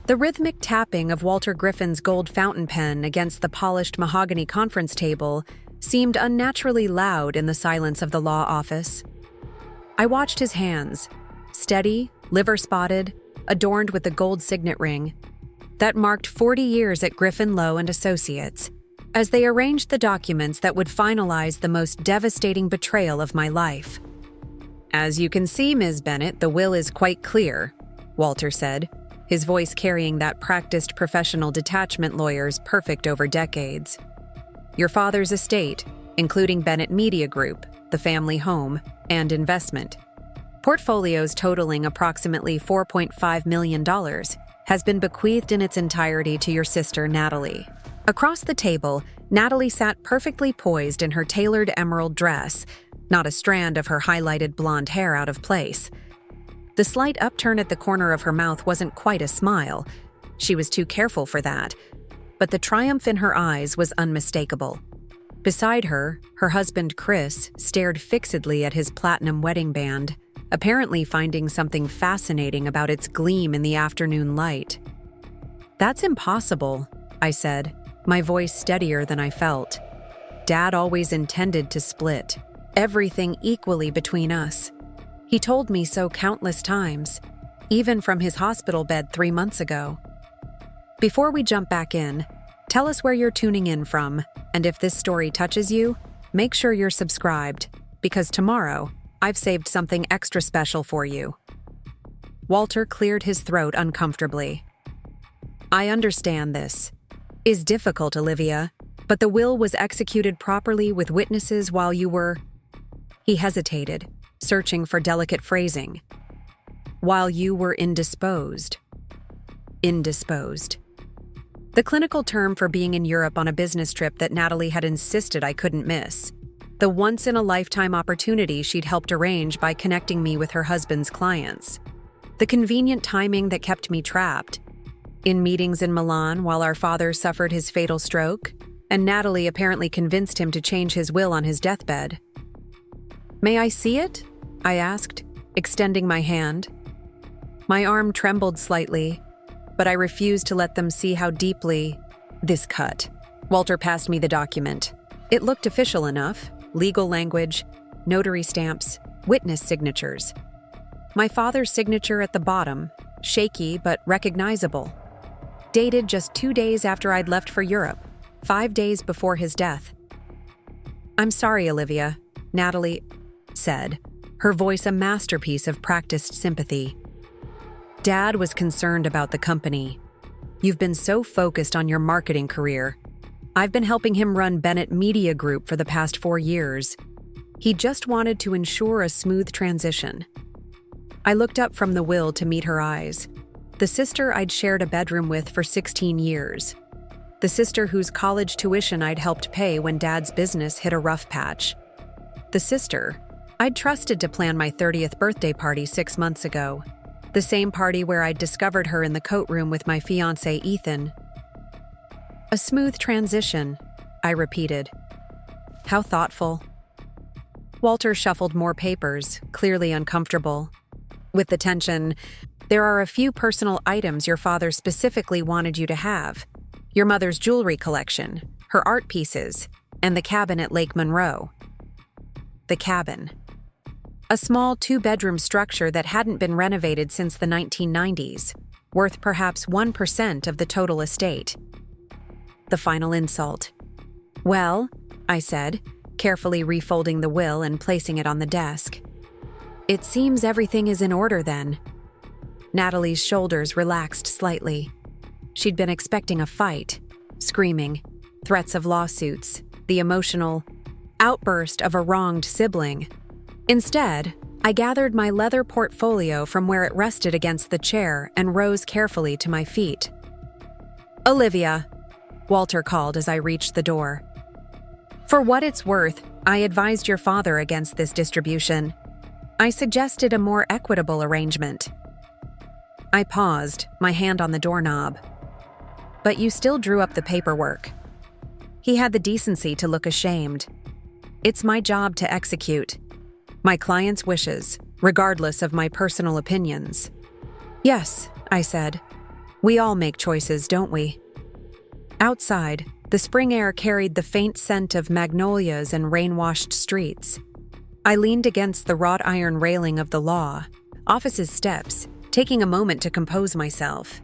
The rhythmic tapping of Walter Griffin's gold fountain pen against the polished mahogany conference table seemed unnaturally loud in the silence of the law office. I watched his hands, steady, liver-spotted, adorned with the gold signet ring that marked 40 years at Griffin, Lowe Associates, as they arranged the documents that would finalize the most devastating betrayal of my life. "As you can see, Ms. Bennett, the will is quite clear," Walter said, his voice carrying that practiced professional detachment lawyer's perfect over decades. "Your father's estate, including Bennett Media Group, the family home, and investment, portfolios totaling approximately $4.5 million, has been bequeathed in its entirety to your sister, Natalie." Across the table, Natalie sat perfectly poised in her tailored emerald dress, not a strand of her highlighted blonde hair out of place. The slight upturn at the corner of her mouth wasn't quite a smile. She was too careful for that. But the triumph in her eyes was unmistakable. Beside her, her husband Chris stared fixedly at his platinum wedding band, apparently finding something fascinating about its gleam in the afternoon light. "That's impossible," I said, my voice steadier than I felt. "Dad always intended to split everything equally between us. He told me so countless times, even from his hospital bed 3 months ago." Before we jump back in, tell us where you're tuning in from, and if this story touches you, make sure you're subscribed, because tomorrow, I've saved something extra special for you. Walter cleared his throat uncomfortably. "I understand this is difficult, Olivia, but the will was executed properly with witnesses while you were—" He hesitated, searching for delicate phrasing. "While you were indisposed." Indisposed. The clinical term for being in Europe on a business trip that Natalie had insisted I couldn't miss. The once-in-a-lifetime opportunity she'd helped arrange by connecting me with her husband's clients. The convenient timing that kept me trapped. In meetings in Milan while our father suffered his fatal stroke, and Natalie apparently convinced him to change his will on his deathbed. "May I see it?" I asked, extending my hand. My arm trembled slightly, but I refused to let them see how deeply this cut. Walter passed me the document. It looked official enough, legal language, notary stamps, witness signatures. My father's signature at the bottom, shaky but recognizable. Dated just 2 days after I'd left for Europe, 5 days before his death. "I'm sorry, Olivia," Natalie said, her voice a masterpiece of practiced sympathy. "Dad was concerned about the company. You've been so focused on your marketing career. I've been helping him run Bennett Media Group for the past 4 years. He just wanted to ensure a smooth transition." I looked up from the will to meet her eyes. The sister I'd shared a bedroom with for 16 years. The sister whose college tuition I'd helped pay when Dad's business hit a rough patch. The sister I'd trusted to plan my 30th birthday party 6 months ago. The same party where I'd discovered her in the coat room with my fiancé Ethan. "A smooth transition," I repeated. "How thoughtful." Walter shuffled more papers, clearly uncomfortable. With the tension, "There are a few personal items your father specifically wanted you to have. Your mother's jewelry collection, her art pieces, and the cabin at Lake Monroe." The cabin. A small 2-bedroom structure that hadn't been renovated since the 1990s, worth perhaps 1% of the total estate. The final insult. "Well," I said, carefully refolding the will and placing it on the desk. "It seems everything is in order then." Natalie's shoulders relaxed slightly. She'd been expecting a fight, screaming, threats of lawsuits, the emotional outburst of a wronged sibling. Instead, I gathered my leather portfolio from where it rested against the chair and rose carefully to my feet. "Olivia," Walter called as I reached the door. "For what it's worth, I advised your father against this distribution. I suggested a more equitable arrangement." I paused, my hand on the doorknob. "But you still drew up the paperwork." He had the decency to look ashamed. "It's my job to execute. My client's wishes, regardless of my personal opinions." "Yes," I said. We all make choices, don't we? Outside, the spring air carried the faint scent of magnolias and rain-washed streets. I leaned against the wrought iron railing of the law office's steps, taking a moment to compose myself.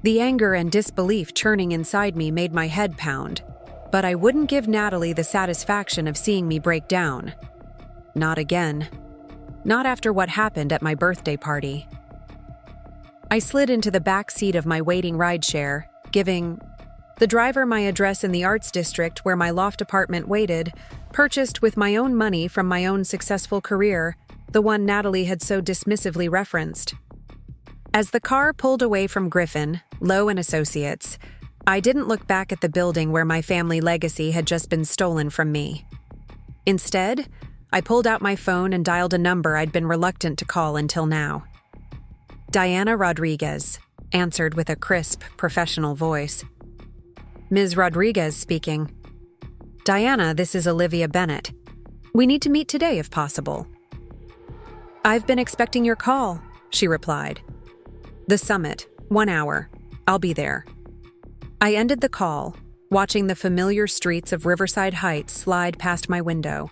The anger and disbelief churning inside me made my head pound, but I wouldn't give Natalie the satisfaction of seeing me break down. Not again. Not after what happened at my birthday party. I slid into the back seat of my waiting rideshare, giving the driver my address in the arts district where my loft apartment waited, purchased with my own money from my own successful career, the one Natalie had so dismissively referenced. As the car pulled away from Griffin, Lowe Associates, I didn't look back at the building where my family legacy had just been stolen from me. Instead, I pulled out my phone and dialed a number I'd been reluctant to call until now. Diana Rodriguez answered with a crisp, professional voice. Ms. Rodriguez speaking. Diana, this is Olivia Bennett. We need to meet today if possible. I've been expecting your call, she replied. The summit, 1 hour. I'll be there. I ended the call, watching the familiar streets of Riverside Heights slide past my window.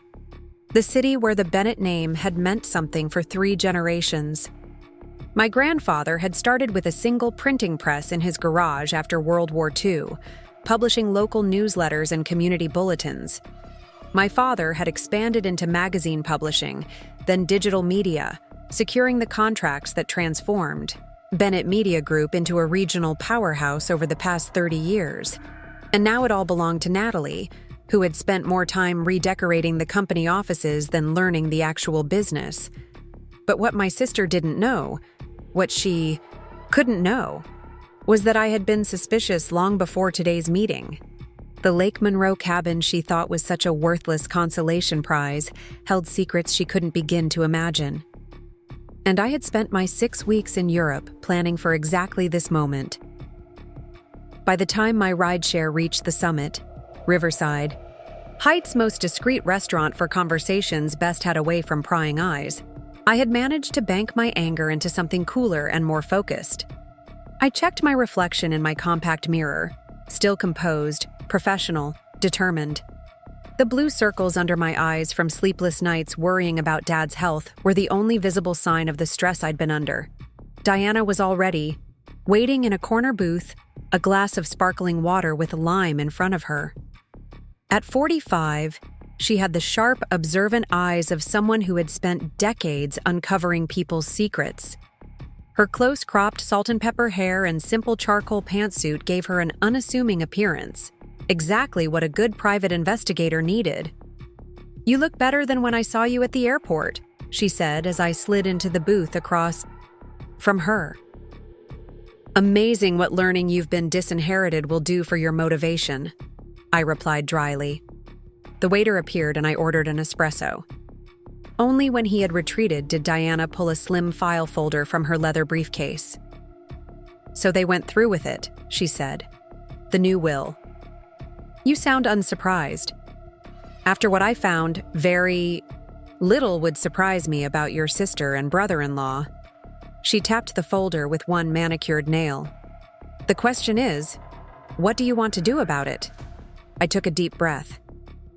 The city where the Bennett name had meant something for 3 generations. My grandfather had started with a single printing press in his garage after World War II, publishing local newsletters and community bulletins. My father had expanded into magazine publishing, then digital media, securing the contracts that transformed Bennett Media Group into a regional powerhouse over the past 30 years. And now it all belonged to Natalie, who had spent more time redecorating the company offices than learning the actual business. But what my sister didn't know, what she couldn't know, was that I had been suspicious long before today's meeting. The Lake Monroe cabin she thought was such a worthless consolation prize held secrets she couldn't begin to imagine. And I had spent my 6 weeks in Europe planning for exactly this moment. By the time my rideshare reached the summit, Riverside, Heights' most discreet restaurant for conversations best had away from prying eyes, I had managed to bank my anger into something cooler and more focused. I checked my reflection in my compact mirror, still composed, professional, determined. The blue circles under my eyes from sleepless nights worrying about Dad's health were the only visible sign of the stress I'd been under. Diana was all ready, waiting in a corner booth, a glass of sparkling water with lime in front of her. At 45, she had the sharp, observant eyes of someone who had spent decades uncovering people's secrets. Her close-cropped salt-and-pepper hair and simple charcoal pantsuit gave her an unassuming appearance, exactly what a good private investigator needed. "You look better than when I saw you at the airport," she said as I slid into the booth across from her. "Amazing what learning you've been disinherited will do for your motivation," I replied dryly. The waiter appeared and I ordered an espresso. Only when he had retreated did Diana pull a slim file folder from her leather briefcase. "So they went through with it," she said. "The new will. You sound unsurprised. After what I found, very little would surprise me about your sister and brother-in-law." She tapped the folder with one manicured nail. "The question is, what do you want to do about it?" I took a deep breath.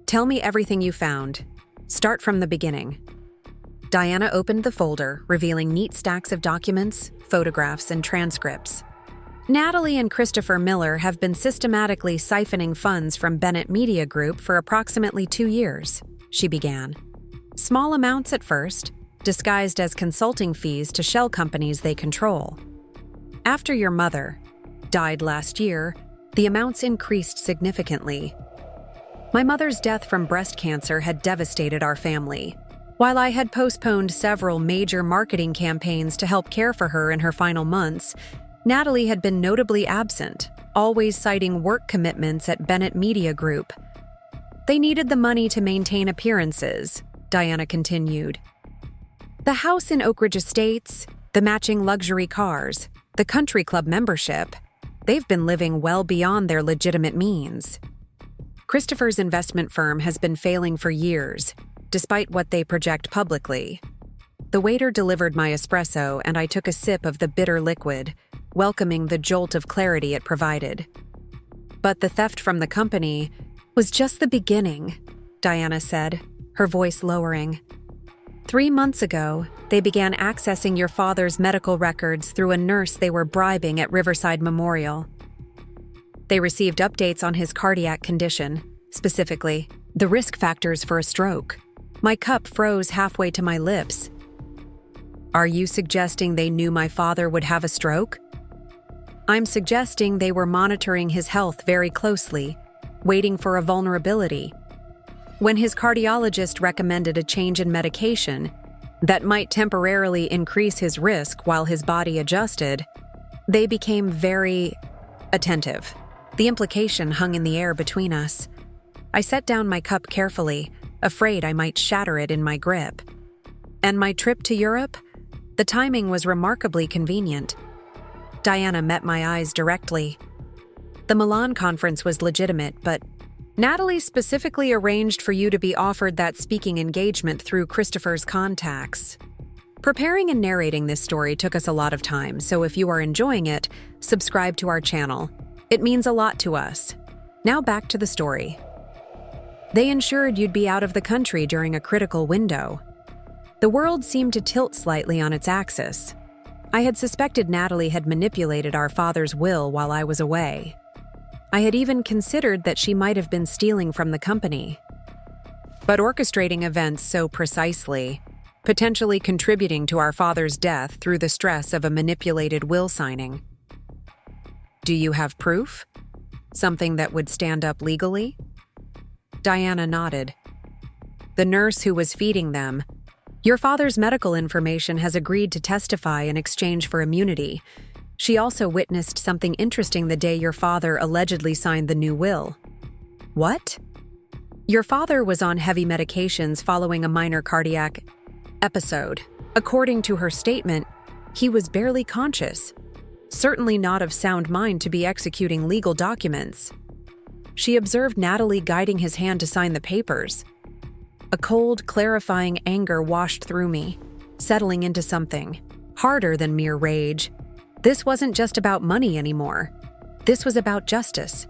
"Tell me everything you found. Start from the beginning." Diana opened the folder, revealing neat stacks of documents, photographs, and transcripts. Natalie and Christopher Miller have been systematically siphoning funds from Bennett Media Group for approximately 2 years, she began. Small amounts at first, disguised as consulting fees to shell companies they control. After your mother died last year, the amounts increased significantly. My mother's death from breast cancer had devastated our family. While I had postponed several major marketing campaigns to help care for her in her final months, Natalie had been notably absent, always citing work commitments at Bennett Media Group. "They needed the money to maintain appearances," Diana continued. "The house in Oak Ridge Estates, the matching luxury cars, the country club membership, they've been living well beyond their legitimate means. Christopher's investment firm has been failing for years, despite what they project publicly." The waiter delivered my espresso and I took a sip of the bitter liquid, welcoming the jolt of clarity it provided. But the theft from the company was just the beginning, Diana said, her voice lowering. 3 months ago, they began accessing your father's medical records through a nurse they were bribing at Riverside Memorial. They received updates on his cardiac condition, specifically, the risk factors for a stroke. My cup froze halfway to my lips. Are you suggesting they knew my father would have a stroke? I'm suggesting they were monitoring his health very closely, waiting for a vulnerability. When his cardiologist recommended a change in medication that might temporarily increase his risk while his body adjusted, they became very attentive. The implication hung in the air between us. I set down my cup carefully, afraid I might shatter it in my grip. And my trip to Europe? The timing was remarkably convenient. Diana met my eyes directly. The Milan conference was legitimate, but Natalie specifically arranged for you to be offered that speaking engagement through Christopher's contacts. Preparing and narrating this story took us a lot of time, so if you are enjoying it, subscribe to our channel. It means a lot to us. Now back to the story. They ensured you'd be out of the country during a critical window. The world seemed to tilt slightly on its axis. I had suspected Natalie had manipulated our father's will while I was away. I had even considered that she might have been stealing from the company. But orchestrating events so precisely, potentially contributing to our father's death through the stress of a manipulated will signing. Do you have proof? Something that would stand up legally? Diana nodded. The nurse who was feeding them. Your father's medical information has agreed to testify in exchange for immunity. She also witnessed something interesting the day your father allegedly signed the new will. What? Your father was on heavy medications following a minor cardiac episode. According to her statement, he was barely conscious, certainly not of sound mind to be executing legal documents. She observed Natalie guiding his hand to sign the papers. A cold, clarifying anger washed through me, settling into something harder than mere rage. This wasn't just about money anymore. This was about justice.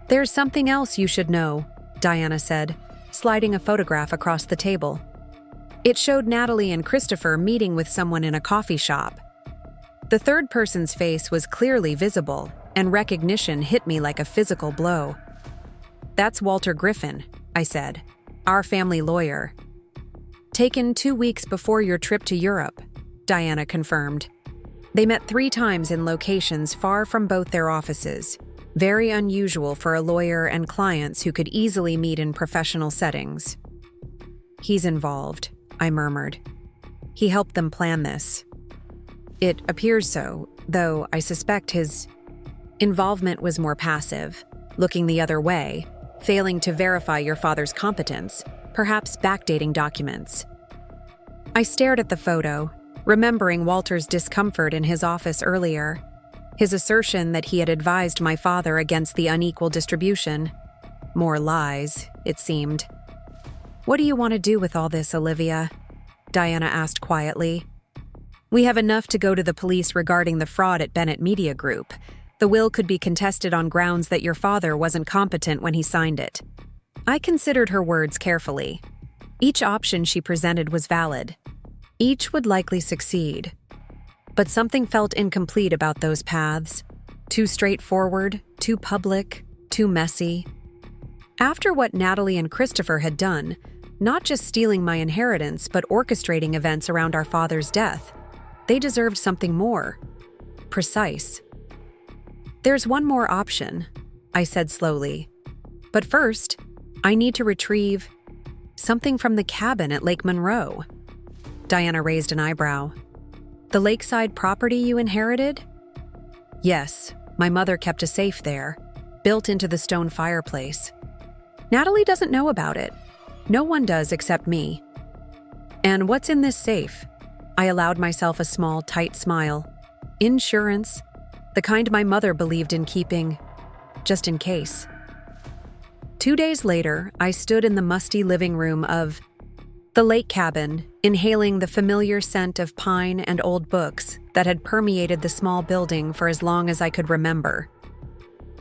There's something else you should know, Diana said, sliding a photograph across the table. It showed Natalie and Christopher meeting with someone in a coffee shop. The third person's face was clearly visible, and recognition hit me like a physical blow. That's Walter Griffin, I said, our family lawyer. Taken 2 weeks before your trip to Europe, Diana confirmed. They met 3 times in locations far from both their offices, very unusual for a lawyer and clients who could easily meet in professional settings. He's involved, I murmured. He helped them plan this. It appears so, though I suspect his involvement was more passive, looking the other way, failing to verify your father's competence, perhaps backdating documents. I stared at the photo, remembering Walter's discomfort in his office earlier, his assertion that he had advised my father against the unequal distribution. More lies, it seemed. What do you want to do with all this, Olivia? Diana asked quietly. We have enough to go to the police regarding the fraud at Bennett Media Group. The will could be contested on grounds that your father wasn't competent when he signed it. I considered her words carefully. Each option she presented was valid. Each would likely succeed. But something felt incomplete about those paths. Too straightforward, too public, too messy. After what Natalie and Christopher had done, not just stealing my inheritance, but orchestrating events around our father's death, they deserved something more. Precise. There's one more option, I said slowly. But first, I need to retrieve something from the cabin at Lake Monroe. Diana raised an eyebrow. The lakeside property you inherited? Yes, my mother kept a safe there, built into the stone fireplace. Natalie doesn't know about it. No one does except me. And what's in this safe? I allowed myself a small, tight smile. Insurance, the kind my mother believed in keeping, just in case. 2 days later, I stood in the musty living room of The lake cabin, inhaling the familiar scent of pine and old books that had permeated the small building for as long as I could remember.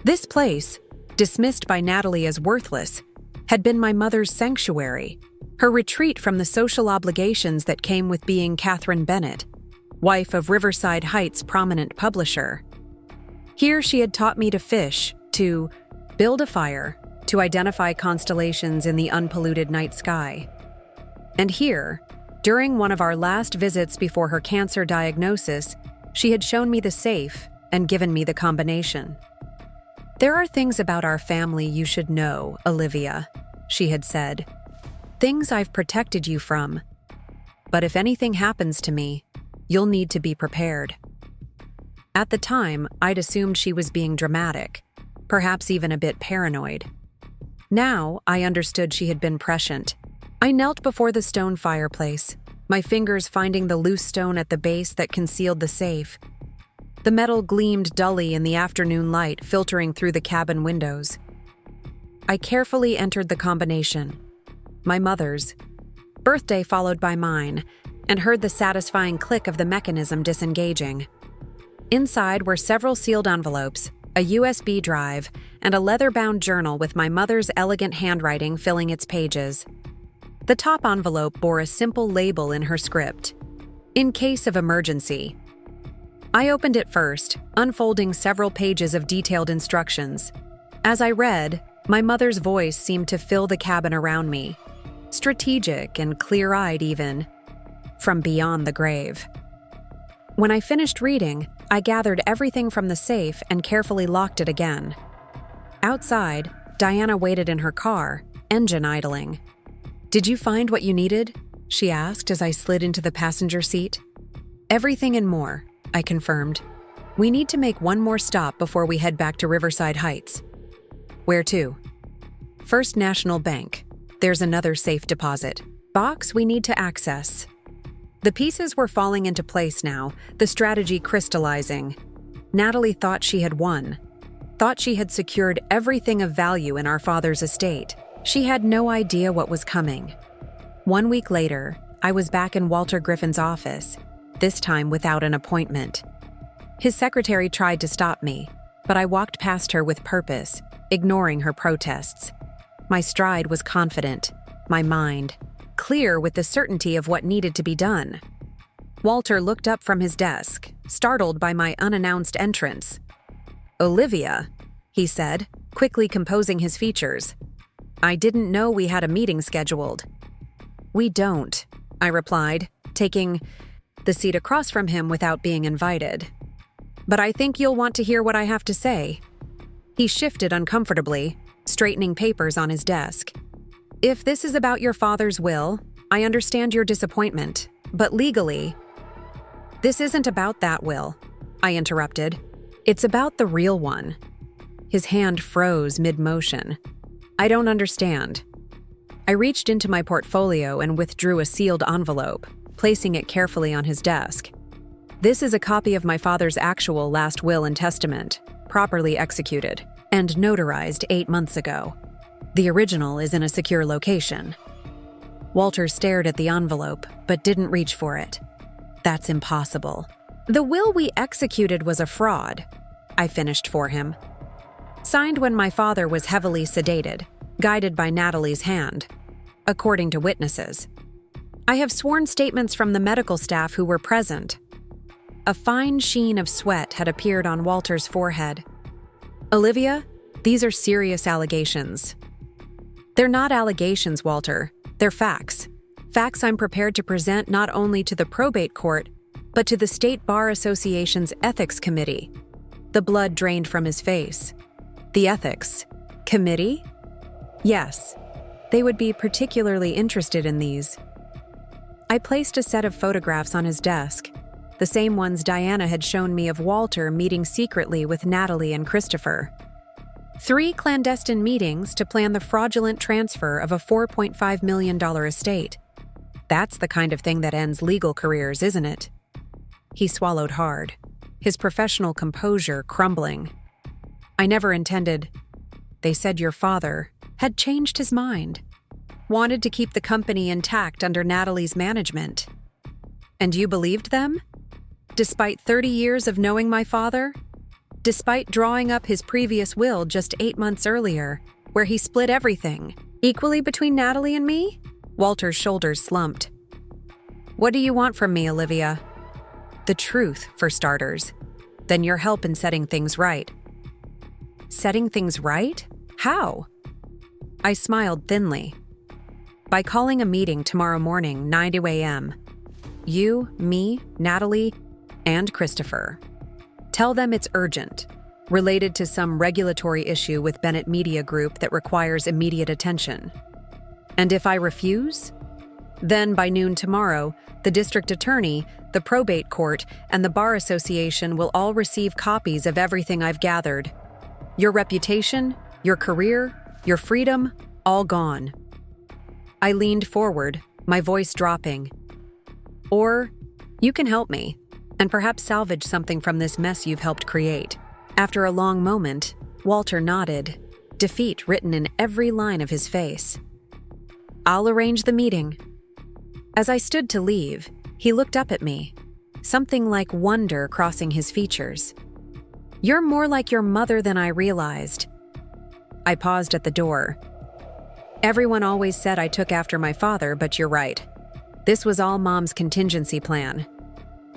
This place, dismissed by Natalie as worthless, had been my mother's sanctuary, her retreat from the social obligations that came with being Catherine Bennett, wife of Riverside Heights' prominent publisher. Here she had taught me to fish, to build a fire, to identify constellations in the unpolluted night sky. And here, during one of our last visits before her cancer diagnosis, she had shown me the safe and given me the combination. "There are things about our family you should know, Olivia," she had said. "Things I've protected you from. But if anything happens to me, you'll need to be prepared." At the time, I'd assumed she was being dramatic, perhaps even a bit paranoid. Now, I understood she had been prescient. I knelt before the stone fireplace, my fingers finding the loose stone at the base that concealed the safe. The metal gleamed dully in the afternoon light filtering through the cabin windows. I carefully entered the combination, my mother's, birthday followed by mine, and heard the satisfying click of the mechanism disengaging. Inside were several sealed envelopes, a USB drive, and a leather-bound journal with my mother's elegant handwriting filling its pages. The top envelope bore a simple label in her script, "In case of emergency." I opened it first, unfolding several pages of detailed instructions. As I read, my mother's voice seemed to fill the cabin around me, strategic and clear-eyed even, from beyond the grave. When I finished reading, I gathered everything from the safe and carefully locked it again. Outside, Diana waited in her car, engine idling. "Did you find what you needed?" she asked as I slid into the passenger seat. "Everything and more," I confirmed. "We need to make one more stop before we head back to Riverside Heights." "Where to?" "First National Bank. There's another safe deposit box we need to access." The pieces were falling into place now, the strategy crystallizing. Natalie thought she had won, thought she had secured everything of value in our father's estate. She had no idea what was coming. 1 week later, I was back in Walter Griffin's office, this time without an appointment. His secretary tried to stop me, but I walked past her with purpose, ignoring her protests. My stride was confident, my mind clear with the certainty of what needed to be done. Walter looked up from his desk, startled by my unannounced entrance. "Olivia," he said, quickly composing his features. "I didn't know we had a meeting scheduled." "We don't," I replied, taking the seat across from him without being invited. "But I think you'll want to hear what I have to say." He shifted uncomfortably, straightening papers on his desk. "If this is about your father's will, I understand your disappointment, but legally—" "This isn't about that will," I interrupted. "It's about the real one." His hand froze mid-motion. "I don't understand." I reached into my portfolio and withdrew a sealed envelope, placing it carefully on his desk. "This is a copy of my father's actual last will and testament, properly executed, and notarized 8 months ago. The original is in a secure location." Walter stared at the envelope, but didn't reach for it. "That's impossible." "The will we executed was a fraud," I finished for him. "Signed when my father was heavily sedated, guided by Natalie's hand, according to witnesses. I have sworn statements from the medical staff who were present." A fine sheen of sweat had appeared on Walter's forehead. "Olivia, these are serious allegations." "They're not allegations, Walter. They're facts. Facts I'm prepared to present not only to the probate court, but to the State Bar Association's Ethics Committee." The blood drained from his face. "The Ethics Committee?" "Yes. They would be particularly interested in these." I placed a set of photographs on his desk, the same ones Diana had shown me of Walter meeting secretly with Natalie and Christopher. 3 clandestine meetings to plan the fraudulent transfer of a $4.5 million estate. That's the kind of thing that ends legal careers, isn't it? He swallowed hard, his professional composure crumbling. "I never intended—" "They said your father had changed his mind." wanted to keep the company intact under Natalie's management. And you believed them? Despite 30 years of knowing my father? Despite drawing up his previous will just 8 months earlier, where he split everything, equally between Natalie and me? Walter's shoulders slumped. What do you want from me, Olivia? The truth, for starters. Then your help in setting things right. Setting things right? How? I smiled thinly. By calling a meeting tomorrow morning, 9 a.m. You, me, Natalie, and Christopher. Tell them it's urgent, related to some regulatory issue with Bennett Media Group that requires immediate attention. And if I refuse? Then by noon tomorrow, the district attorney, the probate court, and the bar association will all receive copies of everything I've gathered. Your reputation, your career, your freedom, all gone. I leaned forward, my voice dropping. Or you can help me, and perhaps salvage something from this mess you've helped create. After a long moment, Walter nodded, defeat written in every line of his face. I'll arrange the meeting. As I stood to leave, he looked up at me, something like wonder crossing his features. You're more like your mother than I realized. I paused at the door. Everyone always said I took after my father, but you're right. This was all Mom's contingency plan.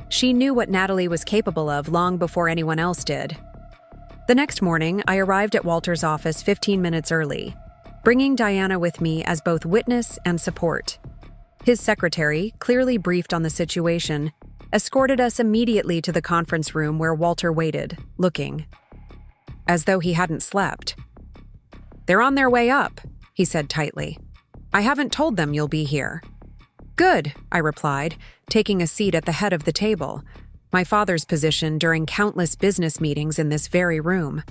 She knew what Natalie was capable of long before anyone else did. The next morning, I arrived at Walter's office 15 minutes early, bringing Diana with me as both witness and support. His secretary, clearly briefed on the situation, escorted us immediately to the conference room where Walter waited, looking as though he hadn't slept. They're on their way up, he said tightly. I haven't told them you'll be here. Good, I replied, taking a seat at the head of the table, my father's position during countless business meetings in this very room.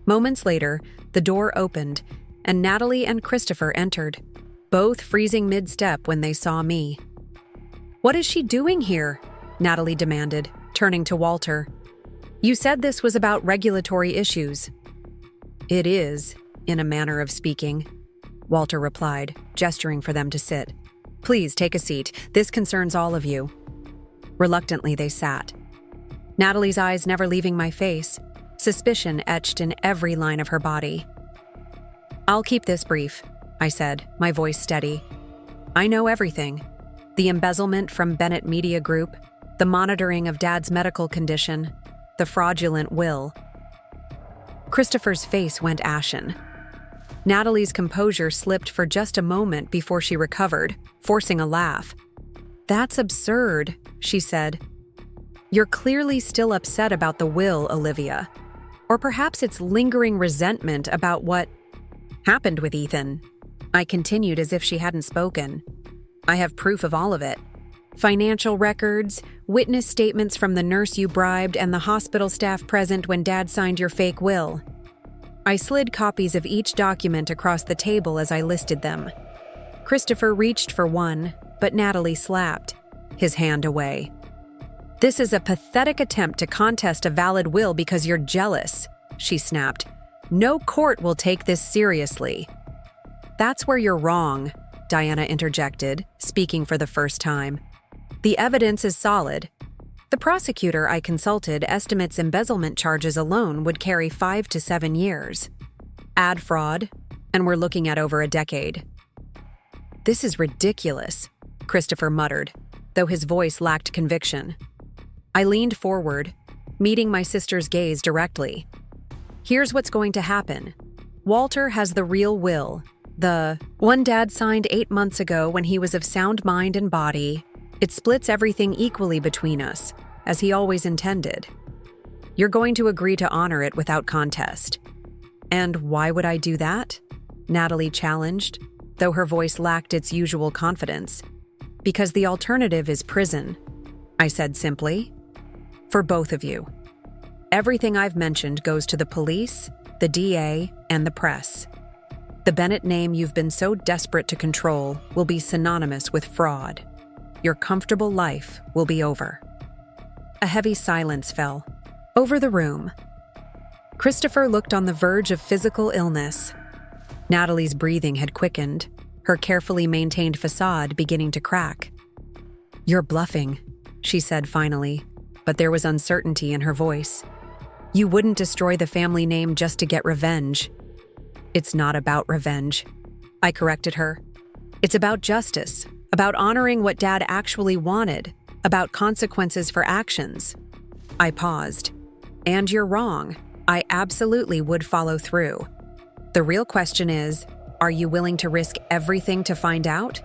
Moments later, the door opened, and Natalie and Christopher entered, both freezing mid-step when they saw me. What is she doing here? Natalie demanded, turning to Walter. You said this was about regulatory issues. It is, in a manner of speaking, Walter replied, gesturing for them to sit. Please take a seat. This concerns all of you. Reluctantly, they sat. Natalie's eyes never leaving my face, suspicion etched in every line of her body. I'll keep this brief, I said, my voice steady. I know everything. The embezzlement from Bennett Media Group, the monitoring of Dad's medical condition, the fraudulent will. Christopher's face went ashen. Natalie's composure slipped for just a moment before she recovered, forcing a laugh. That's absurd, she said. You're clearly still upset about the will, Olivia. Or perhaps it's lingering resentment about what happened with Ethan. I continued as if she hadn't spoken. I have proof of all of it. Financial records, witness statements from the nurse you bribed and the hospital staff present when Dad signed your fake will. I slid copies of each document across the table as I listed them. Christopher reached for one, but Natalie slapped, his hand away. This is a pathetic attempt to contest a valid will because you're jealous, she snapped. No court will take this seriously. That's where you're wrong, Diana interjected, speaking for the first time. The evidence is solid. The prosecutor I consulted estimates embezzlement charges alone would carry 5 to 7 years. Add fraud, and we're looking at over a decade. This is ridiculous, Christopher muttered, though his voice lacked conviction. I leaned forward, meeting my sister's gaze directly. Here's what's going to happen. Walter has the real will, the one Dad signed 8 months ago when he was of sound mind and body. It splits everything equally between us, as he always intended. You're going to agree to honor it without contest. And why would I do that? Natalie challenged, though her voice lacked its usual confidence. Because the alternative is prison, I said simply. For both of you. Everything I've mentioned goes to the police, the DA, and the press. The Bennett name you've been so desperate to control will be synonymous with fraud. Your comfortable life will be over. A heavy silence fell over the room. Christopher looked on the verge of physical illness. Natalie's breathing had quickened, her carefully maintained facade beginning to crack. "You're bluffing," she said finally, but there was uncertainty in her voice. "You wouldn't destroy the family name just to get revenge." "It's not about revenge," I corrected her. "It's about justice, about honoring what Dad actually wanted, about consequences for actions." I paused. "And you're wrong. I absolutely would follow through. The real question is, are you willing to risk everything to find out?"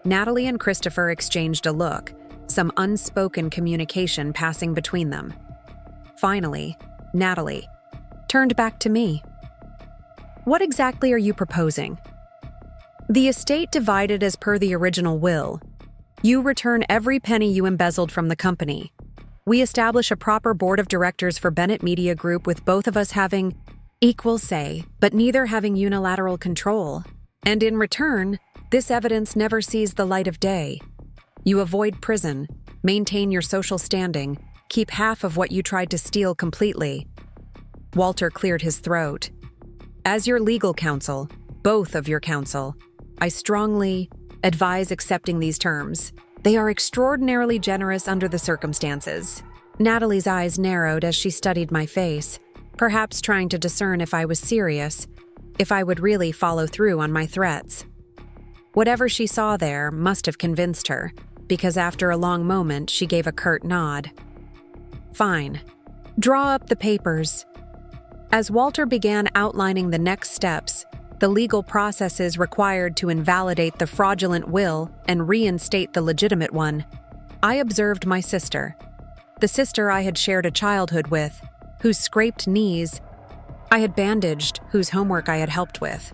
Natalie and Christopher exchanged a look, some unspoken communication passing between them. Finally, Natalie turned back to me. "What exactly are you proposing?" "The estate divided as per the original will. You return every penny you embezzled from the company. We establish a proper board of directors for Bennett Media Group with both of us having equal say, but neither having unilateral control. And in return, this evidence never sees the light of day. You avoid prison, maintain your social standing, keep half of what you tried to steal completely." Walter cleared his throat. "As your legal counsel, both of your counsel, I strongly advise accepting these terms. They are extraordinarily generous under the circumstances." Natalie's eyes narrowed as she studied my face, perhaps trying to discern if I was serious, if I would really follow through on my threats. Whatever she saw there must have convinced her, because after a long moment she gave a curt nod. "Fine. Draw up the papers." As Walter began outlining the next steps, the legal processes required to invalidate the fraudulent will and reinstate the legitimate one, I observed my sister, the sister I had shared a childhood with, whose scraped knees I had bandaged, whose homework I had helped with.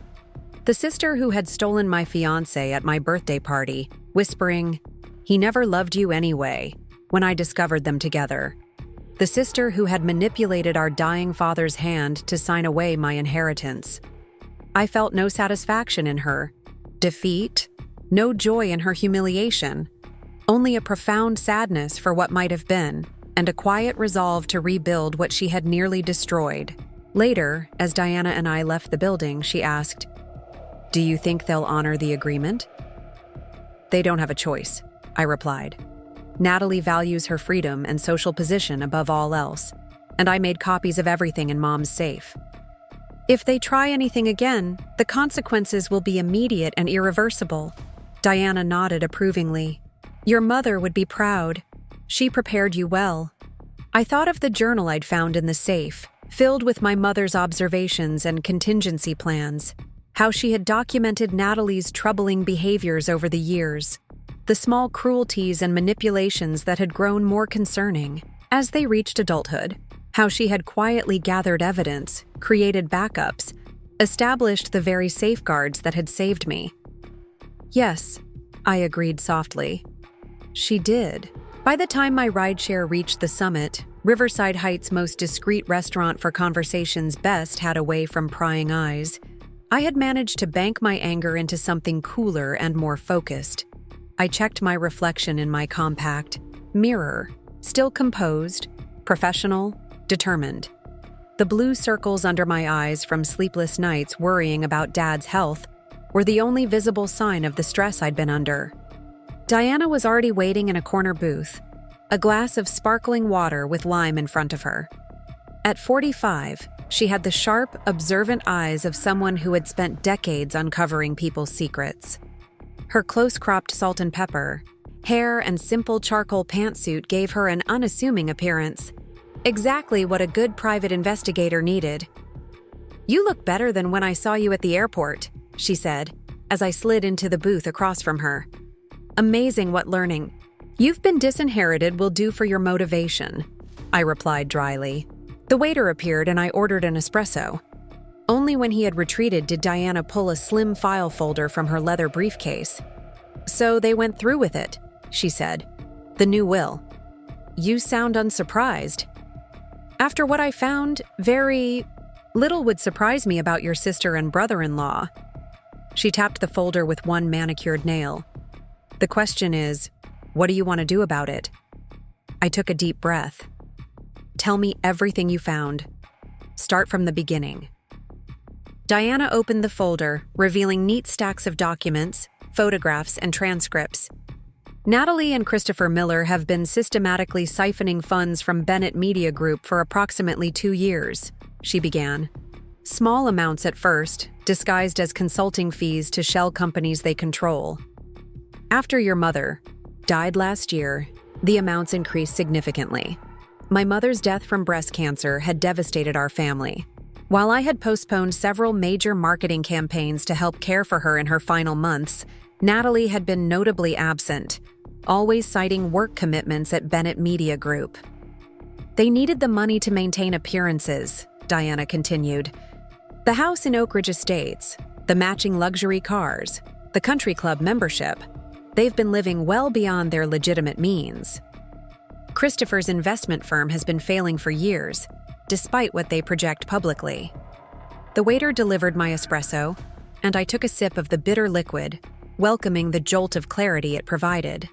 The sister who had stolen my fiancé at my birthday party, whispering, "He never loved you anyway," when I discovered them together. The sister who had manipulated our dying father's hand to sign away my inheritance. I felt no satisfaction in her defeat, no joy in her humiliation, only a profound sadness for what might have been, and a quiet resolve to rebuild what she had nearly destroyed. Later, as Diana and I left the building, she asked, "Do you think they'll honor the agreement?" "They don't have a choice," I replied. "Natalie values her freedom and social position above all else, and I made copies of everything in Mom's safe. If they try anything again, the consequences will be immediate and irreversible." Diana nodded approvingly. "Your mother would be proud. She prepared you well." I thought of the journal I'd found in the safe, filled with my mother's observations and contingency plans, how she had documented Natalie's troubling behaviors over the years, the small cruelties and manipulations that had grown more concerning as they reached adulthood, how she had quietly gathered evidence, created backups, established the very safeguards that had saved me. "Yes," I agreed softly. She did. By the time my rideshare reached the summit, Riverside Heights' most discreet restaurant for conversation's best had away from prying eyes, I had managed to bank my anger into something cooler and more focused. I checked my reflection in my compact mirror, still composed, professional, determined. The blue circles under my eyes from sleepless nights worrying about Dad's health were the only visible sign of the stress I'd been under. Diana was already waiting in a corner booth, a glass of sparkling water with lime in front of her. At 45, she had the sharp, observant eyes of someone who had spent decades uncovering people's secrets. Her close-cropped salt and pepper, hair and simple charcoal pantsuit gave her an unassuming appearance, exactly what a good private investigator needed. "You look better than when I saw you at the airport," she said, as I slid into the booth across from her. "Amazing what learning you've been disinherited will do for your motivation," I replied dryly. The waiter appeared and I ordered an espresso. Only when he had retreated did Diana pull a slim file folder from her leather briefcase. "So they went through with it," she said. "The new will. You sound unsurprised." "After what I found, very little would surprise me about your sister and brother-in-law." She tapped the folder with one manicured nail. "The question is, what do you want to do about it?" I took a deep breath. "Tell me everything you found. Start from the beginning." Diana opened the folder, revealing neat stacks of documents, photographs, and transcripts. Natalie and Christopher Miller have been systematically siphoning funds from Bennett Media Group for approximately 2 years, she began. Small amounts at first, disguised as consulting fees to shell companies they control. After your mother died last year, the amounts increased significantly. My mother's death from breast cancer had devastated our family. While I had postponed several major marketing campaigns to help care for her in her final months, Natalie had been notably absent, always citing work commitments at Bennett Media Group. They needed the money to maintain appearances, Diana continued. The house in Oak Ridge Estates, the matching luxury cars, the country club membership, they've been living well beyond their legitimate means. Christopher's investment firm has been failing for years, despite what they project publicly. The waiter delivered my espresso, and I took a sip of the bitter liquid, welcoming the jolt of clarity it provided.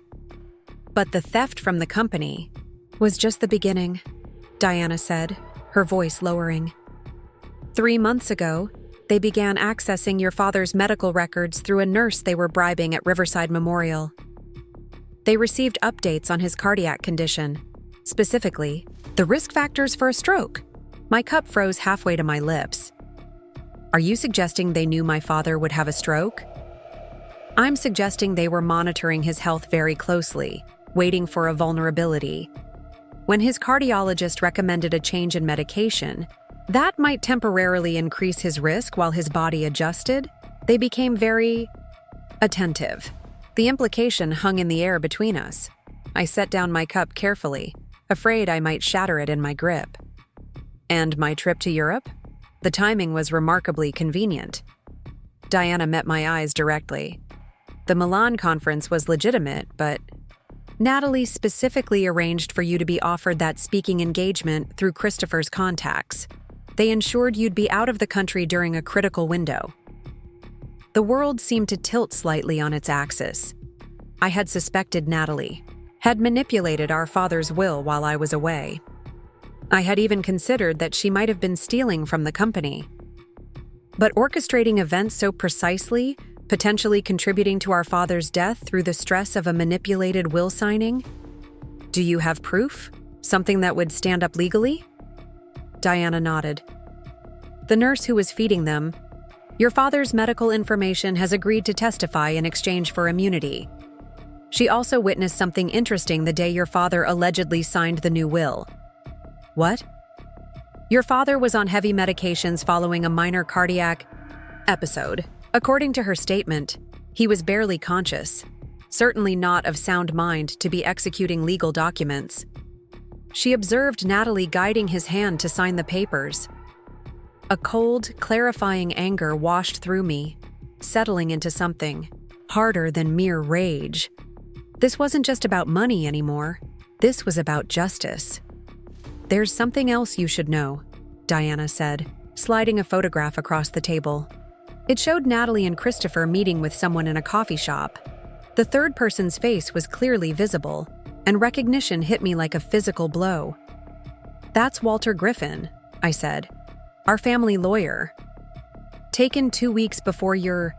But the theft from the company was just the beginning, Diana said, her voice lowering. 3 months ago, they began accessing your father's medical records through a nurse they were bribing at Riverside Memorial. They received updates on his cardiac condition, specifically, the risk factors for a stroke. My cup froze halfway to my lips. Are you suggesting they knew my father would have a stroke? I'm suggesting they were monitoring his health very closely, waiting for a vulnerability. When his cardiologist recommended a change in medication, that might temporarily increase his risk while his body adjusted. They became very attentive. The implication hung in the air between us. I set down my cup carefully, afraid I might shatter it in my grip. And my trip to Europe? The timing was remarkably convenient. Diana met my eyes directly. The Milan conference was legitimate, but Natalie specifically arranged for you to be offered that speaking engagement through Christopher's contacts. They ensured you'd be out of the country during a critical window. The world seemed to tilt slightly on its axis. I had suspected Natalie had manipulated our father's will while I was away. I had even considered that she might have been stealing from the company. But orchestrating events so precisely, potentially contributing to our father's death through the stress of a manipulated will signing? Do you have proof? Something that would stand up legally? Diana nodded. The nurse who was feeding them, your father's medical information has agreed to testify in exchange for immunity. She also witnessed something interesting the day your father allegedly signed the new will. What? Your father was on heavy medications following a minor cardiac episode. According to her statement, he was barely conscious, certainly not of sound mind to be executing legal documents. She observed Natalie guiding his hand to sign the papers. A cold, clarifying anger washed through me, settling into something harder than mere rage. This wasn't just about money anymore. This was about justice. There's something else you should know, Diana said, sliding a photograph across the table. It showed Natalie and Christopher meeting with someone in a coffee shop. The third person's face was clearly visible, and recognition hit me like a physical blow. That's Walter Griffin, I said. Our family lawyer. Taken 2 weeks before your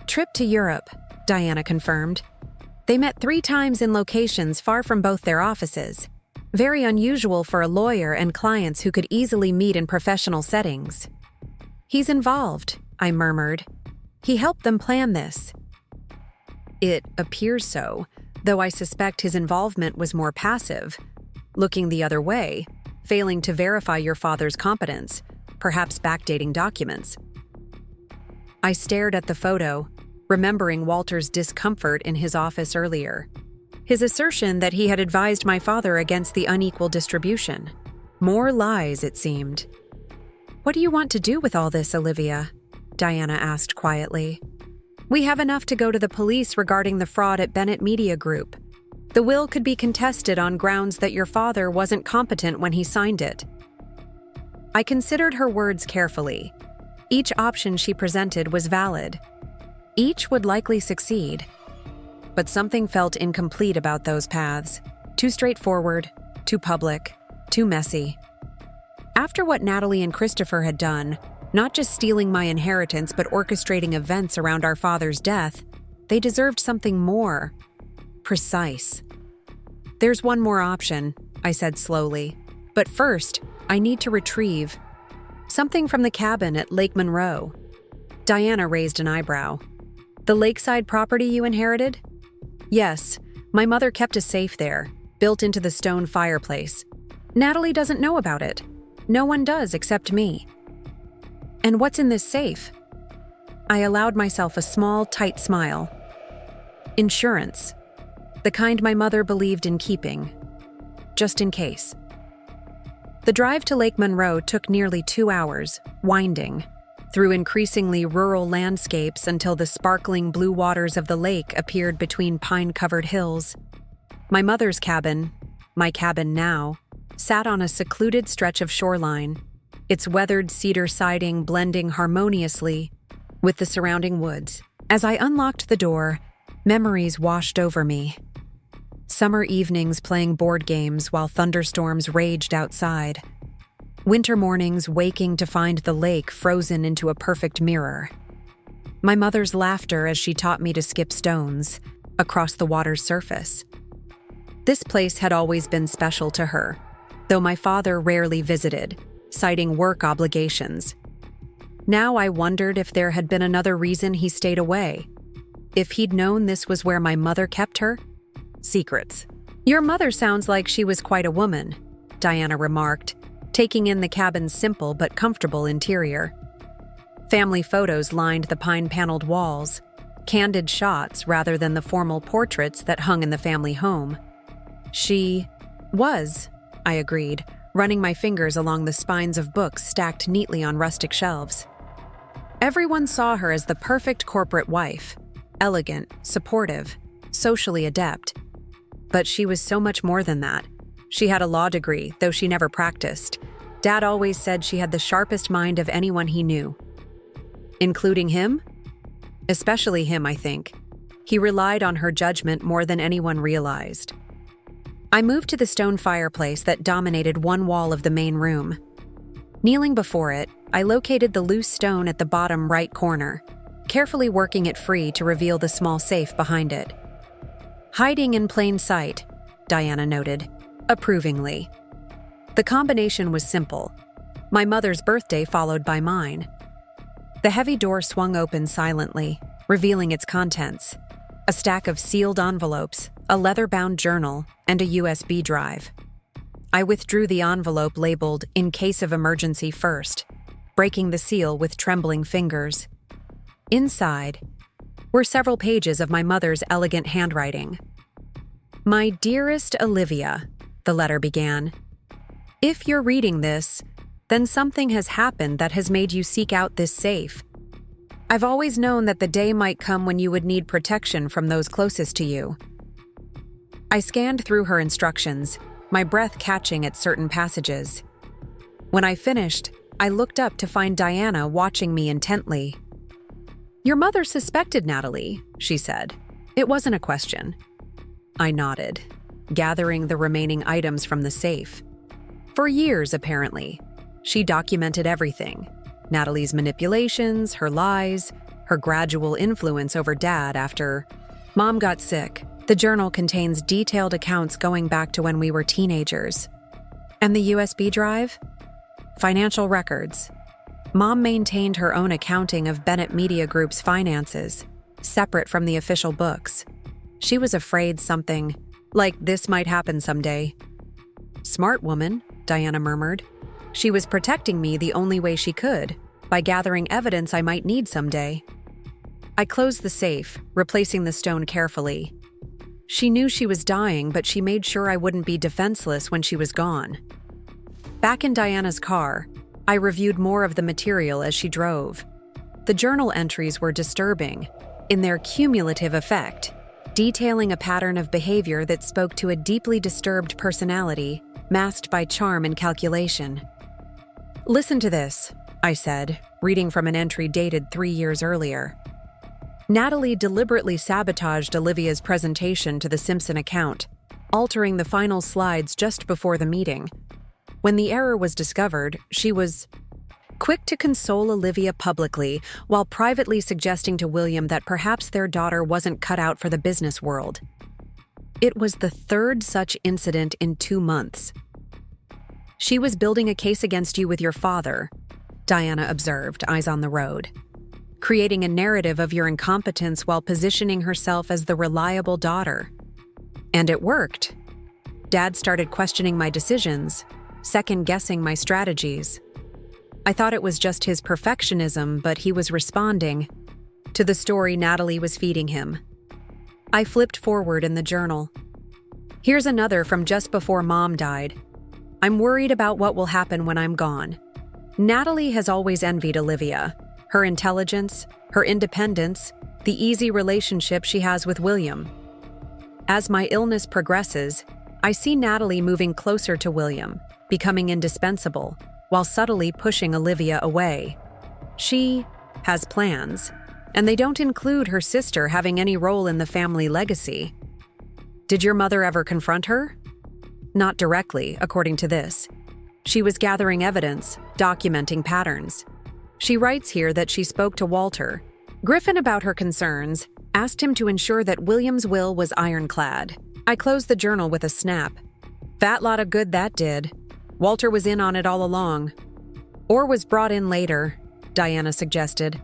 trip to Europe, Diana confirmed. They met 3 times in locations far from both their offices. Very unusual for a lawyer and clients who could easily meet in professional settings. He's involved, I murmured. He helped them plan this. It appears so, though I suspect his involvement was more passive, looking the other way, failing to verify your father's competence, perhaps backdating documents. I stared at the photo, remembering Walter's discomfort in his office earlier. His assertion that he had advised my father against the unequal distribution. More lies, it seemed. What do you want to do with all this, Olivia? Diana asked quietly. We have enough to go to the police regarding the fraud at Bennett Media Group. The will could be contested on grounds that your father wasn't competent when he signed it. I considered her words carefully. Each option she presented was valid. Each would likely succeed. But something felt incomplete about those paths. Too straightforward, too public, too messy. After what Natalie and Christopher had done, Not just stealing my inheritance, but orchestrating events around our father's death. They deserved something more precise. There's one more option, I said slowly. But first, I need to retrieve something from the cabin at Lake Monroe. Diana raised an eyebrow. The lakeside property you inherited? Yes, my mother kept a safe there, built into the stone fireplace. Natalie doesn't know about it. No one does except me. And what's in this safe? I allowed myself a small, tight smile. Insurance. The kind my mother believed in keeping. Just in case. The drive to Lake Monroe took nearly 2 hours, winding, through increasingly rural landscapes until the sparkling blue waters of the lake appeared between pine-covered hills. My mother's cabin, my cabin now, sat on a secluded stretch of shoreline, its weathered cedar siding blending harmoniously with the surrounding woods. As I unlocked the door, memories washed over me. Summer evenings playing board games while thunderstorms raged outside. Winter mornings waking to find the lake frozen into a perfect mirror. My mother's laughter as she taught me to skip stones across the water's surface. This place had always been special to her, though my father rarely visited, citing work obligations. Now I wondered if there had been another reason he stayed away. If he'd known this was where my mother kept her secrets. Your mother sounds like she was quite a woman, Diana remarked, taking in the cabin's simple but comfortable interior. Family photos lined the pine-paneled walls, candid shots rather than the formal portraits that hung in the family home. She was, I agreed, running my fingers along the spines of books stacked neatly on rustic shelves. Everyone saw her as the perfect corporate wife, elegant, supportive, socially adept. But she was so much more than that. She had a law degree, though she never practiced. Dad always said she had the sharpest mind of anyone he knew. Including him? Especially him, I think. He relied on her judgment more than anyone realized. I moved to the stone fireplace that dominated one wall of the main room. Kneeling before it, I located the loose stone at the bottom right corner, carefully working it free to reveal the small safe behind it. Hiding in plain sight, Diana noted, approvingly. The combination was simple. My mother's birthday followed by mine. The heavy door swung open silently, revealing its contents. A stack of sealed envelopes, a leather-bound journal, and a USB drive. I withdrew the envelope labeled "In case of emergency" first, breaking the seal with trembling fingers. Inside were several pages of my mother's elegant handwriting. My dearest Olivia, the letter began. If you're reading this, then something has happened that has made you seek out this safe. I've always known that the day might come when you would need protection from those closest to you. I scanned through her instructions, my breath catching at certain passages. When I finished, I looked up to find Diana watching me intently. Your mother suspected Natalie, she said. It wasn't a question. I nodded, gathering the remaining items from the safe. For years, apparently, she documented everything. Natalie's manipulations, her lies, her gradual influence over Dad after Mom got sick. The journal contains detailed accounts going back to when we were teenagers. And the USB drive? Financial records. Mom maintained her own accounting of Bennett Media Group's finances, separate from the official books. She was afraid something like this might happen someday. Smart woman, Diana murmured. She was protecting me the only way she could, by gathering evidence I might need someday. I closed the safe, replacing the stone carefully. She knew she was dying, but she made sure I wouldn't be defenseless when she was gone. Back in Diana's car, I reviewed more of the material as she drove. The journal entries were disturbing, in their cumulative effect, detailing a pattern of behavior that spoke to a deeply disturbed personality, masked by charm and calculation. Listen to this, I said, reading from an entry dated 3 years earlier. Natalie deliberately sabotaged Olivia's presentation to the Simpson account, altering the final slides just before the meeting. When the error was discovered, she was quick to console Olivia publicly while privately suggesting to William that perhaps their daughter wasn't cut out for the business world. It was the third such incident in 2 months. "She was building a case against you with your father," Diana observed, eyes on the road, "creating a narrative of your incompetence while positioning herself as the reliable daughter. And it worked. Dad started questioning my decisions, second-guessing my strategies. I thought it was just his perfectionism, but he was responding to the story Natalie was feeding him." I flipped forward in the journal. Here's another from just before Mom died. "I'm worried about what will happen when I'm gone. Natalie has always envied Olivia. Her intelligence, her independence, the easy relationship she has with William. As my illness progresses, I see Natalie moving closer to William, becoming indispensable, while subtly pushing Olivia away. She has plans, and they don't include her sister having any role in the family legacy. Did your mother ever confront her?" "Not directly, according to this. She was gathering evidence, documenting patterns. She writes here that she spoke to Walter Griffin about her concerns, asked him to ensure that William's will was ironclad." I closed the journal with a snap. "Fat lot of good that did. Walter was in on it all along." "Or was brought in later," Diana suggested.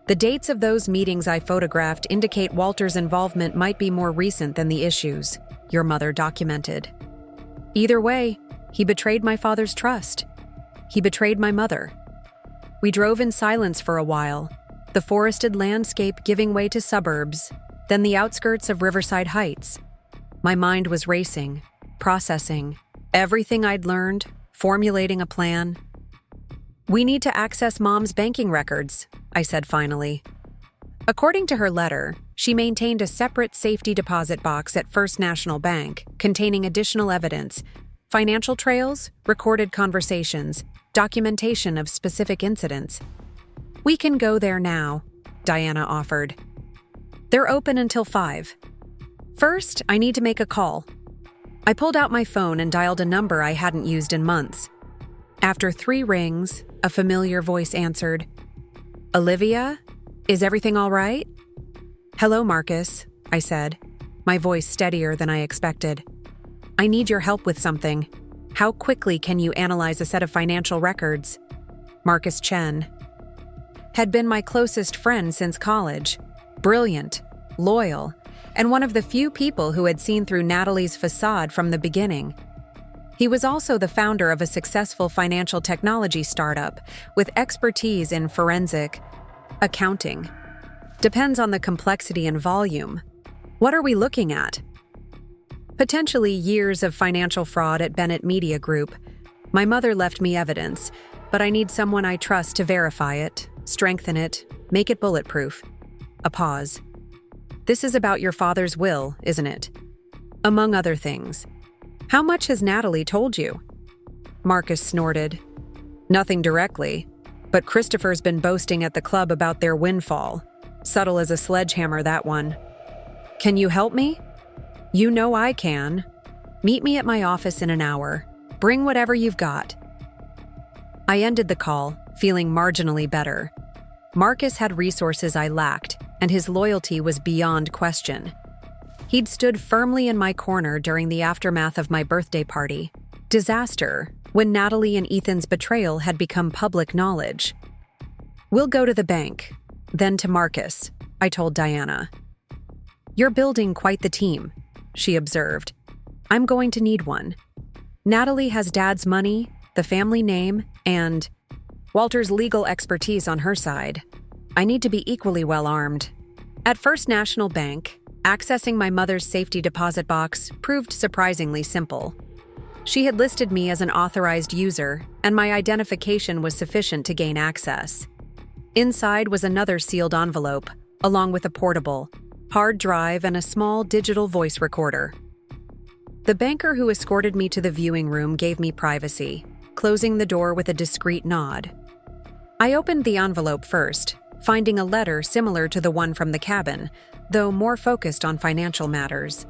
"The dates of those meetings I photographed indicate Walter's involvement might be more recent than the issues your mother documented. Either way, he betrayed my father's trust. He betrayed my mother." We drove in silence for a while, the forested landscape giving way to suburbs, then the outskirts of Riverside Heights. My mind was racing, processing everything I'd learned, formulating a plan. "We need to access Mom's banking records," I said finally. According to her letter, she maintained a separate safety deposit box at First National Bank containing additional evidence, financial trails, recorded conversations, documentation of specific incidents. "We can go there now," Diana offered. "They're open until 5. First, I need to make a call." I pulled out my phone and dialed a number I hadn't used in months. After 3 rings, a familiar voice answered. "Olivia? Is everything all right?" "Hello, Marcus," I said, my voice steadier than I expected. "I need your help with something. How quickly can you analyze a set of financial records?" Marcus Chen had been my closest friend since college. Brilliant, loyal, and one of the few people who had seen through Natalie's facade from the beginning. He was also the founder of a successful financial technology startup with expertise in forensic accounting. Depends on the complexity and volume. What are we looking at? Potentially years of financial fraud at Bennett Media Group. My mother left me evidence, but I need someone I trust to verify it, strengthen it, make it bulletproof. A pause. "This is about your father's will, isn't it?" "Among other things." "How much has Natalie told you?" Marcus snorted. "Nothing directly, but Christopher's been boasting at the club about their windfall. Subtle as a sledgehammer, that one." "Can you help me?" "You know I can. Meet me at my office in an hour. Bring whatever you've got." I ended the call, feeling marginally better. Marcus had resources I lacked, and his loyalty was beyond question. He'd stood firmly in my corner during the aftermath of my birthday party. Disaster, when Natalie and Ethan's betrayal had become public knowledge. "We'll go to the bank, then to Marcus," I told Diana. "You're building quite the team," she observed. "I'm going to need one. Natalie has Dad's money, the family name, and Walter's legal expertise on her side. I need to be equally well armed." At First National Bank, accessing my mother's safety deposit box proved surprisingly simple. She had listed me as an authorized user, and my identification was sufficient to gain access. Inside was another sealed envelope, along with a portable hard drive and a small digital voice recorder. The banker who escorted me to the viewing room gave me privacy, closing the door with a discreet nod. I opened the envelope first, finding a letter similar to the one from the cabin, though more focused on financial matters.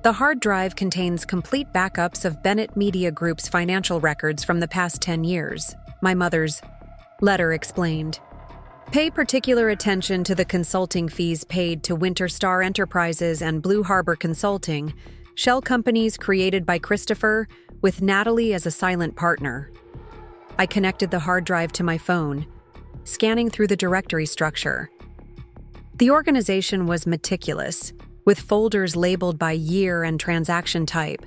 The hard drive contains complete backups of Bennett Media Group's financial records from the past 10 years, my mother's Letter explained. Pay particular attention to the consulting fees paid to Winter Star Enterprises and Blue Harbor Consulting, shell companies created by Christopher, with Natalie as a silent partner. I connected the hard drive to my phone, scanning through the directory structure. The organization was meticulous, with folders labeled by year and transaction type.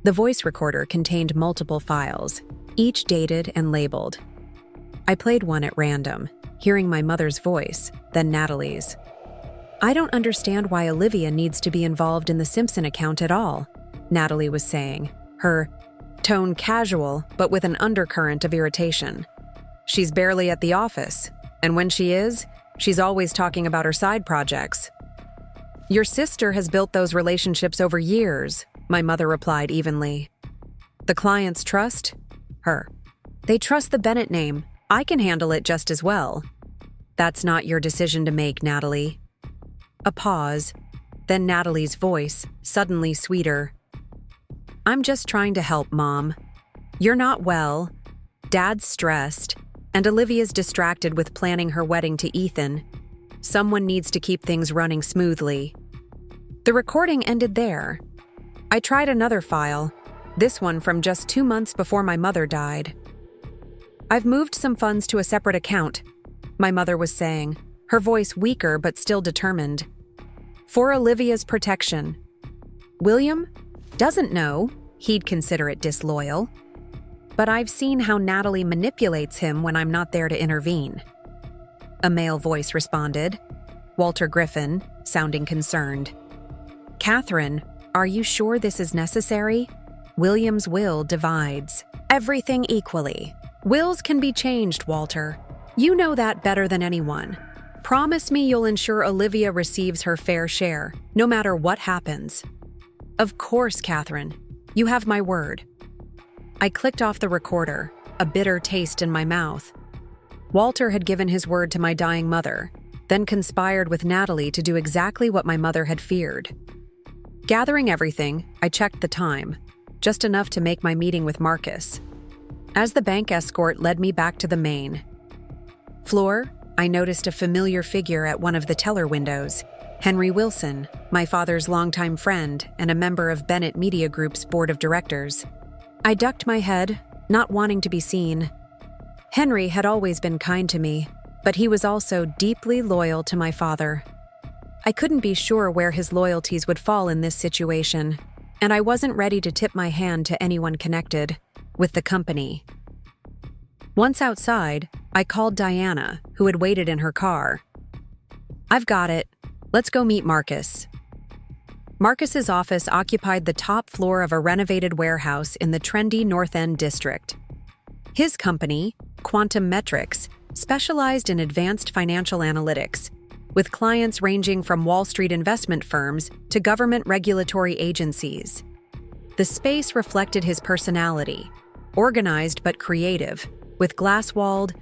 The voice recorder contained multiple files, each dated and labeled. I played one at random, hearing my mother's voice, then Natalie's. "I don't understand why Olivia needs to be involved in the Simpson account at all," Natalie was saying, her tone casual but with an undercurrent of irritation. "She's barely at the office, and when she is, she's always talking about her side projects." "Your sister has built those relationships over years," my mother replied evenly. "The clients trust her. They trust the Bennett name. I can handle it just as well." "That's not your decision to make, Natalie." A pause, then Natalie's voice, suddenly sweeter. "I'm just trying to help, Mom. You're not well, Dad's stressed, and Olivia's distracted with planning her wedding to Ethan. Someone needs to keep things running smoothly." The recording ended there. I tried another file, this one from just 2 months before my mother died. "I've moved some funds to a separate account," my mother was saying, her voice weaker but still determined. "For Olivia's protection. William doesn't know, he'd consider it disloyal. But I've seen how Natalie manipulates him when I'm not there to intervene." A male voice responded, Walter Griffin, sounding concerned. "Catherine, are you sure this is necessary? William's will divides everything equally. Wills can be changed, Walter. You know that better than anyone. Promise me you'll ensure Olivia receives her fair share, no matter what happens." "Of course, Catherine. You have my word." I clicked off the recorder, a bitter taste in my mouth. Walter had given his word to my dying mother, then conspired with Natalie to do exactly what my mother had feared. Gathering everything, I checked the time, just enough to make my meeting with Marcus. As the bank escort led me back to the main floor, I noticed a familiar figure at one of the teller windows, Henry Wilson, my father's longtime friend and a member of Bennett Media Group's board of directors. I ducked my head, not wanting to be seen. Henry had always been kind to me, but he was also deeply loyal to my father. I couldn't be sure where his loyalties would fall in this situation, and I wasn't ready to tip my hand to anyone connected with the company. Once outside, I called Diana, who had waited in her car. "I've got it. Let's go meet Marcus." Marcus's office occupied the top floor of a renovated warehouse in the trendy North End district. His company, Quantum Metrics, specialized in advanced financial analytics, with clients ranging from Wall Street investment firms to government regulatory agencies. The space reflected his personality, organized but creative, with glass-walled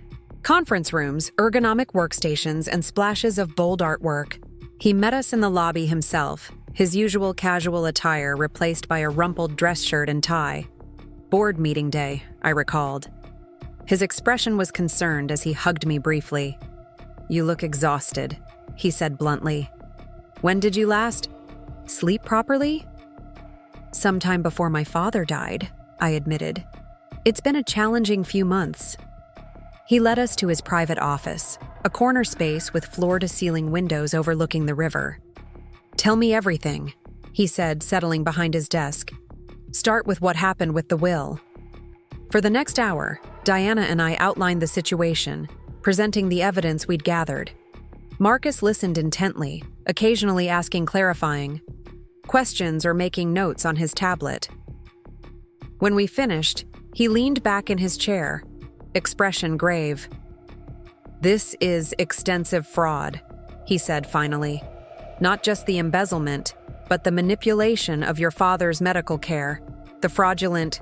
conference rooms, ergonomic workstations, and splashes of bold artwork. He met us in the lobby himself, his usual casual attire replaced by a rumpled dress shirt and tie. "Board meeting day," I recalled. His expression was concerned as he hugged me briefly. "You look exhausted," he said bluntly. "When did you last sleep properly?" "Sometime before my father died," I admitted. "It's been a challenging few months." He led us to his private office, a corner space with floor-to-ceiling windows overlooking the river. "Tell me everything," he said, settling behind his desk. "Start with what happened with the will." For the next hour, Diana and I outlined the situation, presenting the evidence we'd gathered. Marcus listened intently, occasionally asking clarifying questions or making notes on his tablet. When we finished, he leaned back in his chair, expression grave. "This is extensive fraud," he said finally. "Not just the embezzlement, but the manipulation of your father's medical care, the fraudulent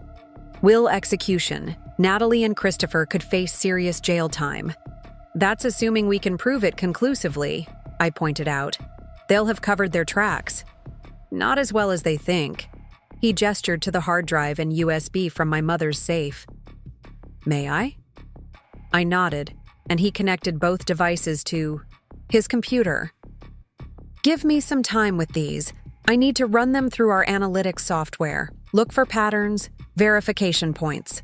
will execution. Natalie and Christopher could face serious jail time." "That's assuming we can prove it conclusively," I pointed out. "They'll have covered their tracks." "Not as well as they think." He gestured to the hard drive and USB from my mother's safe. "May I?" I nodded, and he connected both devices to his computer. Give me some time with these. I need to run them through our analytics software, look for patterns, verification points.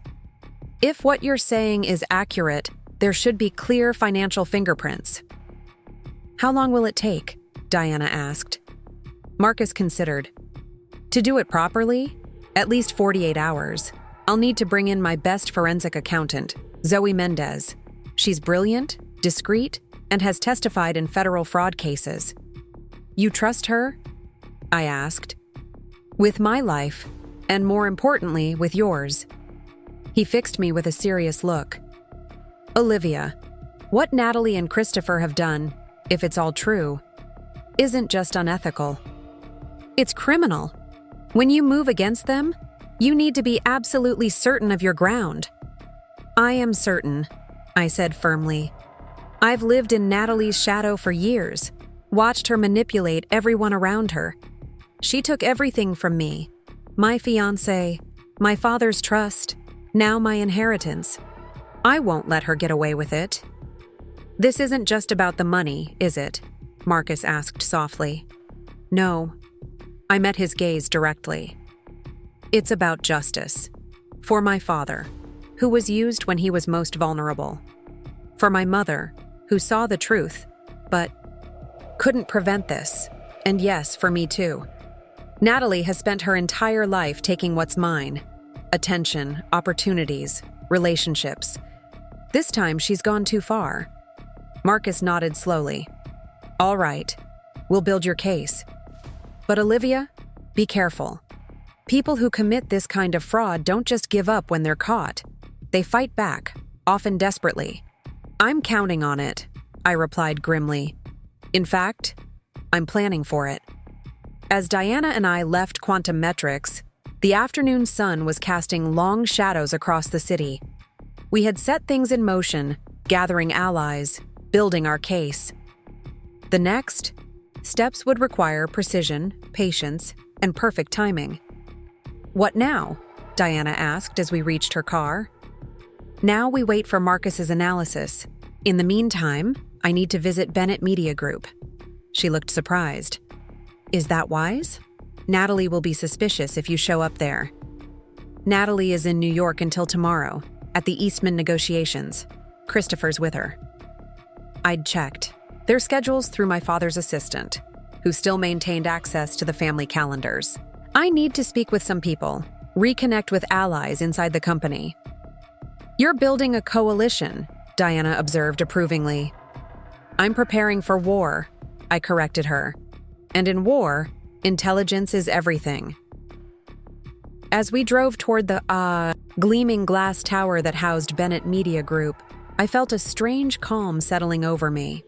If what you're saying is accurate, there should be clear financial fingerprints. How long will it take? Diana asked. Marcus considered. To do it properly? At least 48 hours. I'll need to bring in my best forensic accountant, Zoe Mendez. She's brilliant, discreet, and has testified in federal fraud cases. You trust her? I asked. With my life, and more importantly, with yours. He fixed me with a serious look. Olivia, what Natalie and Christopher have done, if it's all true, isn't just unethical. It's criminal. When you move against them, you need to be absolutely certain of your ground. I am certain, I said firmly. I've lived in Natalie's shadow for years, watched her manipulate everyone around her. She took everything from me. My fiancé, my father's trust, now my inheritance. I won't let her get away with it. This isn't just about the money, is it? Marcus asked softly. No. I met his gaze directly. It's about justice. For my father, who was used when he was most vulnerable. For my mother, who saw the truth, but couldn't prevent this. And yes, for me too. Natalie has spent her entire life taking what's mine. Attention, opportunities, relationships. This time she's gone too far. Marcus nodded slowly. All right, we'll build your case. But Olivia, be careful. People who commit this kind of fraud don't just give up when they're caught. They fight back, often desperately. I'm counting on it, I replied grimly. In fact, I'm planning for it. As Diana and I left Quantum Metrics, the afternoon sun was casting long shadows across the city. We had set things in motion, gathering allies, building our case. The next steps would require precision, patience, and perfect timing. What now? Diana asked as we reached her car. Now we wait for Marcus's analysis. In the meantime, I need to visit Bennett Media Group. She looked surprised. Is that wise? Natalie will be suspicious if you show up there. Natalie is in New York until tomorrow, at the Eastman negotiations. Christopher's with her. I'd checked. Their schedules through my father's assistant, who still maintained access to the family calendars. I need to speak with some people, reconnect with allies inside the company. You're building a coalition, Diana observed approvingly. I'm preparing for war, I corrected her. And in war, intelligence is everything. As we drove toward the gleaming glass tower that housed Bennett Media Group, I felt a strange calm settling over me.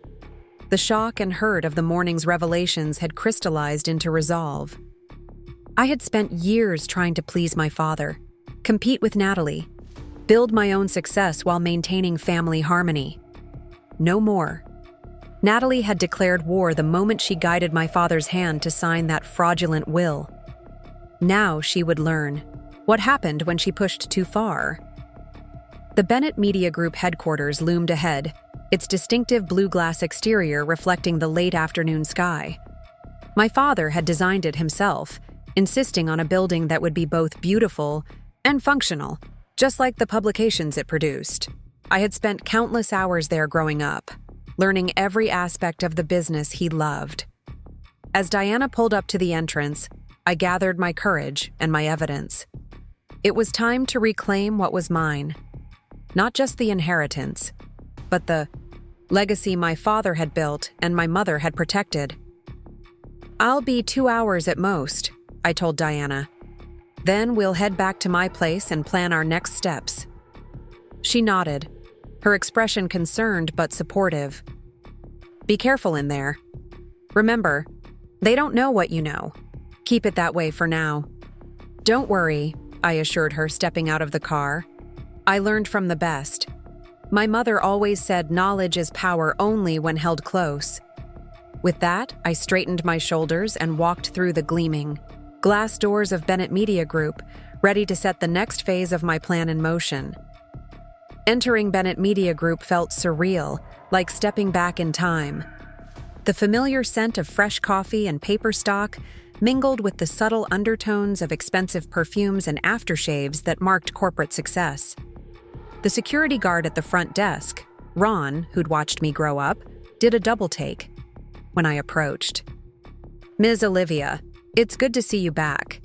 The shock and hurt of the morning's revelations had crystallized into resolve. I had spent years trying to please my father, compete with Natalie, build my own success while maintaining family harmony. No more. Natalie had declared war the moment she guided my father's hand to sign that fraudulent will. Now she would learn what happened when she pushed too far. The Bennett Media Group headquarters loomed ahead, its distinctive blue glass exterior reflecting the late afternoon sky. My father had designed it himself, insisting on a building that would be both beautiful and functional, just like the publications it produced. I had spent countless hours there growing up, learning every aspect of the business he loved. As Diana pulled up to the entrance, I gathered my courage and my evidence. It was time to reclaim what was mine. Not just the inheritance, but the legacy my father had built and my mother had protected. I'll be 2 hours at most, I told Diana. Then we'll head back to my place and plan our next steps. She nodded, her expression concerned but supportive. Be careful in there. Remember, they don't know what you know. Keep it that way for now. Don't worry, I assured her, stepping out of the car. I learned from the best. My mother always said knowledge is power only when held close. With that, I straightened my shoulders and walked through the gleaming glass doors of Bennett Media Group, ready to set the next phase of my plan in motion. Entering Bennett Media Group felt surreal, like stepping back in time. The familiar scent of fresh coffee and paper stock mingled with the subtle undertones of expensive perfumes and aftershaves that marked corporate success. The security guard at the front desk, Ron, who'd watched me grow up, did a double take when I approached. "Ms. Olivia, it's good to see you back."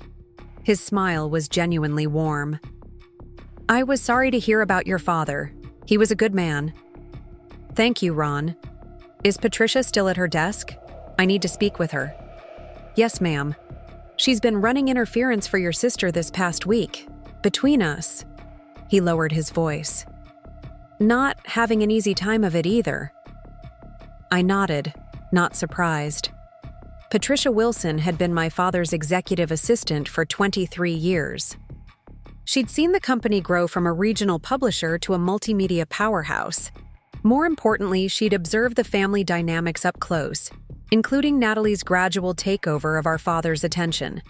His smile was genuinely warm. "I was sorry to hear about your father. He was a good man." "Thank you, Ron. Is Patricia still at her desk? I need to speak with her." "Yes, ma'am. She's been running interference for your sister this past week. Between us," he lowered his voice, "not having an easy time of it either." I nodded, not surprised. Patricia Wilson had been my father's executive assistant for 23 years. She'd seen the company grow from a regional publisher to a multimedia powerhouse. More importantly, she'd observed the family dynamics up close, including Natalie's gradual takeover of our father's attention.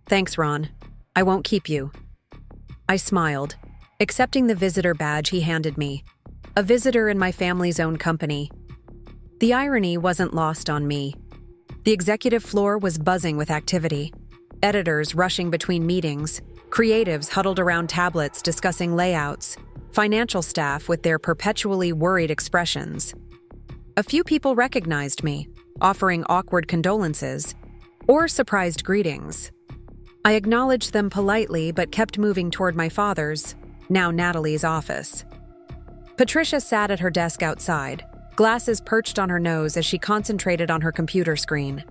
"Thanks, Ron. I won't keep you." I smiled, accepting the visitor badge he handed me, a visitor in my family's own company. The irony wasn't lost on me. The executive floor was buzzing with activity. Editors rushing between meetings, creatives huddled around tablets discussing layouts, financial staff with their perpetually worried expressions. A few people recognized me, offering awkward condolences or surprised greetings. I acknowledged them politely but kept moving toward my father's, now Natalie's, office. Patricia sat at her desk outside, glasses perched on her nose as she concentrated on her computer screen.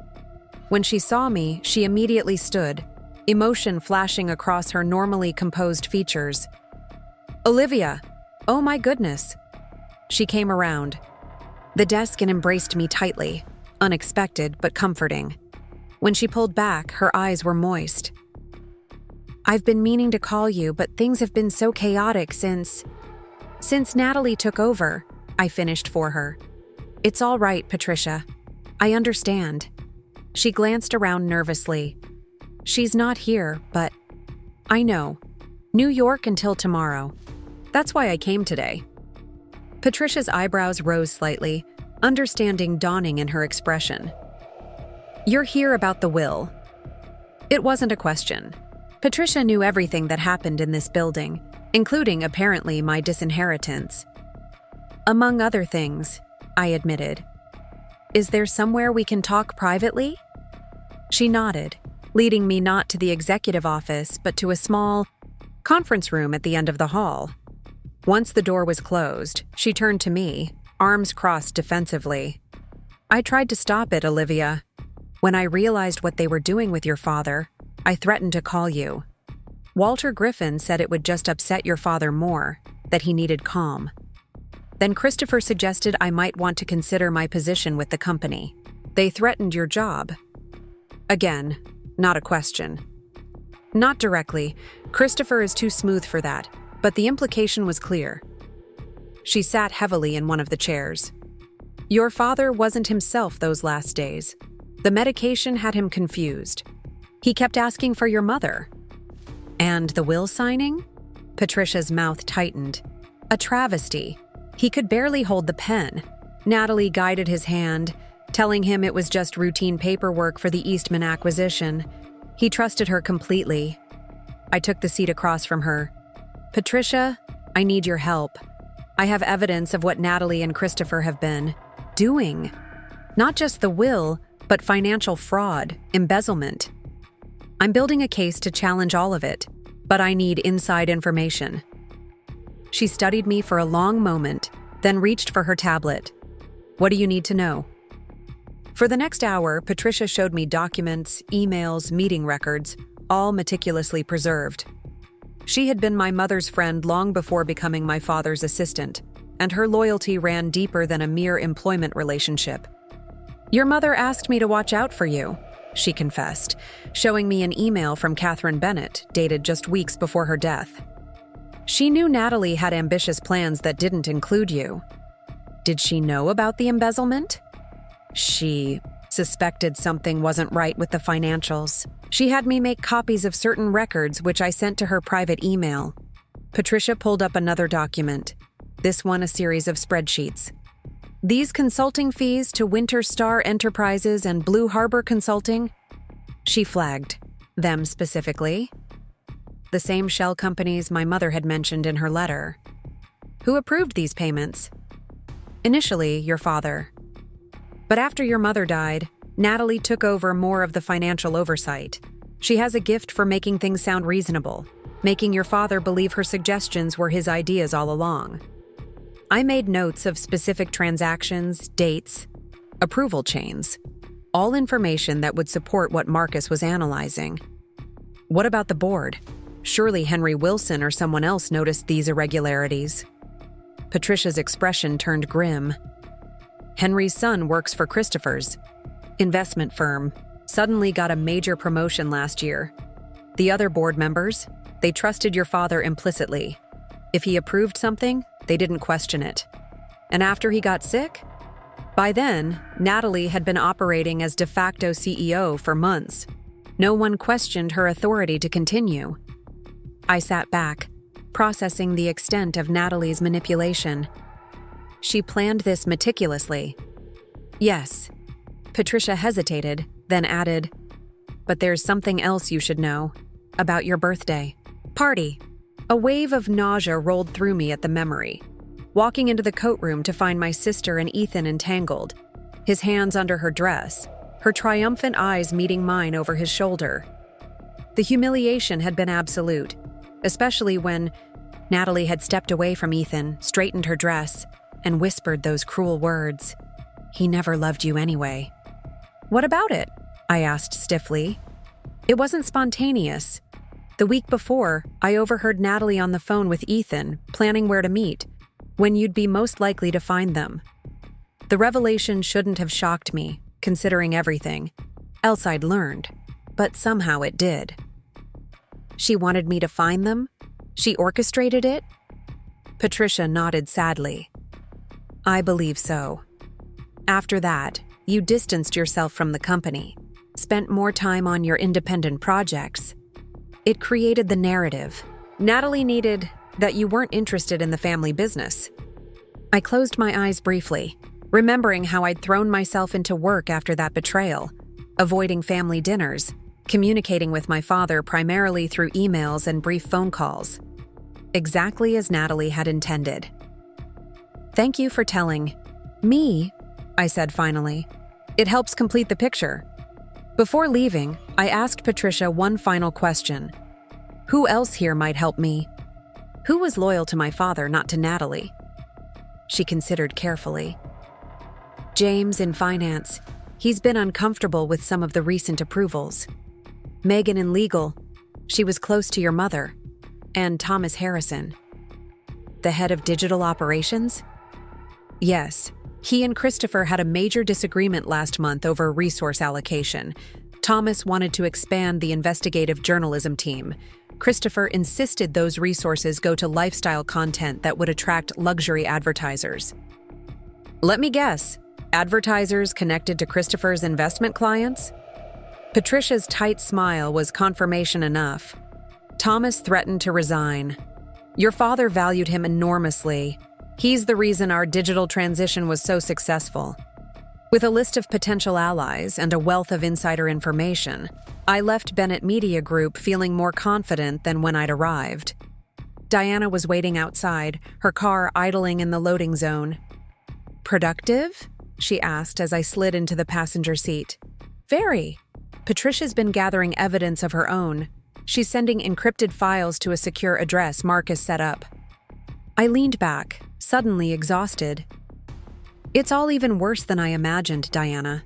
When she saw me, she immediately stood, emotion flashing across her normally composed features. "Olivia! Oh my goodness!" She came around the desk and embraced me tightly, unexpected but comforting. When she pulled back, her eyes were moist. "I've been meaning to call you, but things have been so chaotic since Natalie took over," I finished for her. "It's all right, Patricia. I understand." She glanced around nervously. "She's not here, but I know. New York until tomorrow. That's why I came today." Patricia's eyebrows rose slightly, understanding dawning in her expression. "You're here about the will." It wasn't a question. Patricia knew everything that happened in this building, including, apparently, my disinheritance. "Among other things," I admitted. "Is there somewhere we can talk privately?" She nodded, leading me not to the executive office but to a small conference room at the end of the hall. Once the door was closed, she turned to me, arms crossed defensively. "I tried to stop it, Olivia. When I realized what they were doing with your father, I threatened to call you. Walter Griffin said it would just upset your father more, that he needed calm. Then Christopher suggested I might want to consider my position with the company. They threatened your job." Again, not a question. "Not directly. Christopher is too smooth for that, but the implication was clear." She sat heavily in one of the chairs. "Your father wasn't himself those last days. The medication had him confused. He kept asking for your mother." "And the will signing?" Patricia's mouth tightened. A travesty. He could barely hold the pen. Natalie guided his hand, telling him it was just routine paperwork for the Eastman acquisition. He trusted her completely. I took the seat across from her. "Patricia, I need your help. I have evidence of what Natalie and Christopher have been doing. Not just the will, but financial fraud, embezzlement. I'm building a case to challenge all of it, but I need inside information." She studied me for a long moment, then reached for her tablet. "What do you need to know?" For the next hour, Patricia showed me documents, emails, meeting records, all meticulously preserved. She had been my mother's friend long before becoming my father's assistant, and her loyalty ran deeper than a mere employment relationship. "Your mother asked me to watch out for you," she confessed, showing me an email from Catherine Bennett, dated just weeks before her death. "She knew Natalie had ambitious plans that didn't include you." "Did she know about the embezzlement?" "She suspected something wasn't right with the financials. She had me make copies of certain records which I sent to her private email." Patricia pulled up another document, this one a series of spreadsheets. These consulting fees to Winter Star Enterprises and Blue Harbor Consulting, she flagged them specifically. The same shell companies my mother had mentioned in her letter. Who approved these payments? Initially, your father. But after your mother died, Natalie took over more of the financial oversight. She has a gift for making things sound reasonable, making your father believe her suggestions were his ideas all along. I made notes of specific transactions, dates, approval chains, all information that would support what Marcus was analyzing. What about the board? Surely Henry Wilson or someone else noticed these irregularities. Patricia's expression turned grim. Henry's son works for Christopher's investment firm, suddenly got a major promotion last year. The other board members, they trusted your father implicitly. If he approved something, they didn't question it. And after he got sick? By then, Natalie had been operating as de facto CEO for months. No one questioned her authority to continue. I sat back, processing the extent of Natalie's manipulation. She planned this meticulously. Yes. Patricia hesitated, then added, but there's something else you should know about your birthday party. A wave of nausea rolled through me at the memory. Walking into the coat room to find my sister and Ethan entangled, his hands under her dress, her triumphant eyes meeting mine over his shoulder. The humiliation had been absolute, especially when Natalie had stepped away from Ethan, straightened her dress, and whispered those cruel words. He never loved you anyway. What about it? I asked stiffly. It wasn't spontaneous. The week before, I overheard Natalie on the phone with Ethan, planning where to meet, when you'd be most likely to find them. The revelation shouldn't have shocked me, considering everything else I'd learned, but somehow it did. She wanted me to find them? She orchestrated it? Patricia nodded sadly. I believe so. After that, you distanced yourself from the company, spent more time on your independent projects. It created the narrative. Natalie needed that you weren't interested in the family business. I closed my eyes briefly, remembering how I'd thrown myself into work after that betrayal, avoiding family dinners, communicating with my father primarily through emails and brief phone calls. Exactly as Natalie had intended. Thank you for telling me, I said finally. It helps complete the picture. Before leaving, I asked Patricia one final question. Who else here might help me? Who was loyal to my father, not to Natalie? She considered carefully. James in finance. He's been uncomfortable with some of the recent approvals. Megan in legal. She was close to your mother. And Thomas Harrison. The head of digital operations? Yes. He and Christopher had a major disagreement last month over resource allocation. Thomas wanted to expand the investigative journalism team. Christopher insisted those resources go to lifestyle content that would attract luxury advertisers. Let me guess, advertisers connected to Christopher's investment clients? Patricia's tight smile was confirmation enough. Thomas threatened to resign. Your father valued him enormously. He's the reason our digital transition was so successful. With a list of potential allies and a wealth of insider information, I left Bennett Media Group feeling more confident than when I'd arrived. Diana was waiting outside, her car idling in the loading zone. Productive? She asked as I slid into the passenger seat. Very. Patricia's been gathering evidence of her own. She's sending encrypted files to a secure address Marcus set up. I leaned back, suddenly exhausted. It's all even worse than I imagined, Diana.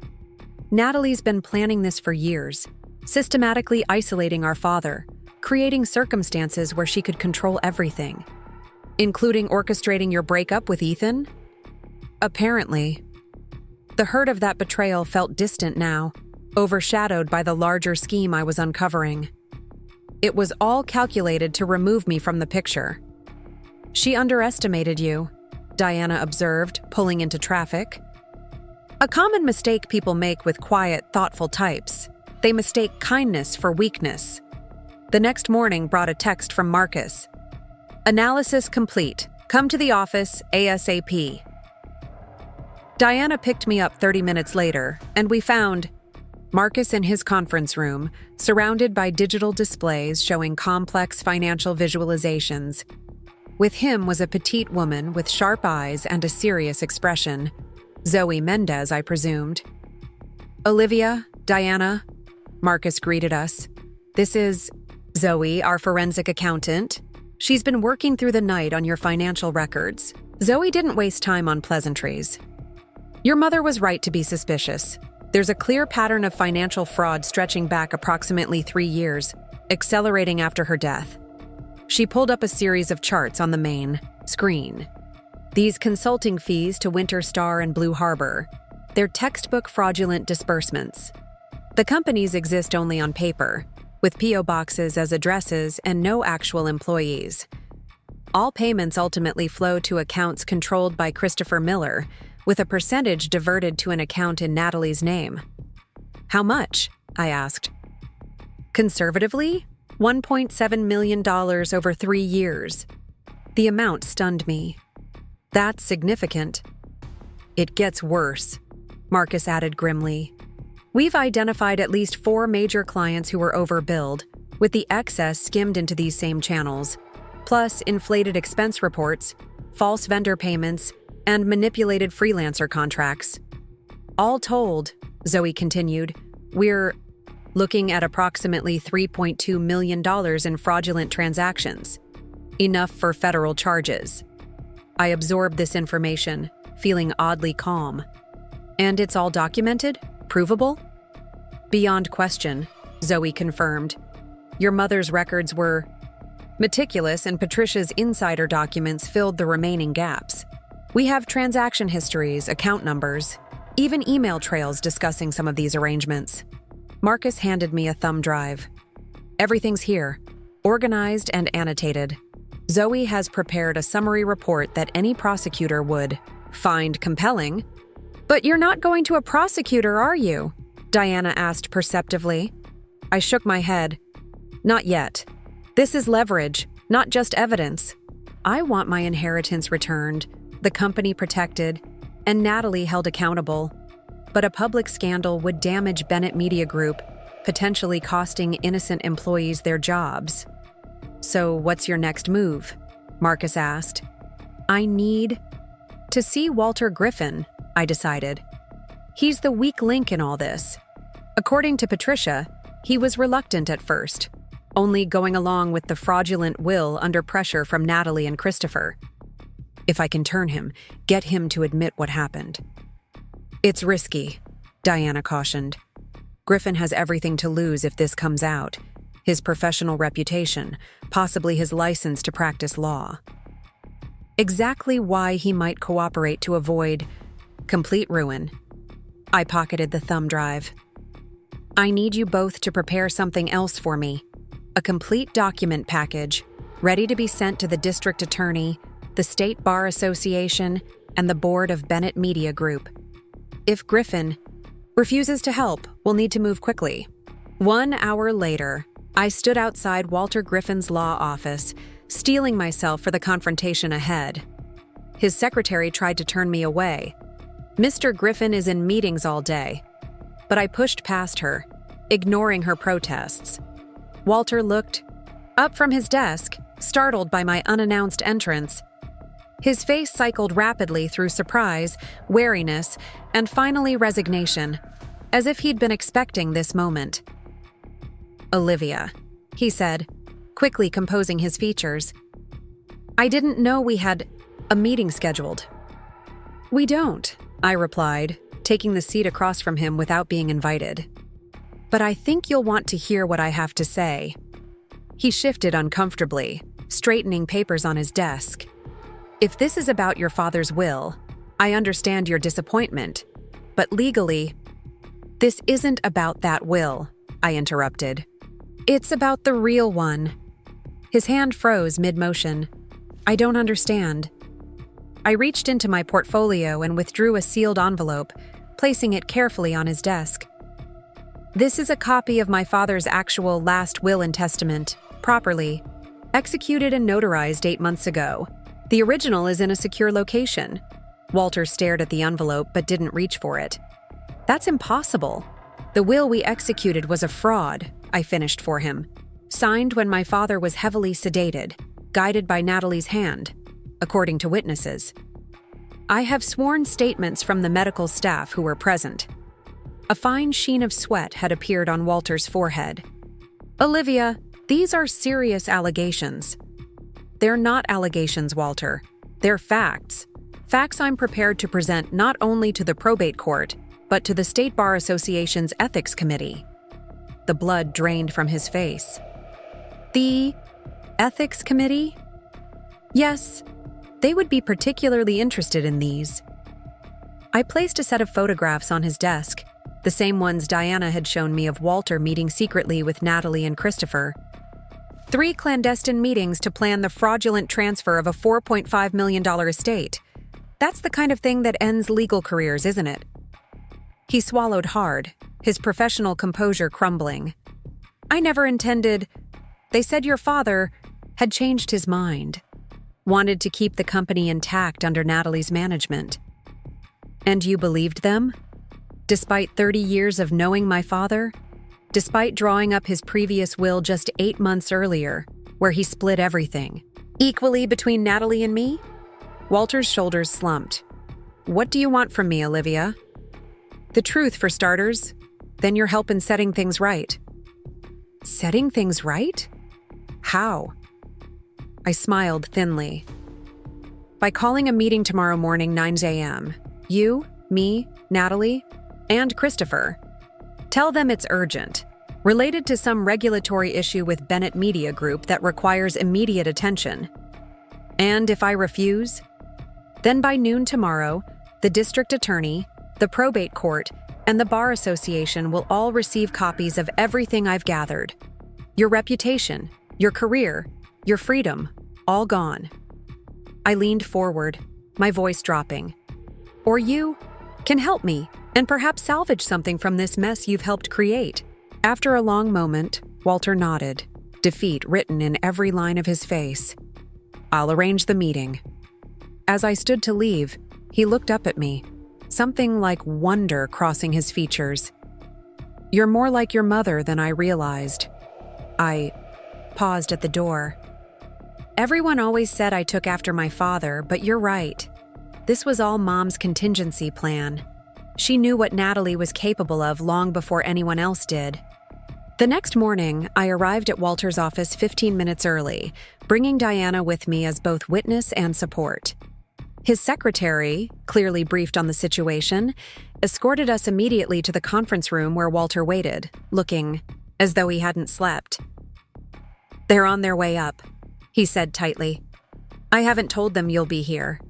Natalie's been planning this for years, systematically isolating our father, creating circumstances where she could control everything, including orchestrating your breakup with Ethan? Apparently. The hurt of that betrayal felt distant now, overshadowed by the larger scheme I was uncovering. It was all calculated to remove me from the picture. She underestimated you, Diana observed, pulling into traffic. A common mistake people make with quiet, thoughtful types. They mistake kindness for weakness. The next morning brought a text from Marcus. Analysis complete. Come to the office ASAP. Diana picked me up 30 minutes later, and we found Marcus in his conference room, surrounded by digital displays showing complex financial visualizations. With him was a petite woman with sharp eyes and a serious expression. Zoe Mendez, I presumed. Olivia, Diana, Marcus greeted us. This is Zoe, our forensic accountant. She's been working through the night on your financial records. Zoe didn't waste time on pleasantries. Your mother was right to be suspicious. There's a clear pattern of financial fraud stretching back approximately 3 years, accelerating after her death. She pulled up a series of charts on the main screen. These consulting fees to Winter Star and Blue Harbor, they're textbook fraudulent disbursements. The companies exist only on paper, with P.O. boxes as addresses and no actual employees. All payments ultimately flow to accounts controlled by Christopher Miller, with a percentage diverted to an account in Natalie's name. How much? I asked. Conservatively, $1.7 million over 3 years. The amount stunned me. That's significant. It gets worse, Marcus added grimly. We've identified at least 4 major clients who were overbilled, with the excess skimmed into these same channels, plus inflated expense reports, false vendor payments, and manipulated freelancer contracts. All told, Zoe continued, we're looking at approximately $3.2 million in fraudulent transactions, enough for federal charges. I absorbed this information, feeling oddly calm. And it's all documented? Provable? Beyond question, Zoe confirmed. Your mother's records were meticulous, and Patricia's insider documents filled the remaining gaps. We have transaction histories, account numbers, even email trails discussing some of these arrangements. Marcus handed me a thumb drive. Everything's here, organized and annotated. Zoe has prepared a summary report that any prosecutor would find compelling. But you're not going to a prosecutor, are you? Diana asked perceptively. I shook my head. Not yet. This is leverage, not just evidence. I want my inheritance returned, the company protected, and Natalie held accountable. But a public scandal would damage Bennett Media Group, potentially costing innocent employees their jobs. So what's your next move? Marcus asked. I need to see Walter Griffin, I decided. He's the weak link in all this. According to Patricia, he was reluctant at first, only going along with the fraudulent will under pressure from Natalie and Christopher. If I can turn him, get him to admit what happened. It's risky, Diana cautioned. Griffin has everything to lose if this comes out. His professional reputation, possibly his license to practice law. Exactly why he might cooperate to avoid complete ruin. I pocketed the thumb drive. I need you both to prepare something else for me. A complete document package, ready to be sent to the district attorney, the State Bar Association, and the board of Bennett Media Group. If Griffin refuses to help, we'll need to move quickly. 1 hour later, I stood outside Walter Griffin's law office, steeling myself for the confrontation ahead. His secretary tried to turn me away. Mr. Griffin is in meetings all day. But I pushed past her, ignoring her protests. Walter looked up from his desk, startled by my unannounced entrance. His face cycled rapidly through surprise, wariness, and finally resignation, as if he'd been expecting this moment. Olivia, he said, quickly composing his features. I didn't know we had a meeting scheduled. We don't, I replied, taking the seat across from him without being invited. But I think you'll want to hear what I have to say. He shifted uncomfortably, straightening papers on his desk. If this is about your father's will, I understand your disappointment, but legally, this isn't about that will, I interrupted. It's about the real one. His hand froze mid-motion. I don't understand. I reached into my portfolio and withdrew a sealed envelope, placing it carefully on his desk. This is a copy of my father's actual last will and testament, properly, executed and notarized 8 months ago. The original is in a secure location. Walter stared at the envelope but didn't reach for it. That's impossible. The will we executed was a fraud, I finished for him. Signed when my father was heavily sedated, guided by Natalie's hand, according to witnesses. I have sworn statements from the medical staff who were present. A fine sheen of sweat had appeared on Walter's forehead. Olivia, these are serious allegations. They're not allegations, Walter. They're facts. Facts I'm prepared to present not only to the probate court, but to the State Bar Association's Ethics Committee. The blood drained from his face. The Ethics Committee? Yes, they would be particularly interested in these. I placed a set of photographs on his desk, the same ones Diana had shown me of Walter meeting secretly with Natalie and Christopher. 3 clandestine meetings to plan the fraudulent transfer of a $4.5 million estate. That's the kind of thing that ends legal careers, isn't it? He swallowed hard, his professional composure crumbling. I never intended. They said your father had changed his mind, wanted to keep the company intact under Natalie's management. And you believed them? Despite 30 years of knowing my father? Despite drawing up his previous will just 8 months earlier, where he split everything, equally between Natalie and me? Walter's shoulders slumped. What do you want from me, Olivia? The truth, for starters. Then your help in setting things right. Setting things right? How? I smiled thinly. By calling a meeting tomorrow morning, 9 a.m. You, me, Natalie, and Christopher. Tell them it's urgent, related to some regulatory issue with Bennett Media Group that requires immediate attention. And if I refuse, then by noon tomorrow, the district attorney, the probate court, and the Bar Association will all receive copies of everything I've gathered. Your reputation, your career, your freedom, all gone. I leaned forward, my voice dropping. Or you can help me and perhaps salvage something from this mess you've helped create. After a long moment, Walter nodded, defeat written in every line of his face. I'll arrange the meeting. As I stood to leave, he looked up at me, something like wonder crossing his features. You're more like your mother than I realized. I paused at the door. Everyone always said I took after my father, but you're right. This was all Mom's contingency plan. She knew what Natalie was capable of long before anyone else did. The next morning, I arrived at Walter's office 15 minutes early, bringing Diana with me as both witness and support. His secretary, clearly briefed on the situation, escorted us immediately to the conference room where Walter waited, looking as though he hadn't slept. They're on their way up, he said tightly. I haven't told them you'll be here.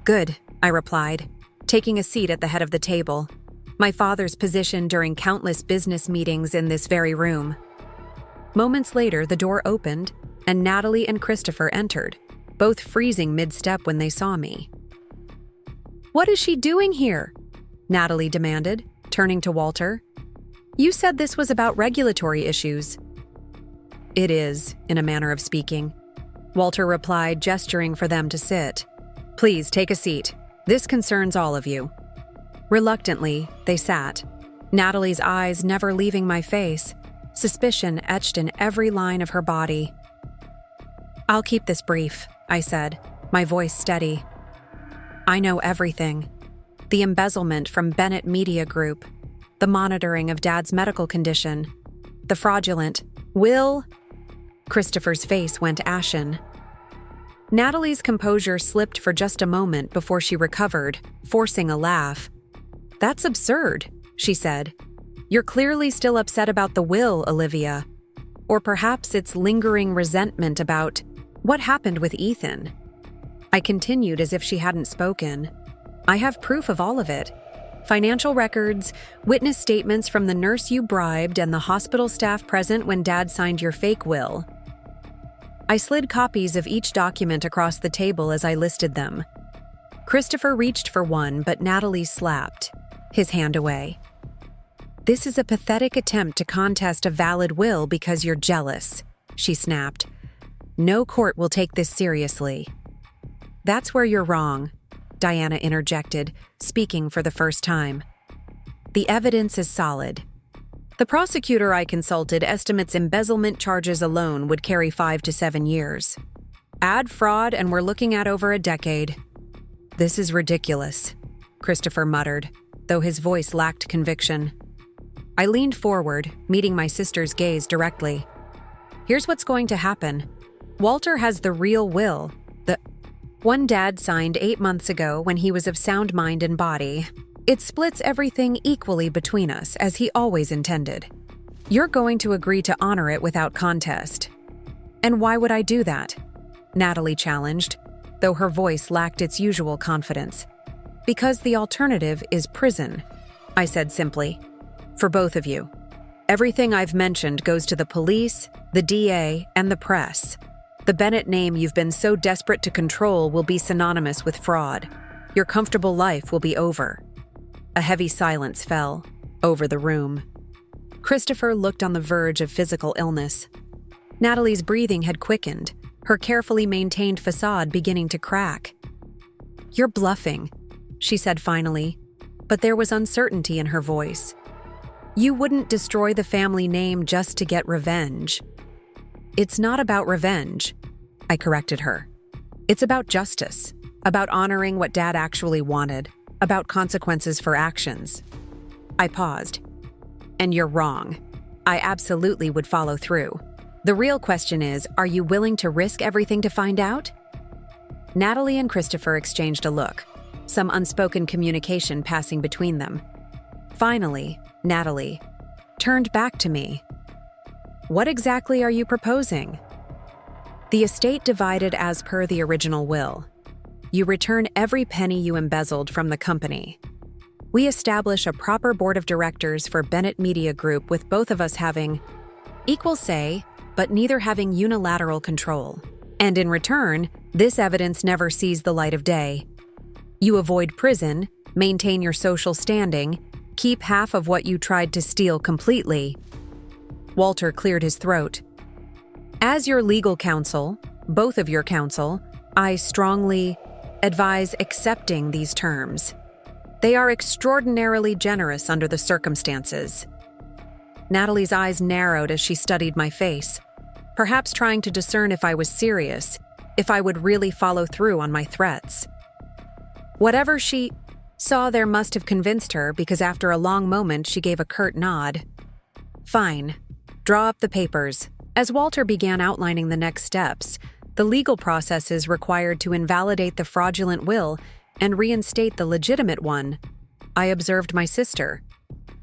Good, I replied, taking a seat at the head of the table, my father's position during countless business meetings in this very room. Moments later, the door opened, and Natalie and Christopher entered, both freezing mid-step when they saw me. What is she doing here? Natalie demanded, turning to Walter. You said this was about regulatory issues. It is, in a manner of speaking, Walter replied, gesturing for them to sit. Please take a seat. This concerns all of you. Reluctantly, they sat, Natalie's eyes never leaving my face, suspicion etched in every line of her body. I'll keep this brief, I said, my voice steady. I know everything. The embezzlement from Bennett Media Group, the monitoring of Dad's medical condition, the fraudulent will. Christopher's face went ashen. Natalie's composure slipped for just a moment before she recovered, forcing a laugh. That's absurd, she said. You're clearly still upset about the will, Olivia. Or perhaps it's lingering resentment about what happened with Ethan. I continued as if she hadn't spoken. I have proof of all of it. Financial records, witness statements from the nurse you bribed and the hospital staff present when Dad signed your fake will. I slid copies of each document across the table as I listed them. Christopher reached for one, but Natalie slapped his hand away. This is a pathetic attempt to contest a valid will because you're jealous, she snapped. No court will take this seriously. That's where you're wrong, Diana interjected, speaking for the first time. The evidence is solid. The prosecutor I consulted estimates embezzlement charges alone would carry 5 to 7 years. Add fraud and we're looking at over a decade. This is ridiculous, Christopher muttered, though his voice lacked conviction. I leaned forward, meeting my sister's gaze directly. Here's what's going to happen. Walter has the real will, the one Dad signed 8 months ago when he was of sound mind and body. It splits everything equally between us, as he always intended. You're going to agree to honor it without contest. And why would I do that? Natalie challenged, though her voice lacked its usual confidence. Because the alternative is prison, I said simply. For both of you. Everything I've mentioned goes to the police, the DA, and the press. The Bennett name you've been so desperate to control will be synonymous with fraud. Your comfortable life will be over. A heavy silence fell over the room. Christopher looked on the verge of physical illness. Natalie's breathing had quickened, her carefully maintained facade beginning to crack. You're bluffing, she said finally, but there was uncertainty in her voice. You wouldn't destroy the family name just to get revenge. It's not about revenge, I corrected her. It's about justice, about honoring what Dad actually wanted, about consequences for actions. I paused. And you're wrong. I absolutely would follow through. The real question is, are you willing to risk everything to find out? Natalie and Christopher exchanged a look, some unspoken communication passing between them. Finally, Natalie turned back to me. What exactly are you proposing? The estate divided as per the original will. You return every penny you embezzled from the company. We establish a proper board of directors for Bennett Media Group with both of us having equal say, but neither having unilateral control. And in return, this evidence never sees the light of day. You avoid prison, maintain your social standing, keep half of what you tried to steal completely. Walter cleared his throat. As your legal counsel, both of your counsel, I strongly advise accepting these terms. They are extraordinarily generous under the circumstances. Natalie's eyes narrowed as she studied my face, perhaps trying to discern if I was serious, if I would really follow through on my threats. Whatever she saw there must have convinced her, because after a long moment she gave a curt nod. Fine. Draw up the papers. As Walter began outlining the next steps, the legal processes required to invalidate the fraudulent will and reinstate the legitimate one, I observed my sister,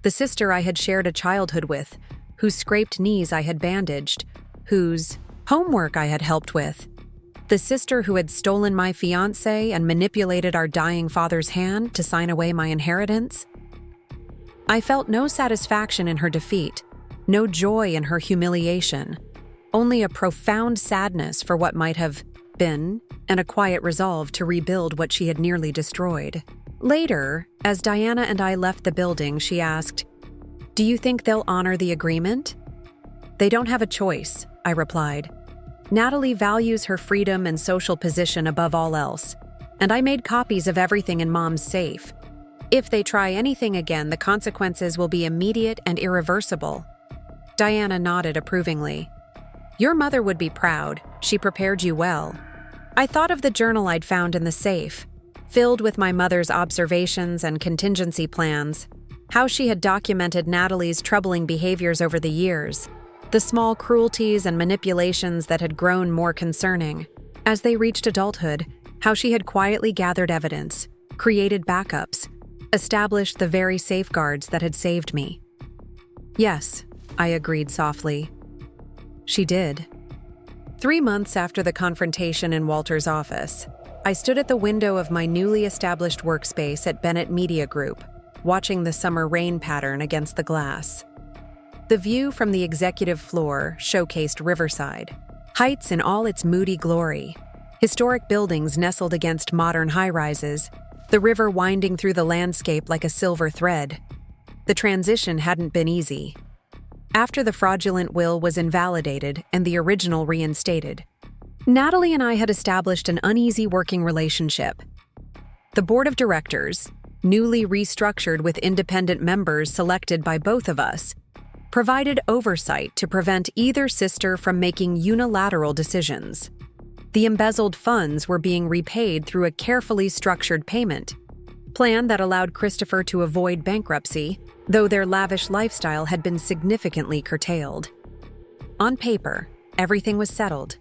the sister I had shared a childhood with, whose scraped knees I had bandaged, whose homework I had helped with, the sister who had stolen my fiancé and manipulated our dying father's hand to sign away my inheritance. I felt no satisfaction in her defeat, no joy in her humiliation, only a profound sadness for what might have been, and a quiet resolve to rebuild what she had nearly destroyed. Later, as Diana and I left the building, she asked, "Do you think they'll honor the agreement?" "They don't have a choice," I replied. "Natalie values her freedom and social position above all else, and I made copies of everything in Mom's safe. If they try anything again, the consequences will be immediate and irreversible." Diana nodded approvingly. "Your mother would be proud. She prepared you well." I thought of the journal I'd found in the safe, filled with my mother's observations and contingency plans, how she had documented Natalie's troubling behaviors over the years, the small cruelties and manipulations that had grown more concerning. As they reached adulthood, how she had quietly gathered evidence, created backups, established the very safeguards that had saved me. "Yes," I agreed softly. She did. 3 months after the confrontation in Walter's office, I stood at the window of my newly established workspace at Bennett Media Group, watching the summer rain pattern against the glass. The view from the executive floor showcased Riverside, Heights in all its moody glory, historic buildings nestled against modern high-rises, the river winding through the landscape like a silver thread. The transition hadn't been easy. After the fraudulent will was invalidated and the original reinstated, Natalie and I had established an uneasy working relationship. The board of directors, newly restructured with independent members selected by both of us, provided oversight to prevent either sister from making unilateral decisions. The embezzled funds were being repaid through a carefully structured payment plan that allowed Christopher to avoid bankruptcy, though their lavish lifestyle had been significantly curtailed. On paper, everything was settled.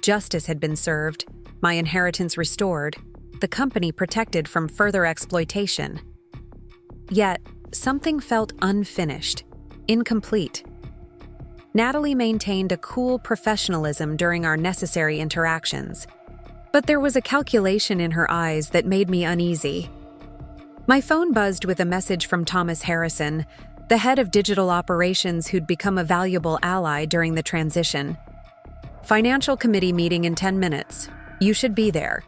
Justice had been served, my inheritance restored, the company protected from further exploitation. Yet, something felt unfinished, incomplete. Natalie maintained a cool professionalism during our necessary interactions, but there was a calculation in her eyes that made me uneasy. My phone buzzed with a message from Thomas Harrison, the head of digital operations who'd become a valuable ally during the transition. "Financial committee meeting in 10 minutes. You should be there."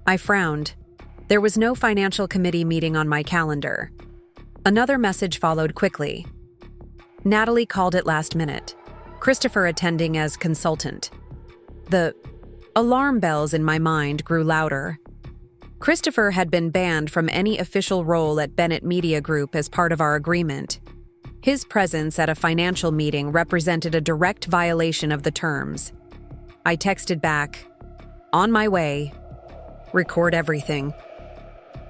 I frowned. There was no financial committee meeting on my calendar. Another message followed quickly. Natalie called it last minute. Christopher attending as consultant. The alarm bells in my mind grew louder. Christopher had been banned from any official role at Bennett Media Group as part of our agreement. His presence at a financial meeting represented a direct violation of the terms. I texted back, "On my way. Record everything."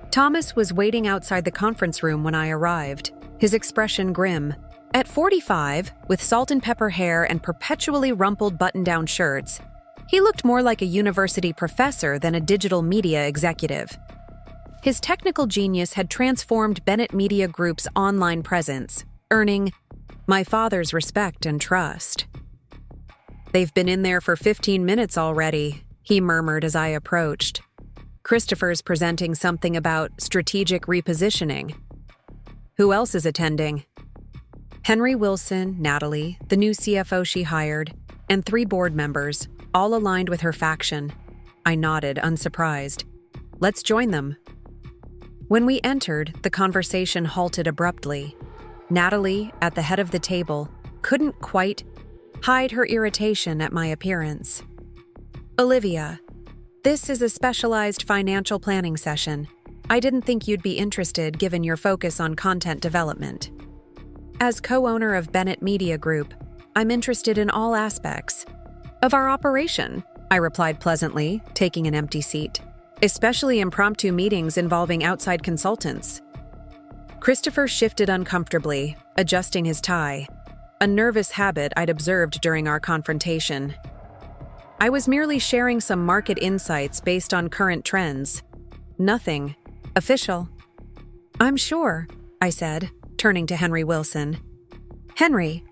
Thomas was waiting outside the conference room when I arrived, his expression grim. At 45, with salt and pepper hair and perpetually rumpled button-down shirts, he looked more like a university professor than a digital media executive. His technical genius had transformed Bennett Media Group's online presence, earning my father's respect and trust. "They've been in there for 15 minutes already," he murmured as I approached. "Christopher's presenting something about strategic repositioning. Who else is attending?" Henry Wilson, Natalie, the new CFO she hired, and 3 board members, all aligned with her faction. I nodded, unsurprised. "Let's join them." When we entered, the conversation halted abruptly. Natalie, at the head of the table, couldn't quite hide her irritation at my appearance. "Olivia, this is a specialized financial planning session. I didn't think you'd be interested given your focus on content development. As co-owner of Bennett Media Group, I'm interested in all aspects of our operation," I replied pleasantly, taking an empty seat, "especially impromptu meetings involving outside consultants." Christopher shifted uncomfortably, adjusting his tie, a nervous habit I'd observed during our confrontation. "I was merely sharing some market insights based on current trends. Nothing official." "I'm sure," I said, turning to Henry Wilson. "Henry,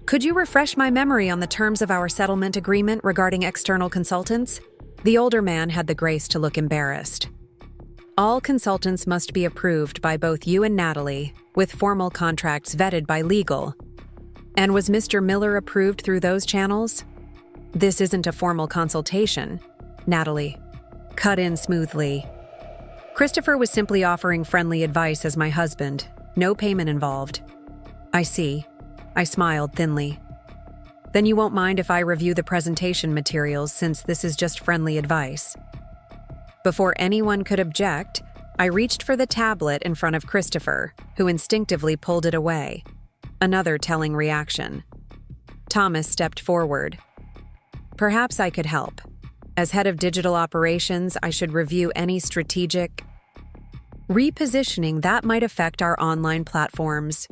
could you refresh my memory on the terms of our settlement agreement regarding external consultants?" The older man had the grace to look embarrassed. "All consultants must be approved by both you and Natalie, with formal contracts vetted by legal." "And was Mr. Miller approved through those channels?" "This isn't a formal consultation," Natalie cut in smoothly. "Christopher was simply offering friendly advice as my husband, no payment involved." "I see." I smiled thinly. "Then you won't mind if I review the presentation materials since this is just friendly advice." Before anyone could object, I reached for the tablet in front of Christopher, who instinctively pulled it away. Another telling reaction. Thomas stepped forward. "Perhaps I could help. As head of digital operations, I should review any strategic repositioning that might affect our online platforms."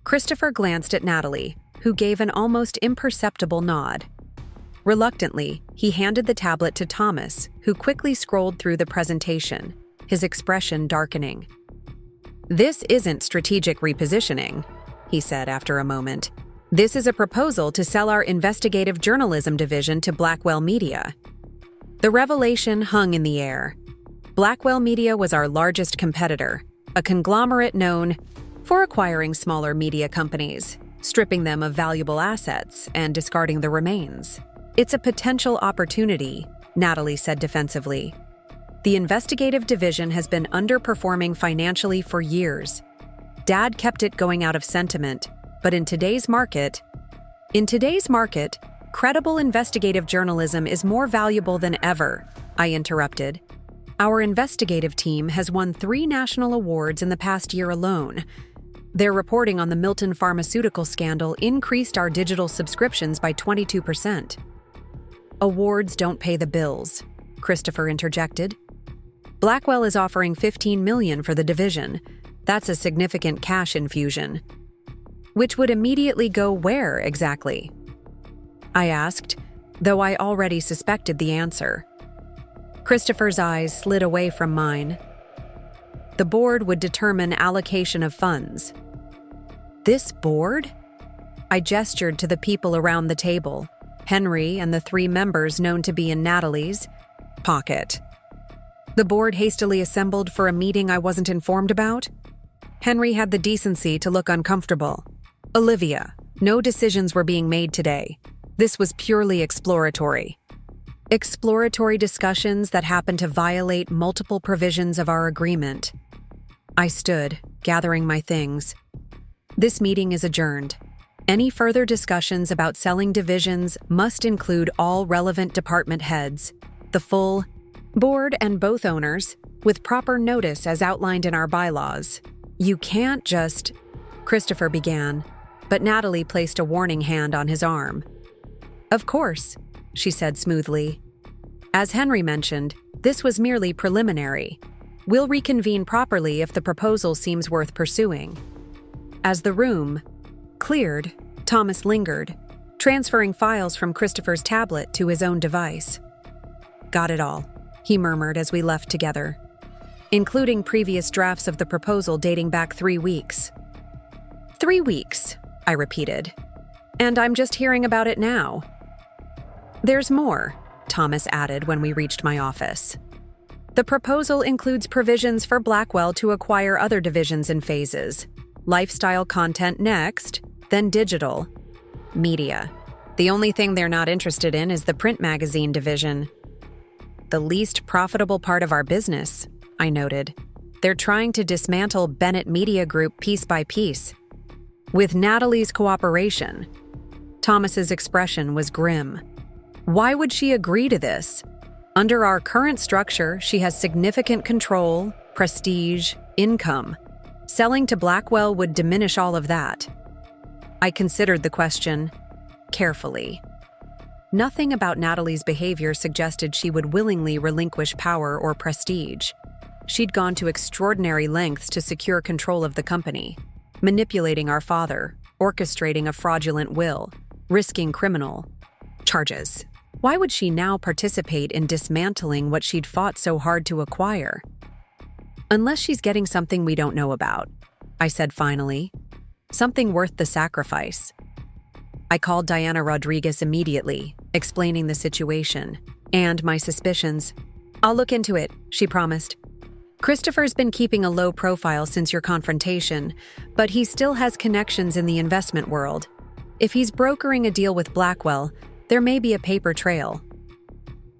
Christopher glanced at Natalie, who gave an almost imperceptible nod. Reluctantly, he handed the tablet to Thomas, who quickly scrolled through the presentation, his expression darkening. "This isn't strategic repositioning," he said after a moment. "This is a proposal to sell our investigative journalism division to Blackwell Media." The revelation hung in the air. Blackwell Media was our largest competitor, a conglomerate known for acquiring smaller media companies, stripping them of valuable assets, and discarding the remains. "It's a potential opportunity," Natalie said defensively. "The investigative division has been underperforming financially for years. Dad kept it going out of sentiment, but in today's market, Credible investigative journalism is more valuable than ever, I interrupted. Our investigative team has won 3 national awards in the past year alone. Their reporting on the Milton pharmaceutical scandal increased our digital subscriptions by 22%. Awards don't pay the bills, Christopher interjected. Blackwell is offering $15 million for the division. That's a significant cash infusion. Which would immediately go where exactly? I asked, though I already suspected the answer. Christopher's eyes slid away from mine. The board would determine allocation of funds. This board? I gestured to the people around the table, Henry and the 3 members known to be in Natalie's pocket. The board hastily assembled for a meeting I wasn't informed about? Henry had the decency to look uncomfortable. Olivia, no decisions were being made today. This was purely exploratory. Exploratory discussions that happened to violate multiple provisions of our agreement. I stood, gathering my things. This meeting is adjourned. Any further discussions about selling divisions must include all relevant department heads, the full board and both owners, with proper notice as outlined in our bylaws. You can't just... Christopher began, but Natalie placed a warning hand on his arm. Of course, she said smoothly. As Henry mentioned, this was merely preliminary. We'll reconvene properly if the proposal seems worth pursuing. As the room cleared, Thomas lingered, transferring files from Christopher's tablet to his own device. Got it all, he murmured as we left together, including previous drafts of the proposal dating back 3 weeks. 3 weeks, I repeated. And I'm just hearing about it now. There's more, Thomas added when we reached my office. The proposal includes provisions for Blackwell to acquire other divisions in phases. Lifestyle content next, then digital. Media. The only thing they're not interested in is the print magazine division. The least profitable part of our business, I noted. They're trying to dismantle Bennett Media Group piece by piece. With Natalie's cooperation. Thomas's expression was grim. Why would she agree to this? Under our current structure, she has significant control, prestige, income. Selling to Blackwell would diminish all of that. I considered the question carefully. Nothing about Natalie's behavior suggested she would willingly relinquish power or prestige. She'd gone to extraordinary lengths to secure control of the company, manipulating our father, orchestrating a fraudulent will, risking criminal charges. Why would she now participate in dismantling what she'd fought so hard to acquire? Unless she's getting something we don't know about, I said finally. Something worth the sacrifice. I called Diana Rodriguez immediately, explaining the situation and my suspicions. I'll look into it, she promised. Christopher's been keeping a low profile since your confrontation, but he still has connections in the investment world. If he's brokering a deal with Blackwell, there may be a paper trail.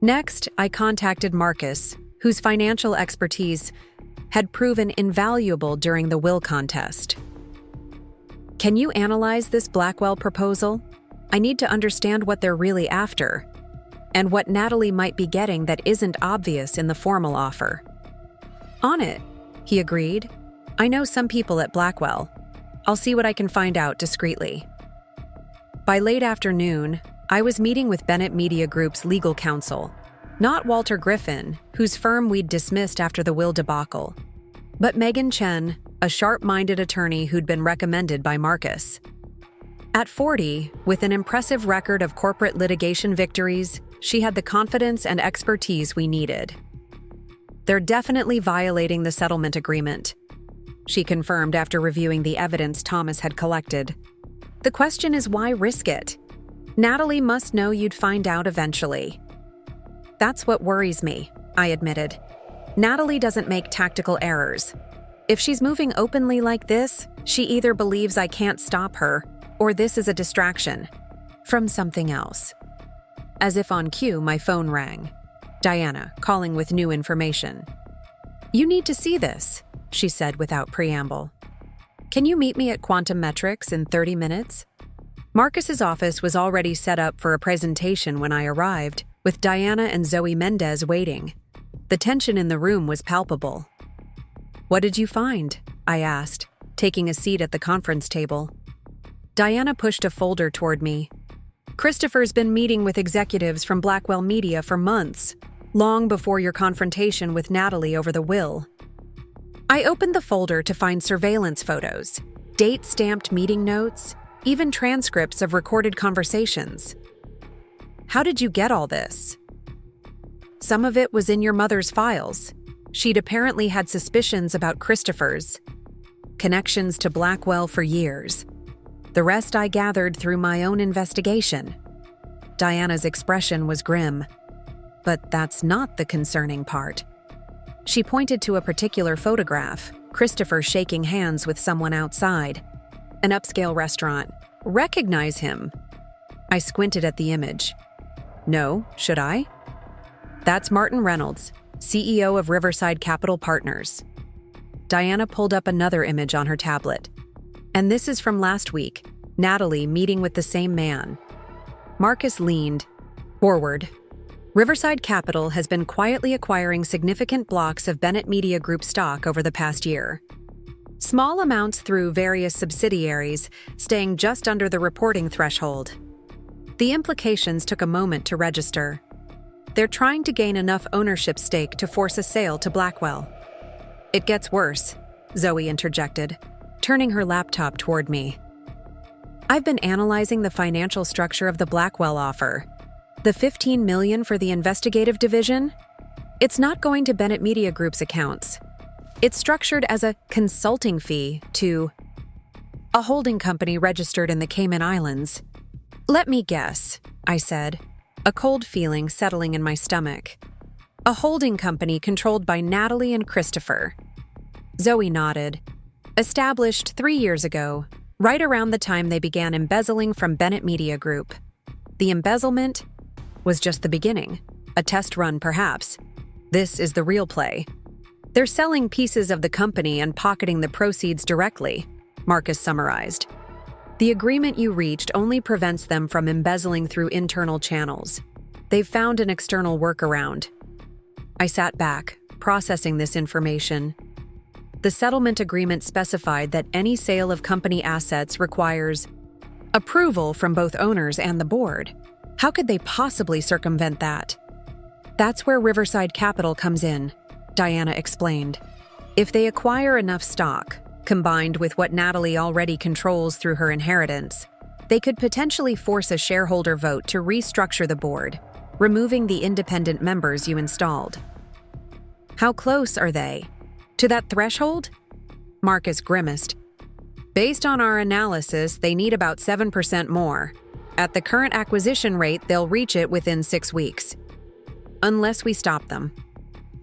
Next, I contacted Marcus, whose financial expertise had proven invaluable during the will contest. Can you analyze this Blackwell proposal? I need to understand what they're really after, and what Natalie might be getting that isn't obvious in the formal offer. On it, he agreed. I know some people at Blackwell. I'll see what I can find out discreetly. By late afternoon, I was meeting with Bennett Media Group's legal counsel, not Walter Griffin, whose firm we'd dismissed after the will debacle, but Megan Chen, a sharp-minded attorney who'd been recommended by Marcus. At 40, with an impressive record of corporate litigation victories, she had the confidence and expertise we needed. They're definitely violating the settlement agreement, she confirmed after reviewing the evidence Thomas had collected. The question is, why risk it? Natalie must know you'd find out eventually. That's what worries me, I admitted. Natalie doesn't make tactical errors. If she's moving openly like this, she either believes I can't stop her, or this is a distraction from something else. As if on cue, my phone rang. Diana, calling with new information. You need to see this, she said without preamble. Can you meet me at Quantum Metrics in 30 minutes? Marcus's office was already set up for a presentation when I arrived, with Diana and Zoe Mendez waiting. The tension in the room was palpable. "What did you find?" I asked, taking a seat at the conference table. Diana pushed a folder toward me. "Christopher's been meeting with executives from Blackwell Media for months, long before your confrontation with Natalie over the will." I opened the folder to find surveillance photos, date-stamped meeting notes, even transcripts of recorded conversations. "How did you get all this?" "Some of it was in your mother's files. She'd apparently had suspicions about Christopher's connections to Blackwell for years. The rest I gathered through my own investigation." Diana's expression was grim. "But that's not the concerning part." She pointed to a particular photograph, Christopher shaking hands with someone outside. "An upscale restaurant. Recognize him?" I squinted at the image. "No, should I?" "That's Martin Reynolds, CEO of Riverside Capital Partners." Diana pulled up another image on her tablet. "And this is from last week, Natalie meeting with the same man." Marcus leaned forward. "Riverside Capital has been quietly acquiring significant blocks of Bennett Media Group stock over the past year. Small amounts through various subsidiaries, staying just under the reporting threshold." The implications took a moment to register. "They're trying to gain enough ownership stake to force a sale to Blackwell." "It gets worse," Zoe interjected, turning her laptop toward me. "I've been analyzing the financial structure of the Blackwell offer. The $15 million for the investigative division? It's not going to Bennett Media Group's accounts. It's structured as a consulting fee to a holding company registered in the Cayman Islands." "Let me guess," I said, a cold feeling settling in my stomach. "A holding company controlled by Natalie and Christopher." Zoe nodded. "Established 3 years ago, right around the time they began embezzling from Bennett Media Group. The embezzlement was just the beginning, a test run perhaps. This is the real play. They're selling pieces of the company and pocketing the proceeds directly," Marcus summarized. "The agreement you reached only prevents them from embezzling through internal channels. They've found an external workaround." I sat back, processing this information. The settlement agreement specified that any sale of company assets requires approval from both owners and the board. How could they possibly circumvent that? "That's where Riverside Capital comes in," Diana explained. "If they acquire enough stock, combined with what Natalie already controls through her inheritance, they could potentially force a shareholder vote to restructure the board, removing the independent members you installed." "How close are they to that threshold?" Marcus grimaced. "Based on our analysis, they need about 7% more. At the current acquisition rate, they'll reach it within 6 weeks. Unless we stop them."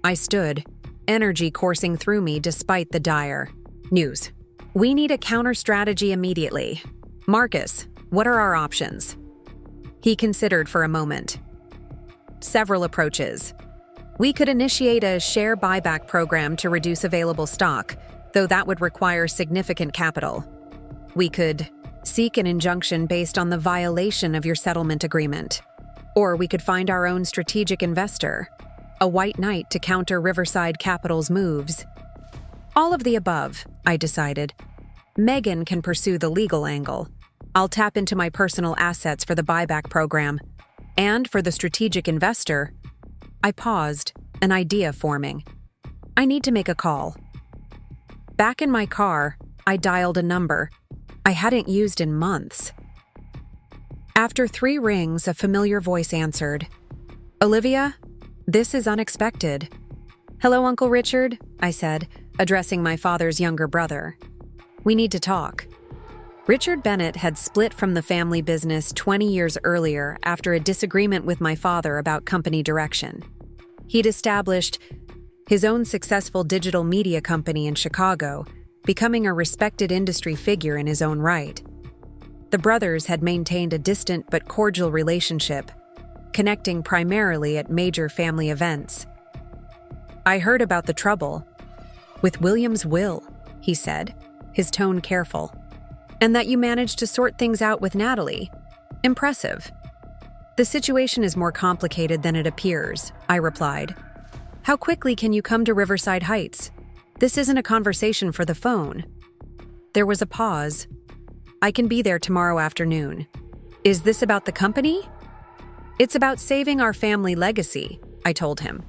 I stood, energy coursing through me despite the dire news. "We need a counter-strategy immediately. Marcus, what are our options?" He considered for a moment. "Several approaches. We could initiate a share buyback program to reduce available stock, though that would require significant capital. We could seek an injunction based on the violation of your settlement agreement. Or we could find our own strategic investor, a white knight to counter Riverside Capital's moves. All of the above, I decided. Megan can pursue the legal angle. I'll tap into my personal assets for the buyback program. And for the strategic investor." I paused, an idea forming. "I need to make a call." Back in my car, I dialed a number I hadn't used in months. After 3 rings, a familiar voice answered. "Olivia, this is unexpected." "Hello, Uncle Richard," I said, addressing my father's younger brother. "We need to talk." Richard Bennett had split from the family business 20 years earlier after a disagreement with my father about company direction. He'd established his own successful digital media company in Chicago, becoming a respected industry figure in his own right. The brothers had maintained a distant but cordial relationship, connecting primarily at major family events. "I heard about the trouble with William's will," he said, his tone careful. And that you managed to sort things out with Natalie. Impressive. The situation is more complicated than it appears, I replied. How quickly can you come to Riverside Heights? This isn't a conversation for the phone. There was a pause. I can be there tomorrow afternoon. Is this about the company? It's about saving our family legacy, I told him.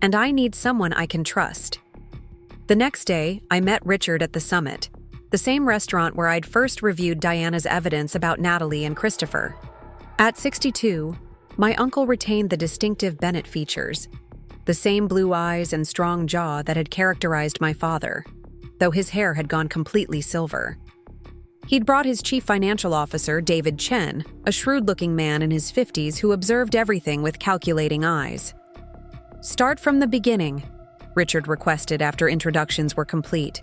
And I need someone I can trust. The next day, I met Richard at the Summit, the same restaurant where I'd first reviewed Diana's evidence about Natalie and Christopher. At 62, my uncle retained the distinctive Bennett features, the same blue eyes and strong jaw that had characterized my father, though his hair had gone completely silver. He'd brought his chief financial officer, David Chen, a shrewd-looking man in his 50s who observed everything with calculating eyes. Start from the beginning, Richard requested after introductions were complete.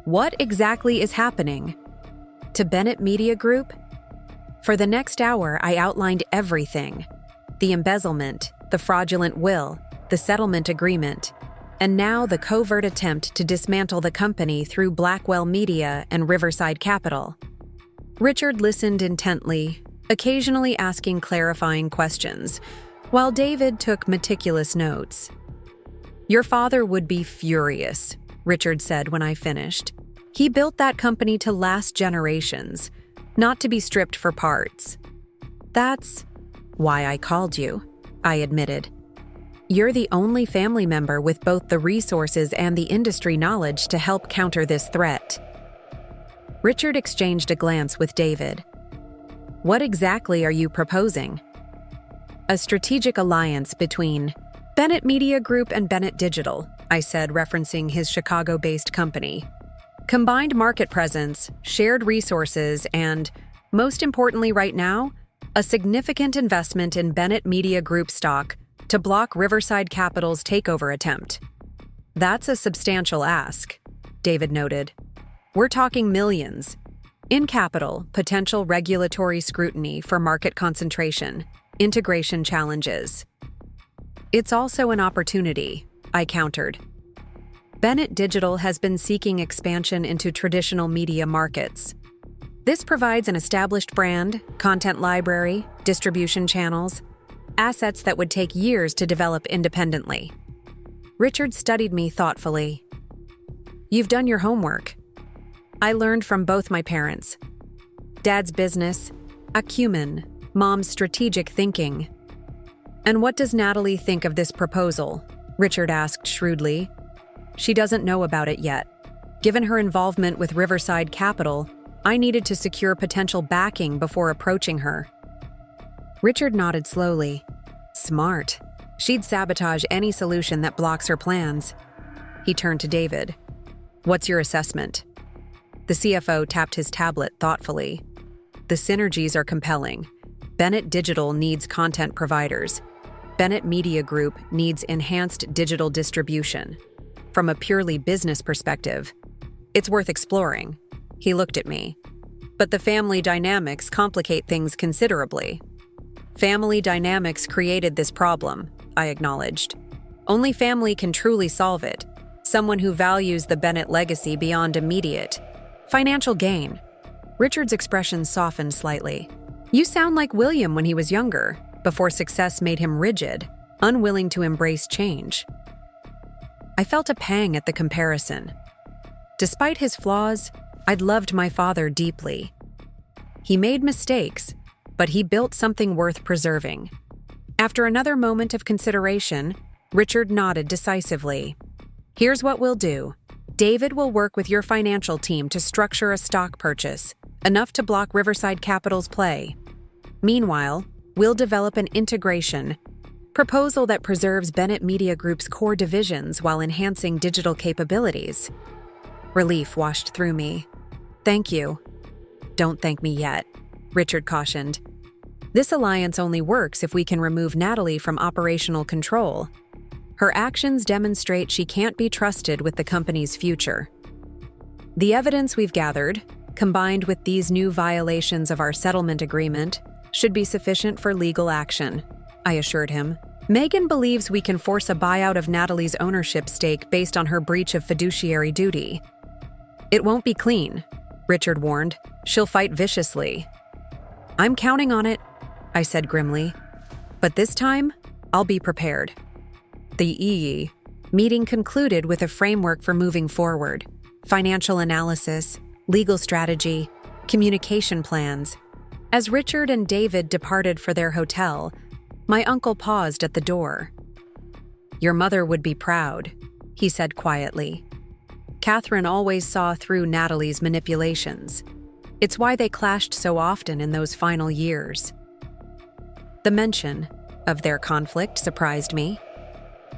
What exactly is happening? To Bennett Media Group? For the next hour, I outlined everything. The embezzlement, the fraudulent will, the settlement agreement, and now the covert attempt to dismantle the company through Blackwell Media and Riverside Capital. Richard listened intently, occasionally asking clarifying questions, while David took meticulous notes. Your father would be furious, Richard said when I finished. He built that company to last generations, not to be stripped for parts. That's why I called you, I admitted. You're the only family member with both the resources and the industry knowledge to help counter this threat. Richard exchanged a glance with David. What exactly are you proposing? A strategic alliance between Bennett Media Group and Bennett Digital, I said, referencing his Chicago-based company. Combined market presence, shared resources, and, most importantly right now, a significant investment in Bennett Media Group stock to block Riverside Capital's takeover attempt. That's a substantial ask, David noted. We're talking millions. In capital, potential regulatory scrutiny for market concentration, integration challenges. It's also an opportunity, I countered. Bennett Digital has been seeking expansion into traditional media markets. This provides an established brand, content library, distribution channels, assets that would take years to develop independently. Richard studied me thoughtfully. You've done your homework. I learned from both my parents. Dad's business, acumen, Mom's strategic thinking. And what does Natalie think of this proposal? Richard asked shrewdly. She doesn't know about it yet. Given her involvement with Riverside Capital, I needed to secure potential backing before approaching her. Richard nodded slowly. Smart. She'd sabotage any solution that blocks her plans. He turned to David. What's your assessment? The CFO tapped his tablet thoughtfully. The synergies are compelling. Bennett Digital needs content providers. Bennett Media Group needs enhanced digital distribution. From a purely business perspective, it's worth exploring. He looked at me. But the family dynamics complicate things considerably. Family dynamics created this problem, I acknowledged. Only family can truly solve it. Someone who values the Bennett legacy beyond immediate financial gain. Richard's expression softened slightly. You sound like William when he was younger, before success made him rigid, unwilling to embrace change. I felt a pang at the comparison. Despite his flaws, I'd loved my father deeply. He made mistakes, but he built something worth preserving. After another moment of consideration, Richard nodded decisively. Here's what we'll do. David will work with your financial team to structure a stock purchase, enough to block Riverside Capital's play. Meanwhile, we'll develop an integration proposal that preserves Bennett Media Group's core divisions while enhancing digital capabilities. Relief washed through me. Thank you. Don't thank me yet, Richard cautioned. This alliance only works if we can remove Natalie from operational control. Her actions demonstrate she can't be trusted with the company's future. The evidence we've gathered, combined with these new violations of our settlement agreement, should be sufficient for legal action, I assured him. Megan believes we can force a buyout of Natalie's ownership stake based on her breach of fiduciary duty. It won't be clean, Richard warned. "She'll fight viciously." "I'm counting on it," I said grimly. "But this time, I'll be prepared." The EE meeting concluded with a framework for moving forward: financial analysis, legal strategy, communication plans. As Richard and David departed for their hotel, my uncle paused at the door. "Your mother would be proud," he said quietly. Catherine always saw through Natalie's manipulations. It's why they clashed so often in those final years. The mention of their conflict surprised me.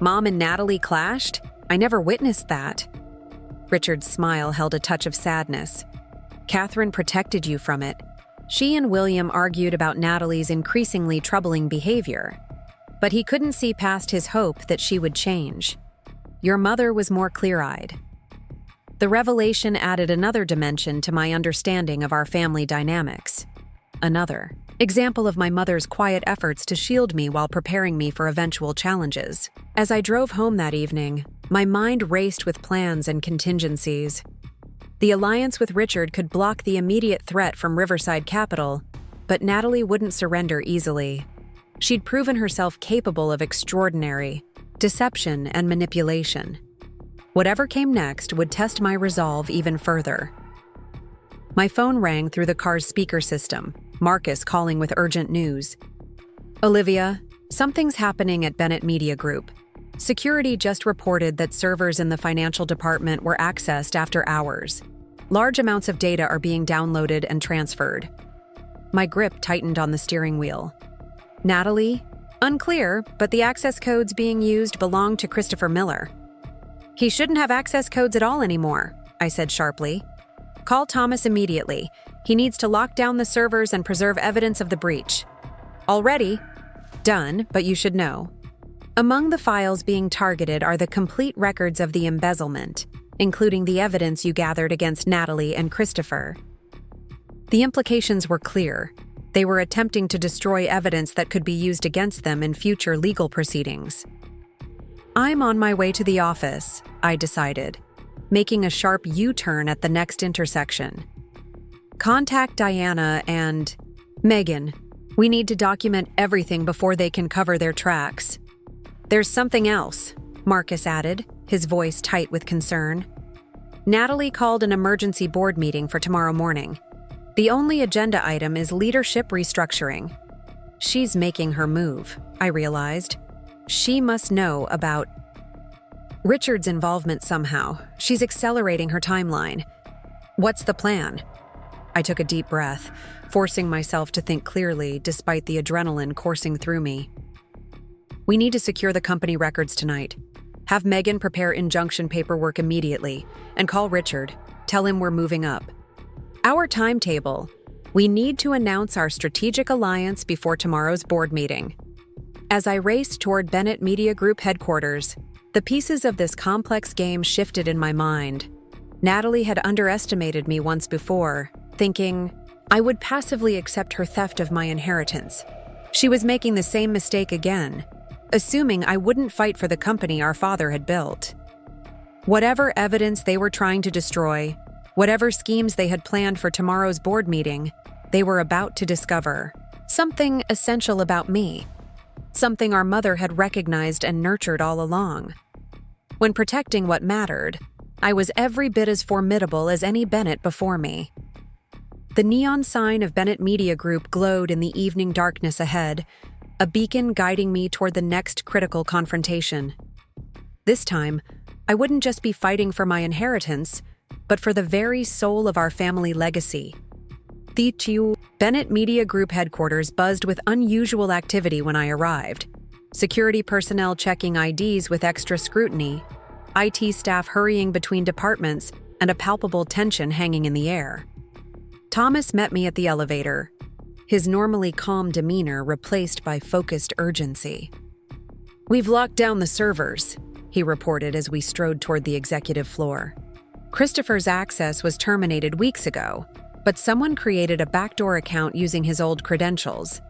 Mom and Natalie clashed? I never witnessed that. Richard's smile held a touch of sadness. Catherine protected you from it. She and William argued about Natalie's increasingly troubling behavior, but he couldn't see past his hope that she would change. Your mother was more clear-eyed. The revelation added another dimension to my understanding of our family dynamics. Another example of my mother's quiet efforts to shield me while preparing me for eventual challenges. As I drove home that evening, my mind raced with plans and contingencies. The alliance with Richard could block the immediate threat from Riverside Capital, but Natalie wouldn't surrender easily. She'd proven herself capable of extraordinary deception and manipulation. Whatever came next would test my resolve even further. My phone rang through the car's speaker system, Marcus calling with urgent news. "Olivia, something's happening at Bennett Media Group. Security just reported that servers in the financial department were accessed after hours. Large amounts of data are being downloaded and transferred." My grip tightened on the steering wheel. "Natalie? Unclear, but the access codes being used belong to Christopher Miller." "He shouldn't have access codes at all anymore," I said sharply. "Call Thomas immediately. He needs to lock down the servers and preserve evidence of the breach." "Already?" "Done, but you should know. Among the files being targeted are the complete records of the embezzlement, including the evidence you gathered against Natalie and Christopher." The implications were clear. They were attempting to destroy evidence that could be used against them in future legal proceedings. I'm on my way to the office, I decided, making a sharp U-turn at the next intersection. "Contact Diana and Megan. We need to document everything before they can cover their tracks." "There's something else," Marcus added, his voice tight with concern. "Natalie called an emergency board meeting for tomorrow morning. The only agenda item is leadership restructuring." She's making her move, I realized. She must know about Richard's involvement somehow. She's accelerating her timeline. What's the plan? I took a deep breath, forcing myself to think clearly despite the adrenaline coursing through me. "We need to secure the company records tonight. Have Megan prepare injunction paperwork immediately and call Richard. Tell him we're moving up. Our timetable. We need to announce our strategic alliance before tomorrow's board meeting." As I raced toward Bennett Media Group headquarters, the pieces of this complex game shifted in my mind. Natalie had underestimated me once before, thinking I would passively accept her theft of my inheritance. She was making the same mistake again, assuming I wouldn't fight for the company our father had built. Whatever evidence they were trying to destroy, whatever schemes they had planned for tomorrow's board meeting, they were about to discover something essential about me. Something our mother had recognized and nurtured all along. When protecting what mattered, I was every bit as formidable as any Bennett before me. The neon sign of Bennett Media Group glowed in the evening darkness ahead, a beacon guiding me toward the next critical confrontation. This time, I wouldn't just be fighting for my inheritance, but for the very soul of our family legacy. The Bennett Media Group headquarters buzzed with unusual activity when I arrived. Security personnel checking IDs with extra scrutiny, IT staff hurrying between departments, and a palpable tension hanging in the air. Thomas met me at the elevator, his normally calm demeanor replaced by focused urgency. "We've locked down the servers," he reported as we strode toward the executive floor. "Christopher's access was terminated weeks ago, but someone created a backdoor account using his old credentials.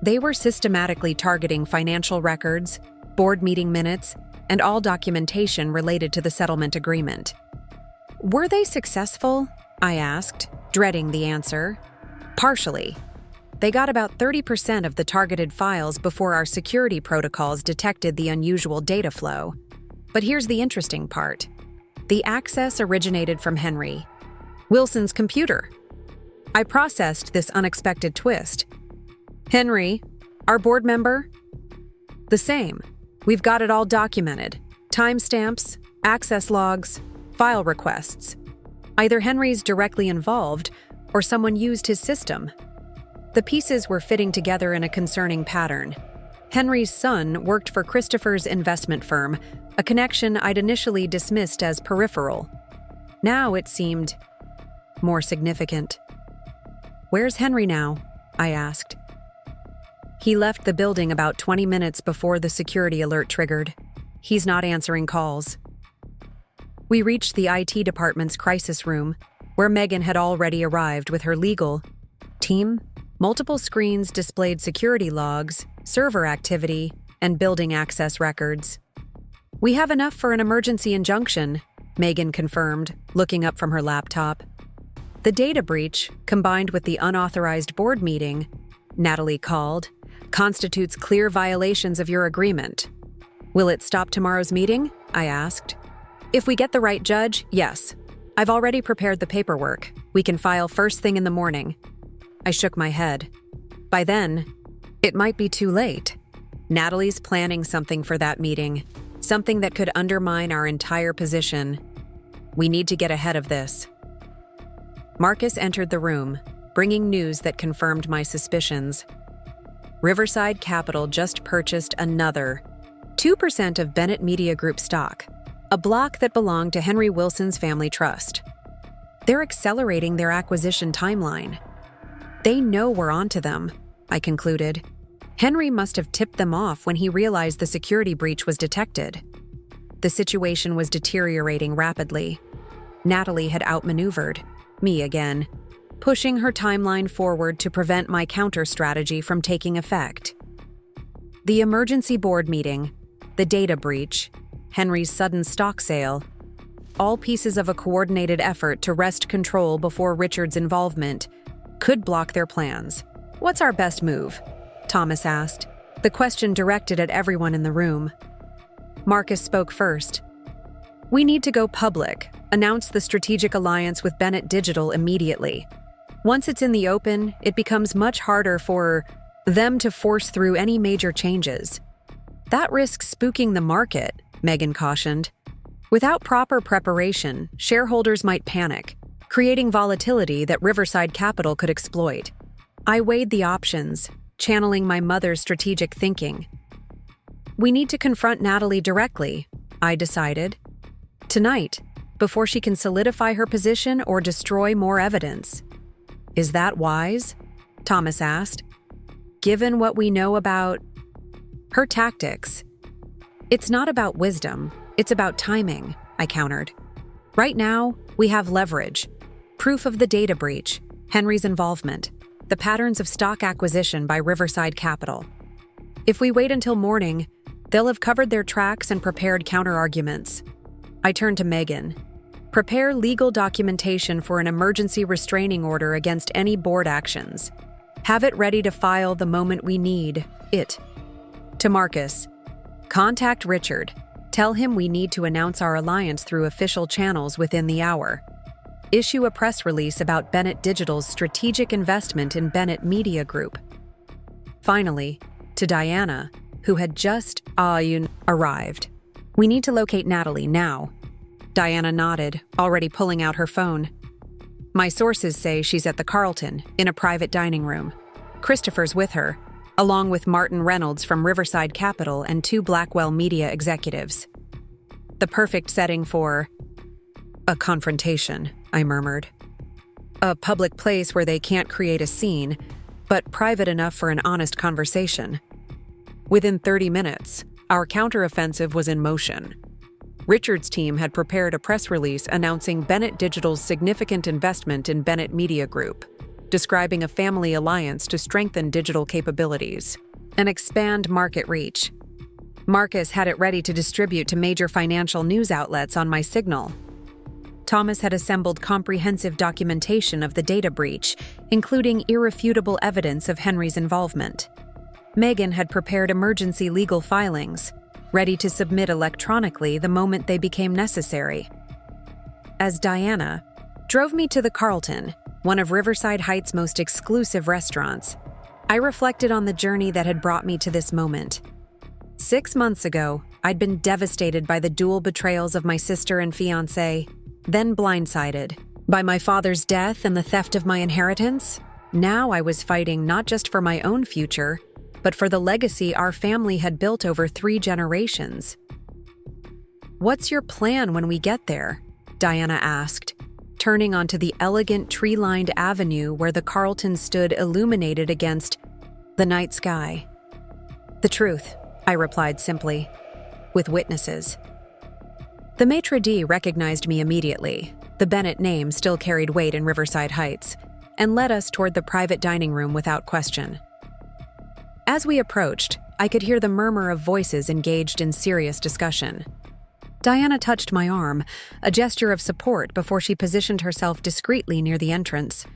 They were systematically targeting financial records, board meeting minutes, and all documentation related to the settlement agreement." "Were they successful?" I asked, dreading the answer. Partially. They got about 30% of the targeted files before our security protocols detected the unusual data flow. But here's the interesting part. The access originated from Henry Wilson's computer. I processed this unexpected twist. Henry, our board member? The same. We've got it all documented. Timestamps, access logs, file requests. Either Henry's directly involved or someone used his system. The pieces were fitting together in a concerning pattern. Henry's son worked for Christopher's investment firm, a connection I'd initially dismissed as peripheral. Now it seemed more significant. "Where's Henry now?" I asked. "He left the building about 20 minutes before the security alert triggered. He's not answering calls." We reached the IT department's crisis room, where Megan had already arrived with her legal team. Multiple screens displayed security logs, server activity, and building access records. "We have enough for an emergency injunction," Megan confirmed, looking up from her laptop. "The data breach, combined with the unauthorized board meeting," Natalie called, "constitutes clear violations of your agreement." "Will it stop tomorrow's meeting?" I asked. "If we get the right judge, yes. I've already prepared the paperwork. We can file first thing in the morning." I shook my head. By then, it might be too late. Natalie's planning something for that meeting, something that could undermine our entire position. We need to get ahead of this. Marcus entered the room, bringing news that confirmed my suspicions. Riverside Capital just purchased another 2% of Bennett Media Group stock, a block that belonged to Henry Wilson's family trust. They're accelerating their acquisition timeline. They know we're onto them, I concluded. Henry must have tipped them off when he realized the security breach was detected. The situation was deteriorating rapidly. Natalie had outmaneuvered me again, pushing her timeline forward to prevent my counter-strategy from taking effect. The emergency board meeting, the data breach, Henry's sudden stock sale, all pieces of a coordinated effort to wrest control before Richard's involvement, could block their plans. "What's our best move?" Thomas asked, the question directed at everyone in the room. Marcus spoke first. "We need to go public, announce the strategic alliance with Bennett Digital immediately. Once it's in the open, it becomes much harder for them to force through any major changes. That risks spooking the market," Megan cautioned. "Without proper preparation, shareholders might panic, creating volatility that Riverside Capital could exploit." I weighed the options, channeling my mother's strategic thinking. "We need to confront Natalie directly," I decided. "Tonight, before she can solidify her position or destroy more evidence." "Is that wise?" Thomas asked. "Given what we know about her tactics." "It's not about wisdom, it's about timing," I countered. "Right now, we have leverage. Proof of the data breach, Henry's involvement, the patterns of stock acquisition by Riverside Capital. If we wait until morning, they'll have covered their tracks and prepared counterarguments." I turned to Megan. "Prepare legal documentation for an emergency restraining order against any board actions. Have it ready to file the moment we need it." To Marcus, "Contact Richard. Tell him we need to announce our alliance through official channels within the hour. Issue a press release about Bennett Digital's strategic investment in Bennett Media Group." Finally, to Diana, who had just arrived. "We need to locate Natalie now." Diana nodded, already pulling out her phone. "My sources say she's at the Carlton, in a private dining room. Christopher's with her, along with Martin Reynolds from Riverside Capital and 2 Blackwell Media executives. The perfect setting for a confrontation," I murmured. "A public place where they can't create a scene, but private enough for an honest conversation." Within 30 minutes, our counteroffensive was in motion. Richard's team had prepared a press release announcing Bennett Digital's significant investment in Bennett Media Group, describing a family alliance to strengthen digital capabilities and expand market reach. Marcus had it ready to distribute to major financial news outlets on my signal. Thomas had assembled comprehensive documentation of the data breach, including irrefutable evidence of Henry's involvement. Megan had prepared emergency legal filings, ready to submit electronically the moment they became necessary. As Diana drove me to the Carlton, one of Riverside Heights' most exclusive restaurants, I reflected on the journey that had brought me to this moment. 6 months ago, I'd been devastated by the dual betrayals of my sister and fiancé, then blindsided by my father's death and the theft of my inheritance. Now I was fighting not just for my own future, but for the legacy our family had built over 3 generations. "What's your plan when we get there?" Diana asked, turning onto the elegant tree-lined avenue where the Carlton stood illuminated against the night sky. "The truth," I replied simply, "with witnesses." The maitre d' recognized me immediately. The Bennett name still carried weight in Riverside Heights, and led us toward the private dining room without question. As we approached, I could hear the murmur of voices engaged in serious discussion. Diana touched my arm, a gesture of support before she positioned herself discreetly near the entrance.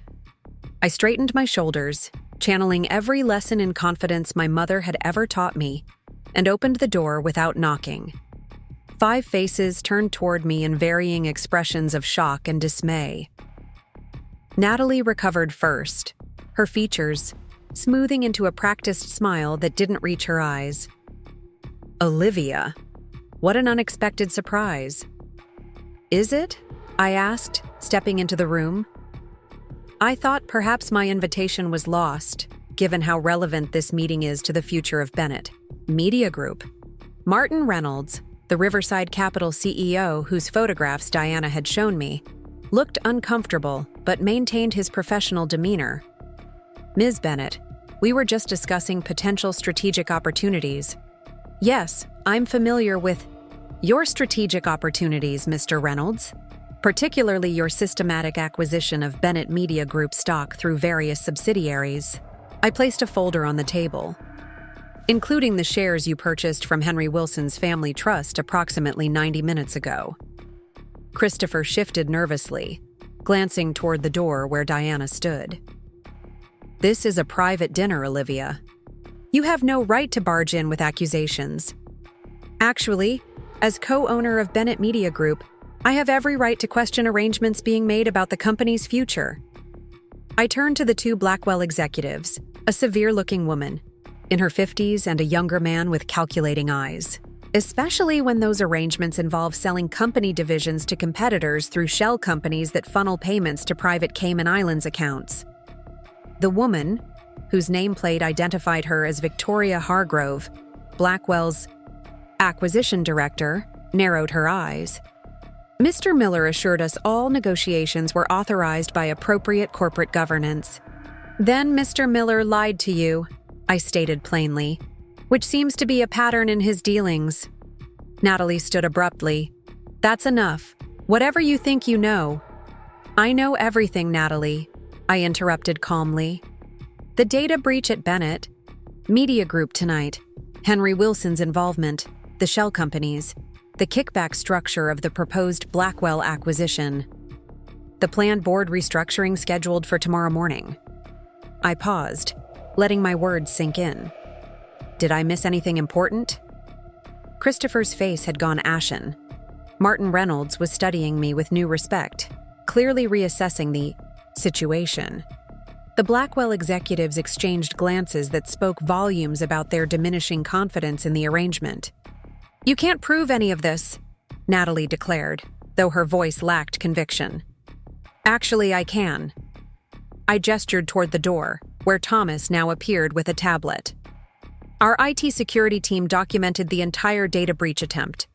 I straightened my shoulders, channeling every lesson in confidence my mother had ever taught me, and opened the door without knocking. 5 faces turned toward me in varying expressions of shock and dismay. Natalie recovered first, her features smoothing into a practiced smile that didn't reach her eyes. "Olivia, what an unexpected surprise." "Is it?" I asked, stepping into the room. I thought perhaps my invitation was lost, given how relevant this meeting is to the future of Bennett Media Group. Martin Reynolds, the Riverside Capital CEO whose photographs Diana had shown me, looked uncomfortable but maintained his professional demeanor. "Ms. Bennett, we were just discussing potential strategic opportunities." "Yes, I'm familiar with your strategic opportunities, Mr. Reynolds, particularly your systematic acquisition of Bennett Media Group stock through various subsidiaries." I placed a folder on the table. "Including the shares you purchased from Henry Wilson's family trust approximately 90 minutes ago." Christopher shifted nervously, glancing toward the door where Diana stood. "This is a private dinner, Olivia. You have no right to barge in with accusations. Actually, as co-owner of Bennett Media Group, I have every right to question arrangements being made about the company's future." I turned to the 2 Blackwell executives, a severe-looking woman in her 50s and a younger man with calculating eyes, especially when those arrangements involve selling company divisions to competitors through shell companies that funnel payments to private Cayman Islands accounts. The woman, whose nameplate identified her as Victoria Hargrove, Blackwell's acquisition director, narrowed her eyes. "Mr. Miller assured us all negotiations were authorized by appropriate corporate governance." "Then Mr. Miller lied to you," I stated plainly, "which seems to be a pattern in his dealings." Natalie stood abruptly. "That's enough. Whatever you think you know." "I know everything, Natalie," I interrupted calmly. "The data breach at Bennett Media Group tonight, Henry Wilson's involvement, the shell companies, the kickback structure of the proposed Blackwell acquisition, the planned board restructuring scheduled for tomorrow morning." I paused, letting my words sink in. Did I miss anything important? Christopher's face had gone ashen. Martin Reynolds was studying me with new respect, clearly reassessing the situation. The Blackwell executives exchanged glances that spoke volumes about their diminishing confidence in the arrangement. "You can't prove any of this," Natalie declared, though her voice lacked conviction. "Actually, I can." I gestured toward the door, where Thomas now appeared with a tablet. Our IT security team documented the entire data breach attempt.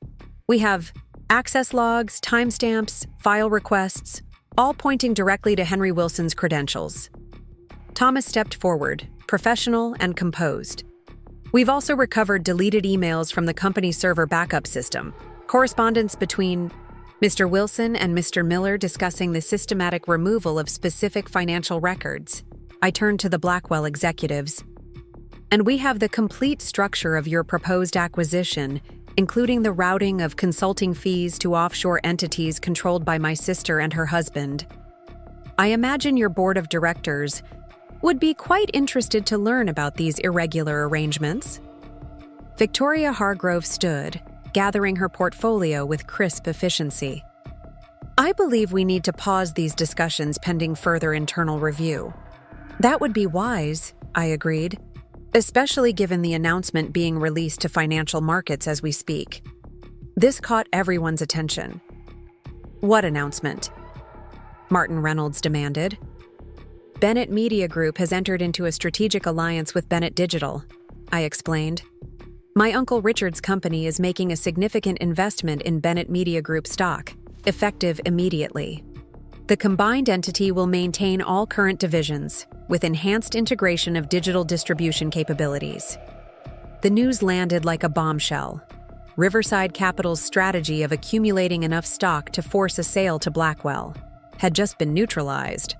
We have access logs, timestamps, file requests, all pointing directly to Henry Wilson's credentials. Thomas stepped forward, professional and composed. "We've also recovered deleted emails from the company server backup system, correspondence between Mr. Wilson and Mr. Miller discussing the systematic removal of specific financial records." I turned to the Blackwell executives. "And we have the complete structure of your proposed acquisition, including the routing of consulting fees to offshore entities controlled by my sister and her husband. I imagine your board of directors would be quite interested to learn about these irregular arrangements. Victoria Hargrove stood, gathering her portfolio with crisp efficiency. I believe we need to pause these discussions pending further internal review. That would be wise, I agreed, especially given the announcement being released to financial markets as we speak. This caught everyone's attention. What announcement? Martin Reynolds demanded. Bennett Media Group has entered into a strategic alliance with Bennett Digital, I explained. My Uncle Richard's company is making a significant investment in Bennett Media Group stock, effective immediately. The combined entity will maintain all current divisions, with enhanced integration of digital distribution capabilities. The news landed like a bombshell. Riverside Capital's strategy of accumulating enough stock to force a sale to Blackwell had just been neutralized.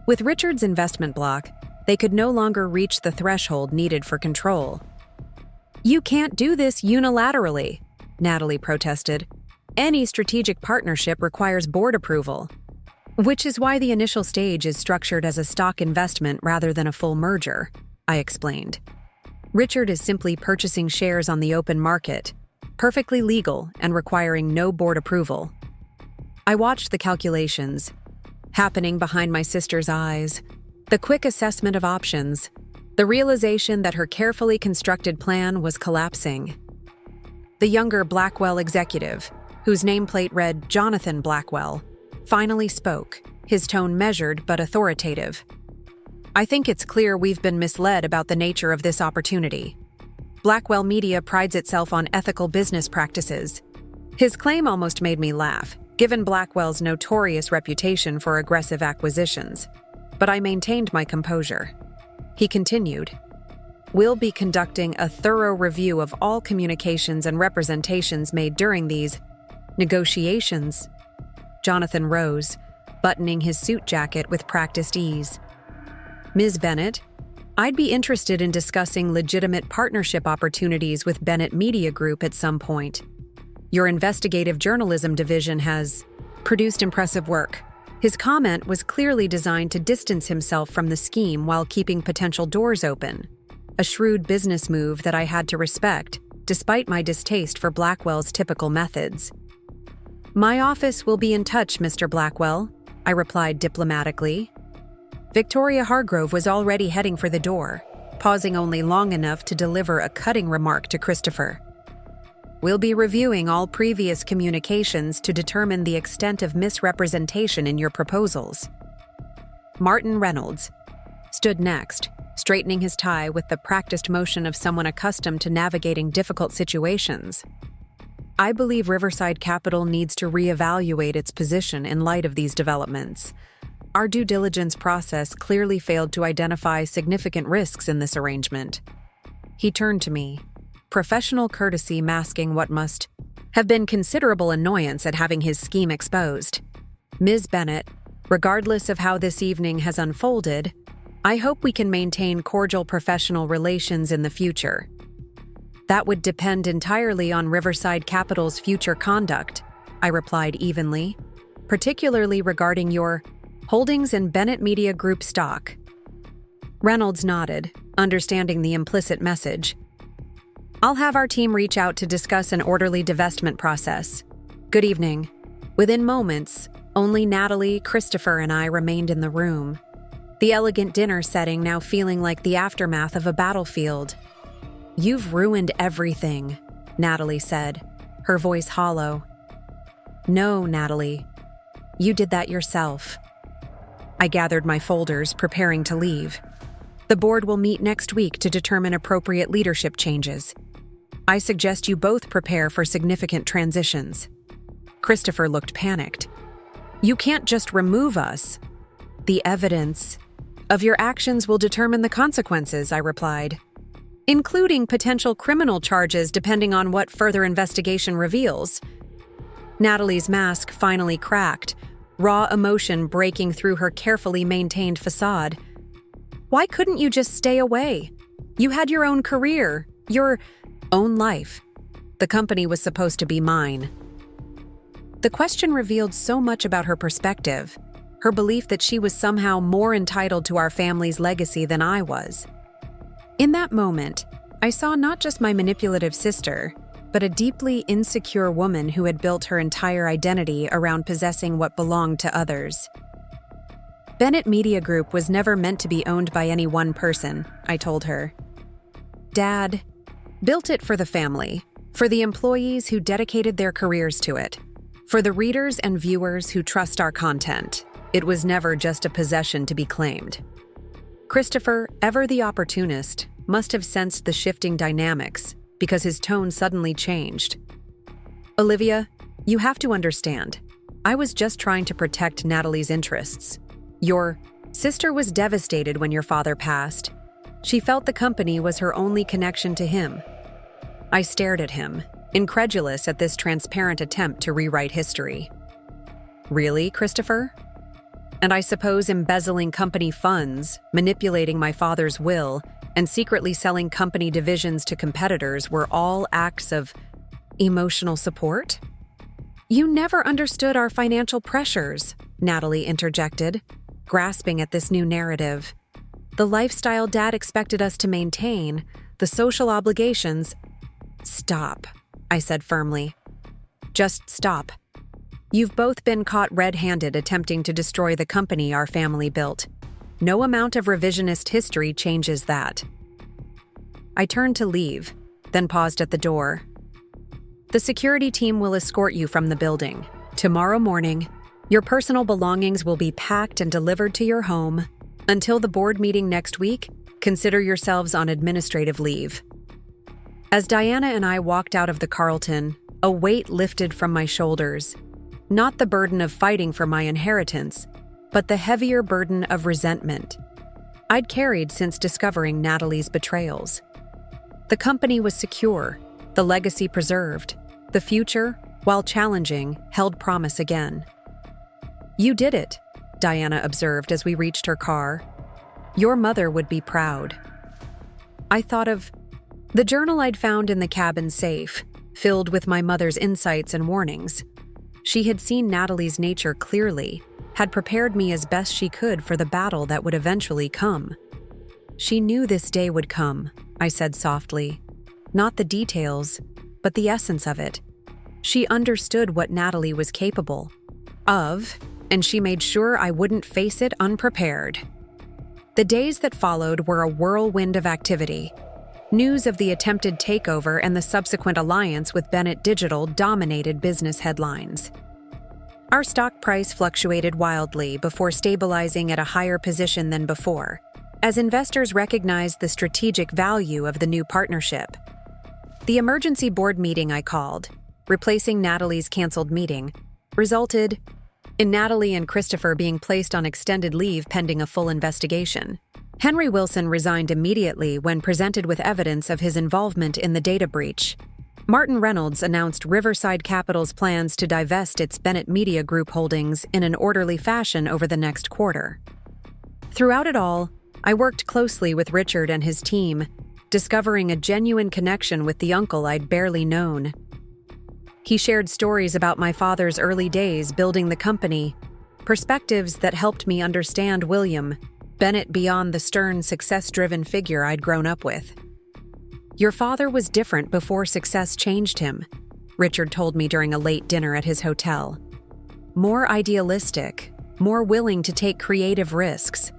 With Richard's investment block, they could no longer reach the threshold needed for control. You can't do this unilaterally, Natalie protested. Any strategic partnership requires board approval, which is why the initial stage is structured as a stock investment rather than a full merger, I explained. Richard is simply purchasing shares on the open market, perfectly legal and requiring no board approval. I watched the calculations, happening behind my sister's eyes, the quick assessment of options, the realization that her carefully constructed plan was collapsing. The younger Blackwell executive, whose nameplate read Jonathan Blackwell, finally spoke, his tone measured but authoritative. I think it's clear we've been misled about the nature of this opportunity. Blackwell Media prides itself on ethical business practices. His claim almost made me laugh, given Blackwell's notorious reputation for aggressive acquisitions, but I maintained my composure. He continued, "We'll be conducting a thorough review of all communications and representations made during these negotiations." Jonathan rose, buttoning his suit jacket with practiced ease. "Ms. Bennett, I'd be interested in discussing legitimate partnership opportunities with Bennett Media Group at some point. Your investigative journalism division has produced impressive work." His comment was clearly designed to distance himself from the scheme while keeping potential doors open, a shrewd business move that I had to respect, despite my distaste for Blackwell's typical methods. "My office will be in touch, Mr. Blackwell," I replied diplomatically. Victoria Hargrove was already heading for the door, pausing only long enough to deliver a cutting remark to Christopher. "We'll be reviewing all previous communications to determine the extent of misrepresentation in your proposals." Martin Reynolds stood next, straightening his tie with the practiced motion of someone accustomed to navigating difficult situations. "I believe Riverside Capital needs to reevaluate its position in light of these developments. Our due diligence process clearly failed to identify significant risks in this arrangement." He turned to me, professional courtesy masking what must have been considerable annoyance at having his scheme exposed. "Ms. Bennett, regardless of how this evening has unfolded, I hope we can maintain cordial professional relations in the future. That would depend entirely on Riverside Capital's future conduct," I replied evenly, "particularly regarding your holdings in Bennett Media Group stock." Reynolds nodded, understanding the implicit message. "I'll have our team reach out to discuss an orderly divestment process. Good evening." Within moments, only Natalie, Christopher, and I remained in the room, the elegant dinner setting now feeling like the aftermath of a battlefield. "You've ruined everything," Natalie said, her voice hollow. "No, Natalie. You did that yourself." I gathered my folders, preparing to leave. The board will meet next week to determine appropriate leadership changes. I suggest you both prepare for significant transitions. Christopher looked panicked. "You can't just remove us." "The evidence of your actions will determine the consequences," I replied, "including potential criminal charges depending on what further investigation reveals." Natalie's mask finally cracked, raw emotion breaking through her carefully maintained facade. "Why couldn't you just stay away? You had your own career, your own life. The company was supposed to be mine. The question revealed so much about her perspective, her belief that she was somehow more entitled to our family's legacy than I was. In that moment, I saw not just my manipulative sister, but a deeply insecure woman who had built her entire identity around possessing what belonged to others. Bennett Media Group was never meant to be owned by any one person, I told her. Dad built it for the family, for the employees who dedicated their careers to it, for the readers and viewers who trust our content. It was never just a possession to be claimed. Christopher, ever the opportunist, must have sensed the shifting dynamics because his tone suddenly changed. Olivia, you have to understand. I was just trying to protect Natalie's interests. Your sister was devastated when your father passed. She felt the company was her only connection to him. I stared at him, incredulous at this transparent attempt to rewrite history. Really, Christopher? And I suppose embezzling company funds, manipulating my father's will, and secretly selling company divisions to competitors were all acts of emotional support? You never understood our financial pressures, Natalie interjected, grasping at this new narrative. The lifestyle Dad expected us to maintain, the social obligations. Stop, I said firmly. Just stop. You've both been caught red-handed attempting to destroy the company our family built. No amount of revisionist history changes that. I turned to leave, then paused at the door. The security team will escort you from the building. Tomorrow morning, your personal belongings will be packed and delivered to your home. Until the board meeting next week, consider yourselves on administrative leave. As Diana and I walked out of the Carlton, a weight lifted from my shoulders. Not the burden of fighting for my inheritance, but the heavier burden of resentment I'd carried since discovering Natalie's betrayals. The company was secure, the legacy preserved. The future, while challenging, held promise again. You did it, Diana observed as we reached her car. Your mother would be proud. I thought of the journal I'd found in the cabin safe, filled with my mother's insights and warnings. She had seen Natalie's nature clearly, had prepared me as best she could for the battle that would eventually come. She knew this day would come, I said softly. Not the details, but the essence of it. She understood what Natalie was capable of, and she made sure I wouldn't face it unprepared. The days that followed were a whirlwind of activity. News of the attempted takeover and the subsequent alliance with Bennett Digital dominated business headlines. Our stock price fluctuated wildly before stabilizing at a higher position than before, as investors recognized the strategic value of the new partnership. The emergency board meeting I called, replacing Natalie's canceled meeting, resulted in Natalie and Christopher being placed on extended leave pending a full investigation. Henry Wilson resigned immediately when presented with evidence of his involvement in the data breach. Martin Reynolds announced Riverside Capital's plans to divest its Bennett Media Group holdings in an orderly fashion over the next quarter. Throughout it all, I worked closely with Richard and his team, discovering a genuine connection with the uncle I'd barely known. He shared stories about my father's early days building the company, perspectives that helped me understand William Bennett beyond the stern, success-driven figure I'd grown up with. Your father was different before success changed him, Richard told me during a late dinner at his hotel. More idealistic, more willing to take creative risks.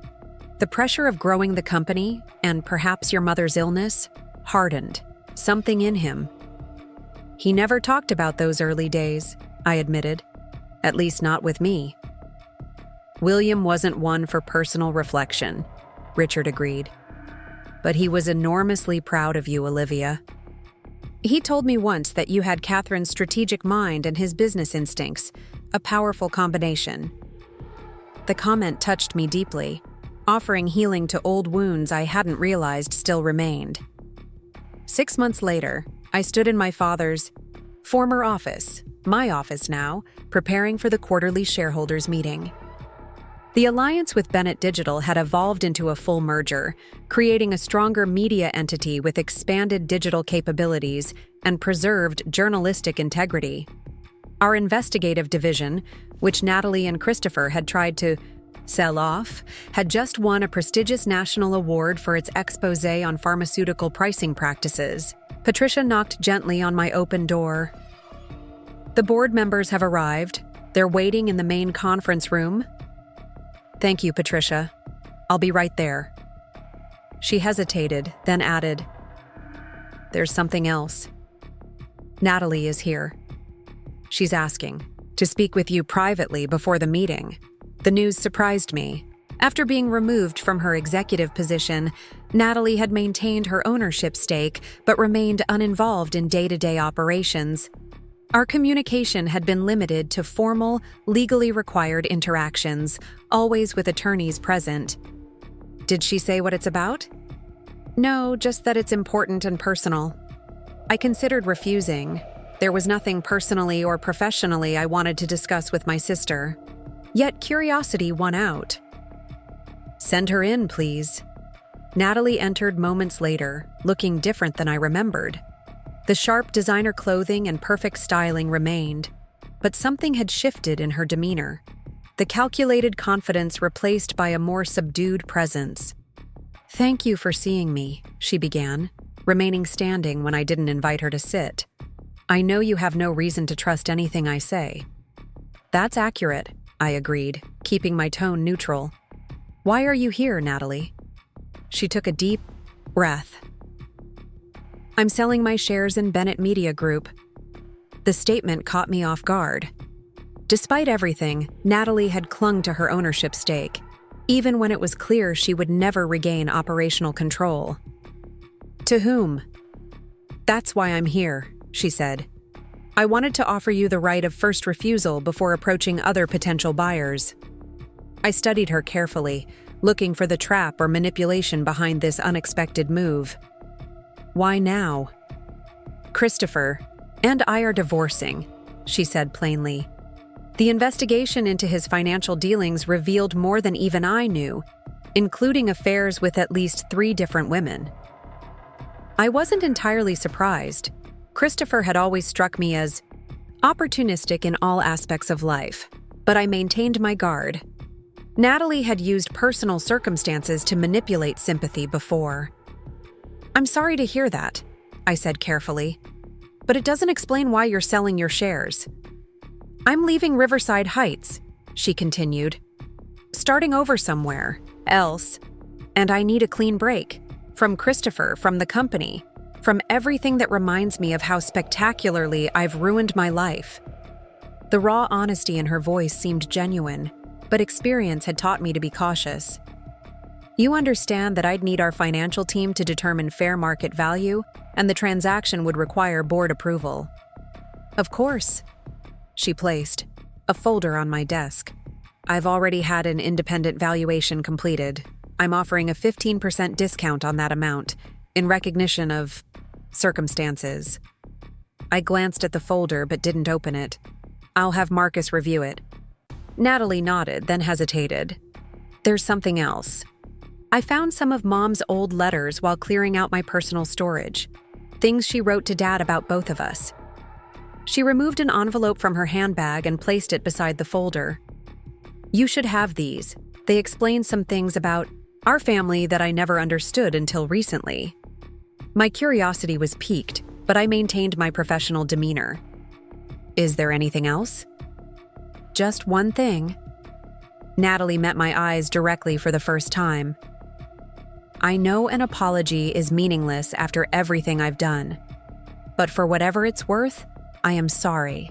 The pressure of growing the company, and perhaps your mother's illness, hardened something in him. He never talked about those early days, I admitted. At least not with me. William wasn't one for personal reflection, Richard agreed. But he was enormously proud of you, Olivia. He told me once that you had Catherine's strategic mind and his business instincts, a powerful combination. The comment touched me deeply, offering healing to old wounds I hadn't realized still remained. 6 months later, I stood in my father's former office, my office now, preparing for the quarterly shareholders meeting. The alliance with Bennett Digital had evolved into a full merger, creating a stronger media entity with expanded digital capabilities and preserved journalistic integrity. Our investigative division, which Natalie and Christopher had tried to sell off, had just won a prestigious national award for its exposé on pharmaceutical pricing practices. Patricia knocked gently on my open door. "The board members have arrived. They're waiting in the main conference room." "Thank you, Patricia. I'll be right there." She hesitated, then added, "There's something else. Natalie is here. She's asking to speak with you privately before the meeting." The news surprised me. After being removed from her executive position, Natalie had maintained her ownership stake but remained uninvolved in day-to-day operations. Our communication had been limited to formal, legally required interactions, always with attorneys present. Did she say what it's about? No, just that it's important and personal. I considered refusing. There was nothing personally or professionally I wanted to discuss with my sister. Yet curiosity won out. "Send her in, please." Natalie entered moments later, looking different than I remembered. The sharp designer clothing and perfect styling remained, but something had shifted in her demeanor. The calculated confidence replaced by a more subdued presence. "Thank you for seeing me," she began, remaining standing when I didn't invite her to sit. "I know you have no reason to trust anything I say." "That's accurate," I agreed, keeping my tone neutral. "Why are you here, Natalie?" She took a deep breath. "I'm selling my shares in Bennett Media Group." The statement caught me off guard. Despite everything, Natalie had clung to her ownership stake, even when it was clear she would never regain operational control. "To whom?" "That's why I'm here," she said. "I wanted to offer you the right of first refusal before approaching other potential buyers." I studied her carefully, looking for the trap or manipulation behind this unexpected move. "Why now?" "Christopher and I are divorcing," she said plainly. The investigation into his financial dealings revealed more than even I knew, including affairs with at least 3 different women. I wasn't entirely surprised. Christopher had always struck me as opportunistic in all aspects of life, but I maintained my guard. Natalie had used personal circumstances to manipulate sympathy before. "I'm sorry to hear that," I said carefully, "but it doesn't explain why you're selling your shares." "I'm leaving Riverside Heights," she continued, "starting over somewhere else, and I need a clean break. From Christopher, from the company, from everything that reminds me of how spectacularly I've ruined my life." The raw honesty in her voice seemed genuine, but experience had taught me to be cautious. "You understand that I'd need our financial team to determine fair market value, and the transaction would require board approval." "Of course." She placed a folder on my desk. "I've already had an independent valuation completed. I'm offering a 15% discount on that amount, in recognition of circumstances." I glanced at the folder but didn't open it. "I'll have Marcus review it." Natalie nodded, then hesitated. "There's something else." I found some of Mom's old letters while clearing out my personal storage, things she wrote to Dad about both of us. She removed an envelope from her handbag and placed it beside the folder. "You should have these. They explain some things about our family that I never understood until recently." My curiosity was piqued, but I maintained my professional demeanor. "Is there anything else?" "Just one thing." Natalie met my eyes directly for the first time. "I know an apology is meaningless after everything I've done, but for whatever it's worth, I am sorry.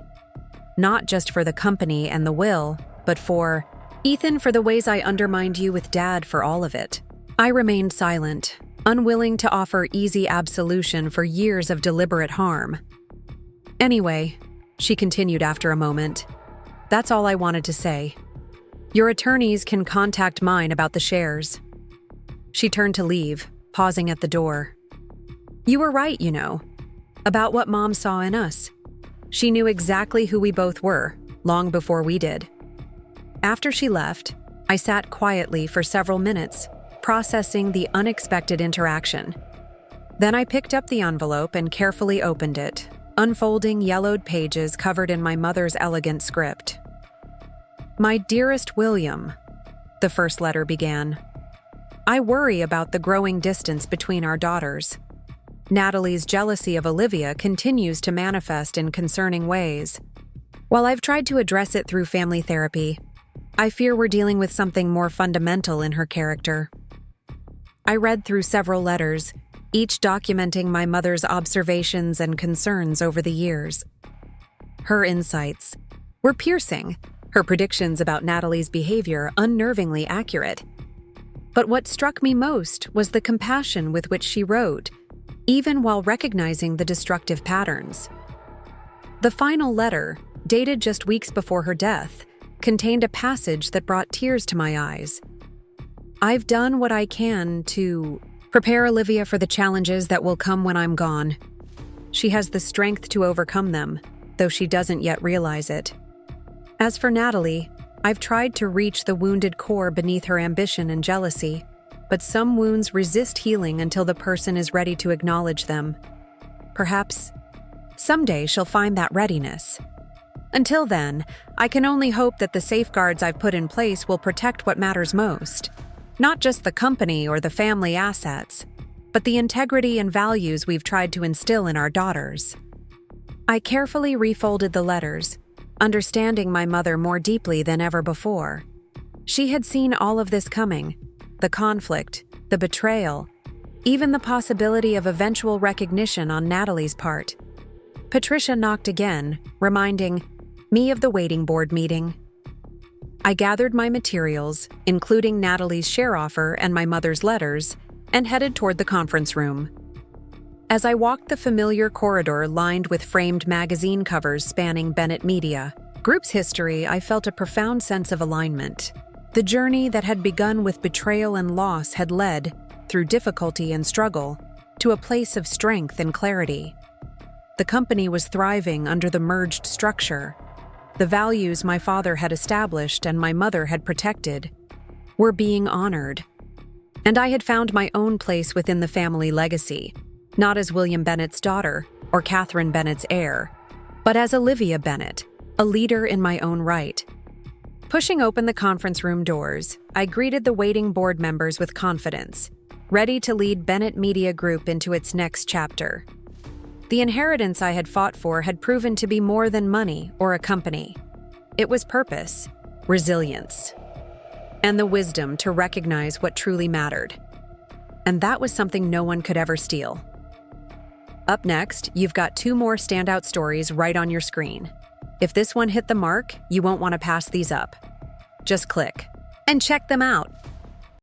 Not just for the company and the will, but for Ethan, for the ways I undermined you with Dad, for all of it." I remained silent, unwilling to offer easy absolution for years of deliberate harm. "Anyway," she continued after a moment, "that's all I wanted to say. Your attorneys can contact mine about the shares." She turned to leave, pausing at the door. "You were right, you know, about what Mom saw in us. She knew exactly who we both were, long before we did." After she left, I sat quietly for several minutes, processing the unexpected interaction. Then I picked up the envelope and carefully opened it, unfolding yellowed pages covered in my mother's elegant script. "My dearest William," the first letter began. "I worry about the growing distance between our daughters. Natalie's jealousy of Olivia continues to manifest in concerning ways. While I've tried to address it through family therapy, I fear we're dealing with something more fundamental in her character." I read through several letters, each documenting my mother's observations and concerns over the years. Her insights were piercing, her predictions about Natalie's behavior unnervingly accurate. But what struck me most was the compassion with which she wrote, even while recognizing the destructive patterns. The final letter, dated just weeks before her death, contained a passage that brought tears to my eyes. "I've done what I can to prepare Olivia for the challenges that will come when I'm gone. She has the strength to overcome them, though she doesn't yet realize it. As for Natalie, I've tried to reach the wounded core beneath her ambition and jealousy, but some wounds resist healing until the person is ready to acknowledge them. Perhaps someday she'll find that readiness. Until then, I can only hope that the safeguards I've put in place will protect what matters most. Not just the company or the family assets, but the integrity and values we've tried to instill in our daughters." I carefully refolded the letters, understanding my mother more deeply than ever before. She had seen all of this coming, the conflict, the betrayal, even the possibility of eventual recognition on Natalie's part. Patricia knocked again, reminding me of the waiting board meeting. I gathered my materials, including Natalie's share offer and my mother's letters, and headed toward the conference room. As I walked the familiar corridor lined with framed magazine covers spanning Bennett Media Group's history, I felt a profound sense of alignment. The journey that had begun with betrayal and loss had led, through difficulty and struggle, to a place of strength and clarity. The company was thriving under the merged structure. The values my father had established and my mother had protected were being honored. And I had found my own place within the family legacy, not as William Bennett's daughter or Catherine Bennett's heir, but as Olivia Bennett, a leader in my own right. Pushing open the conference room doors, I greeted the waiting board members with confidence, ready to lead Bennett Media Group into its next chapter. The inheritance I had fought for had proven to be more than money or a company. It was purpose, resilience, and the wisdom to recognize what truly mattered. And that was something no one could ever steal. Up next, you've got 2 more standout stories right on your screen. If this one hit the mark, you won't want to pass these up. Just click and check them out.